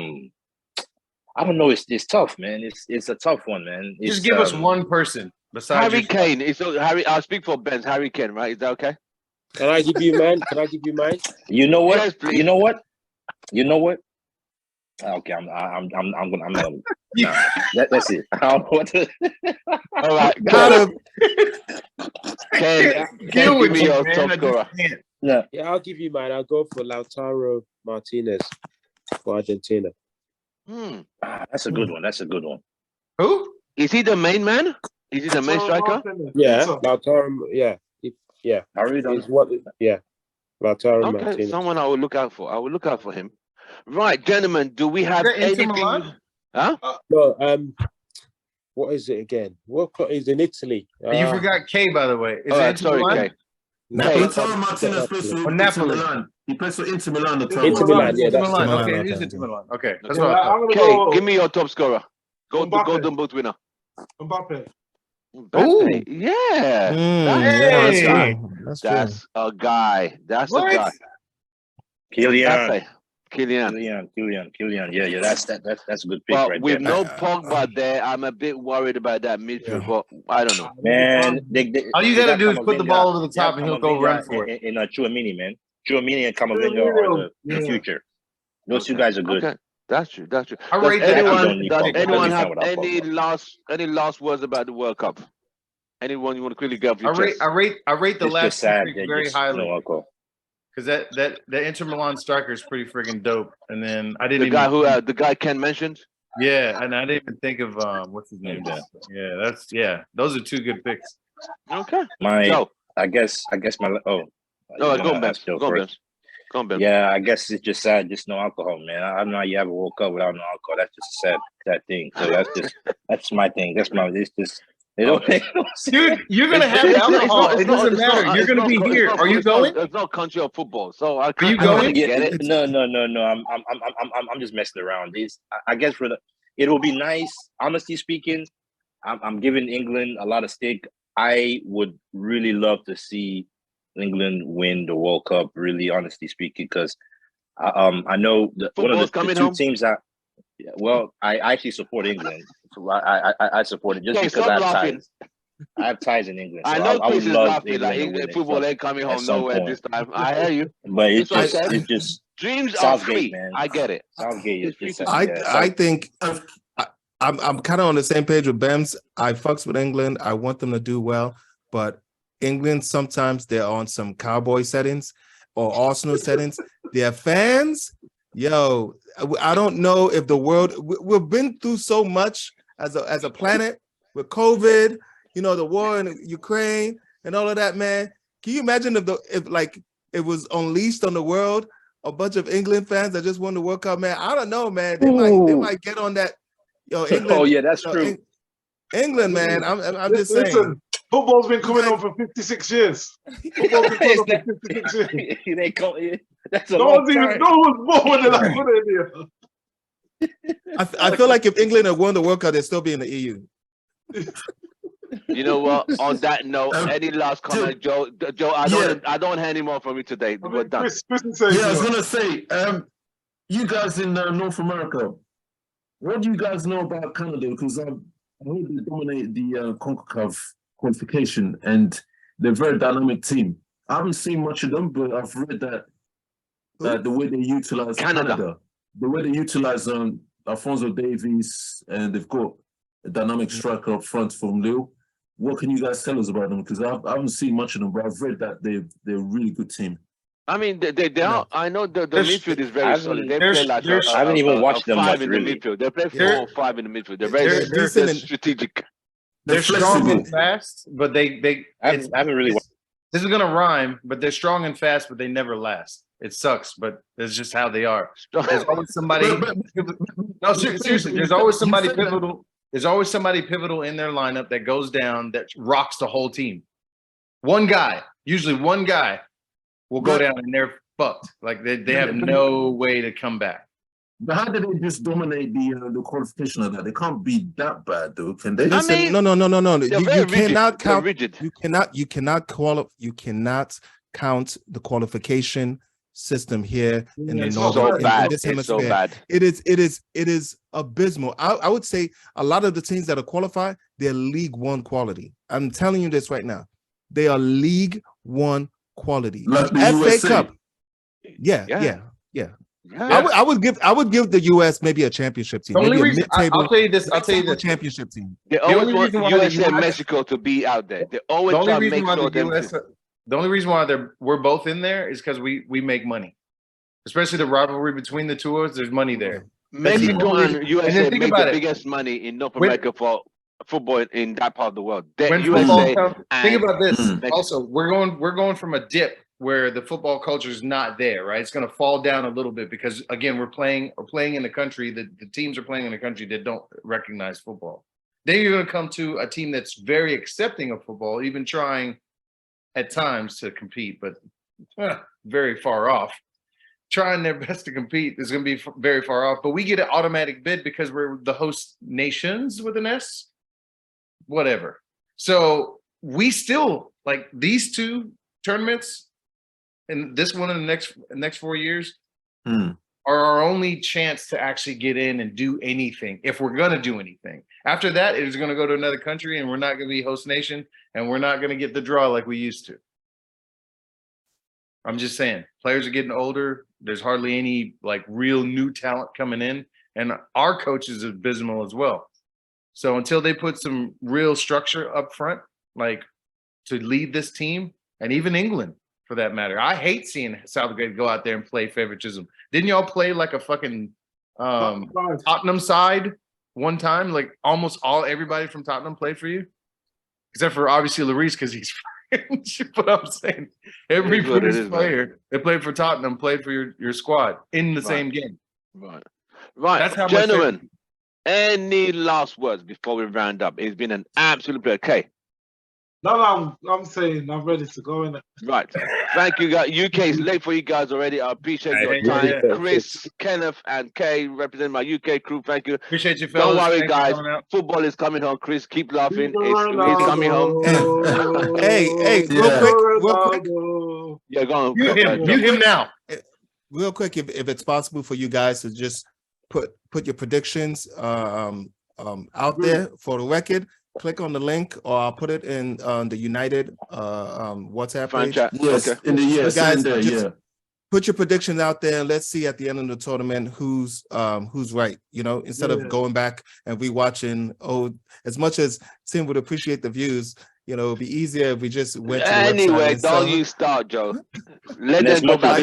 don't know. It's tough, man. It's a tough one, man. Just give us one person besides Harry Kane. I'll speak for Ben. Harry Kane, right? Is that okay? Can I give you mine? You know what? Yes, you know what? Okay, I'm gonna. That's it. I don't know what to. All right, got him. Ken, give me your top scorer. Yeah, I'll give you mine. I'll go for Lautaro Martinez for Argentina. That's a good one. Who? Is he the main man? Is he the main striker? Yeah, Lautaro. Yeah, Yeah, I really don't. is what. Yeah, Lautaro Okay, Martinez. someone I will look out for. I will look out for him. Right, gentlemen, do we have that Inter anything? Milan? Huh? No, what is it again? What is in Italy? You forgot K, by the way. Is All it right, Inter sorry, Milan? Kay. Napoli. Lautaro Martinez plays for Or Inter Napoli. Milan. He plays for Inter Milan. Inter Milan, yeah, Inter that's Milan. Milan, Okay, it okay, is Inter okay. Milan. Okay, that's Yeah, what I thought. I'm gonna Kay, go. give me your top scorer. Go the Mbappe. Golden Boot winner. Mbappe. Mbappe. Yeah. Yeah, that's Hey! true. That's true. That's a guy. That's a What? guy. Kylian. Mbappe. Kylian. Kylian. Yeah. That's a good pick But right with there. no Pogba there, I'm a bit worried about that midfield. But I don't know. Man, All you they gotta got do is put the Camavinga. ball over the They have top and he'll go run Camavinga for it. and Chouamini, man. Chouamini and Camavinga are the Yeah. future. Those two guys are good. Okay, that's true. That's true. I Does rate that. anyone, does Pogba. anyone I'll have be fine without any last words about the World Cup? Anyone you want to quickly get off your chest? I rate the It's last just sad two that very just highly no alcohol. because that Inter Milan striker is pretty freaking dope. And then I The didn't guy even who the guy Ken mentioned. yeah, and I didn't even think of what's his name. Yeah, those are two good picks. Okay. My, Joe. I guess my No, you're go gonna on, Ben. ask Joe Go on, Ben. first. Go on, Ben. Yeah, I guess it's just sad, just no alcohol, man. I don't know how you ever woke up without no alcohol. That's just a sad thing. So that's my thing. It's just they don't make no sense. Dude, you're gonna have It's not- alcohol. it's It not- doesn't it's not- matter. You're it's gonna not- be it's here. not- Are you it's not- going? It's not country of football, so I you can't going? get it. No. I'm just messing around. I guess it will be nice. Honestly speaking, I'm giving England a lot of stick. I would really love to see England win the World Cup. Really, honestly speaking, because I know one of the two teams that. Well, I actually support England. So I support it just Okay, because stop I have laughing. ties. I have ties in England. So I know I would Chris is love laughing England to like win it football ain't coming at home some nowhere point. this time. I hear you. But That's what I said. it's just Dreams are Southgate, free. man. I get it. Southgate is just I think I'm kind of on the same page with Bems. I fucks with England. I want them to do well, but England sometimes they're on some cowboy settings or Arsenal settings. Their fans, yo, I don't know if the world we've been through so much as a planet with COVID, you know, the war in Ukraine and all of that, man. Can you imagine if it was unleashed on the world, a bunch of England fans that just won the World Cup, man? I don't know, man. They might get on that. Yo, England. Oh yeah, that's true. England, man. I'm just saying. Listen, football's been coming on for 56 years. Football's been coming on for 56 years. That's a long time. No one's born when they're like, put it in I feel like if England had won the World Cup, they'd still be in the EU. You know what? On that note, any last comment, Joe? Joe, I don't hear any more from you today. We're done. Chris I was gonna say, you guys in North America, what do you guys know about Canada? Because I heard they dominate the CONCACAF qualification, and they're a very dynamic team. I haven't seen much of them, but I've read that the way they utilize Canada, the way they utilize Alphonso Davies, and they've got a dynamic striker up front from Lille. What can you guys tell us about them? Because I haven't seen much of them, but I've read that they're a really good team. I mean, they are. I know the midfield is very solid. They play like I haven't even watched them much, in really. The midfield. They play 4 or 5 in the midfield. They're very they're strategic. They're strong and fast, but they I haven't really watched. This is gonna rhyme, but they're strong and fast, but they never last. It sucks, but that's just how they are. There's always somebody. No, seriously, there's always somebody pivotal. There's always somebody pivotal in their lineup that goes down that rocks the whole team. One guy, usually one guy, will go down and they're fucked. Like they have no way to come back. But how did they just dominate the qualification of that? They can't be that bad, though, can they? Listen, no. You cannot count. Rigid. You cannot count the qualification system here in the northern in this hemisphere. It's so bad. It is abysmal. I would say a lot of the teams that are qualified, they're League One quality. I'm telling you this right now. They are League One quality. Like the FA USA. Cup. Yeah. I would give the US maybe a championship team. The only maybe reason I'll tell you this, championship team. They always want USA and Mexico to be out there. They always try to make sure the only reason why we're both in there is because we make money, especially the rivalry between the two of us. There's money there. Mexico and USA make the biggest money in North America for football in that part of the world. When USA. Think about this. Mexico. Also, we're going from a dip where the football culture is not there, right? It's going to fall down a little bit because again, we're playing in a country that the teams are playing in a country that don't recognize football. Then you're going to come to a team that's very accepting of football, even trying at times to compete, but very far off. Trying their best to compete is going to be very far off. But we get an automatic bid because we're the host nations with an S. Whatever. So we still like these two tournaments, and this one in the next 4 years are our only chance to actually get in and do anything. If we're gonna do anything, after that, it is gonna go to another country, and we're not gonna be host nation, and we're not gonna get the draw like we used to. I'm just saying, players are getting older. There's hardly any like real new talent coming in, and our coach is abysmal as well. So until they put some real structure up front, like to lead this team, and even England for that matter, I hate seeing Southgate go out there and play favoritism. Didn't y'all play like a fucking Tottenham side one time? Like almost everybody from Tottenham played for you, except for obviously Lloris because he's French. But I'm saying every British player that played for Tottenham played for your squad in the same game. Right. That's how Gentlemen. Any last words before we round up? It's been an absolute pleasure. Okay. No, I'm saying I'm ready to go in it. Right. Thank you, guys. UK is late for you guys already. I appreciate your time. Chris, Kenneth, and Kay representing my UK crew. Thank you. Appreciate you, fellas. Don't worry, Thanks guys. Football is coming home. Chris, keep laughing. It's coming home. Hey, real quick. Yeah, go on. Mute him now. Real quick, if it's possible for you guys to just put your predictions out there for the record. Click on the link, or I'll put it in the United WhatsApp page. Yes, okay. In the you guys put your predictions out there, and let's see at the end of the tournament who's right. You know, instead of going back and rewatching. As much as Tim would appreciate the views, you know, it'd be easier if we just went to the anyway. website. Don't you start, Joe. Let them go back.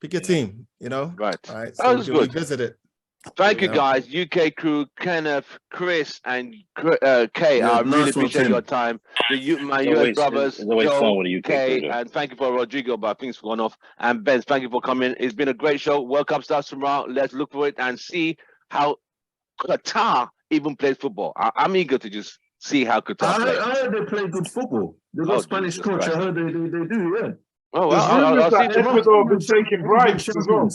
Pick a team. You know, right? All right. So we can revisit it. Thank you, guys. UK crew, Kenneth, Chris, and Kay. I really appreciate your time. My US brothers, Joe, Kay, and thank you for Rodrigo, but I think it's gone off. And Ben, thank you for coming. It's been a great show. World Cup starts tomorrow. Let's look for it and see how Qatar even plays football. I'm eager to just see how Qatar plays. I heard they play good football. They got Spanish coach. I heard they do, yeah. Oh, well, I'll see tomorrow. Ecuador been taking bribes as well.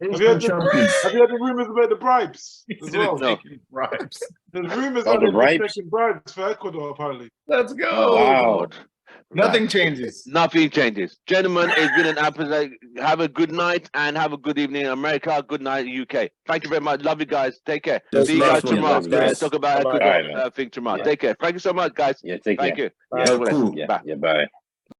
Have you heard the rumors about the bribes as well? No. Bribes. There's rumors that they're taking bribes for Ecuador, apparently. Let's go. Oh, wow. Nothing changes. Nothing changes. Gentlemen, it's been an absolute. Have a good night and have a good evening, America. Good night, UK. Thank you very much. Love you guys. Take care. See you guys tomorrow. Let's talk about Ecuador thing tomorrow. Take care. Thank you so much, guys. Yeah, take care. Thank you. Yeah, cool. Bye.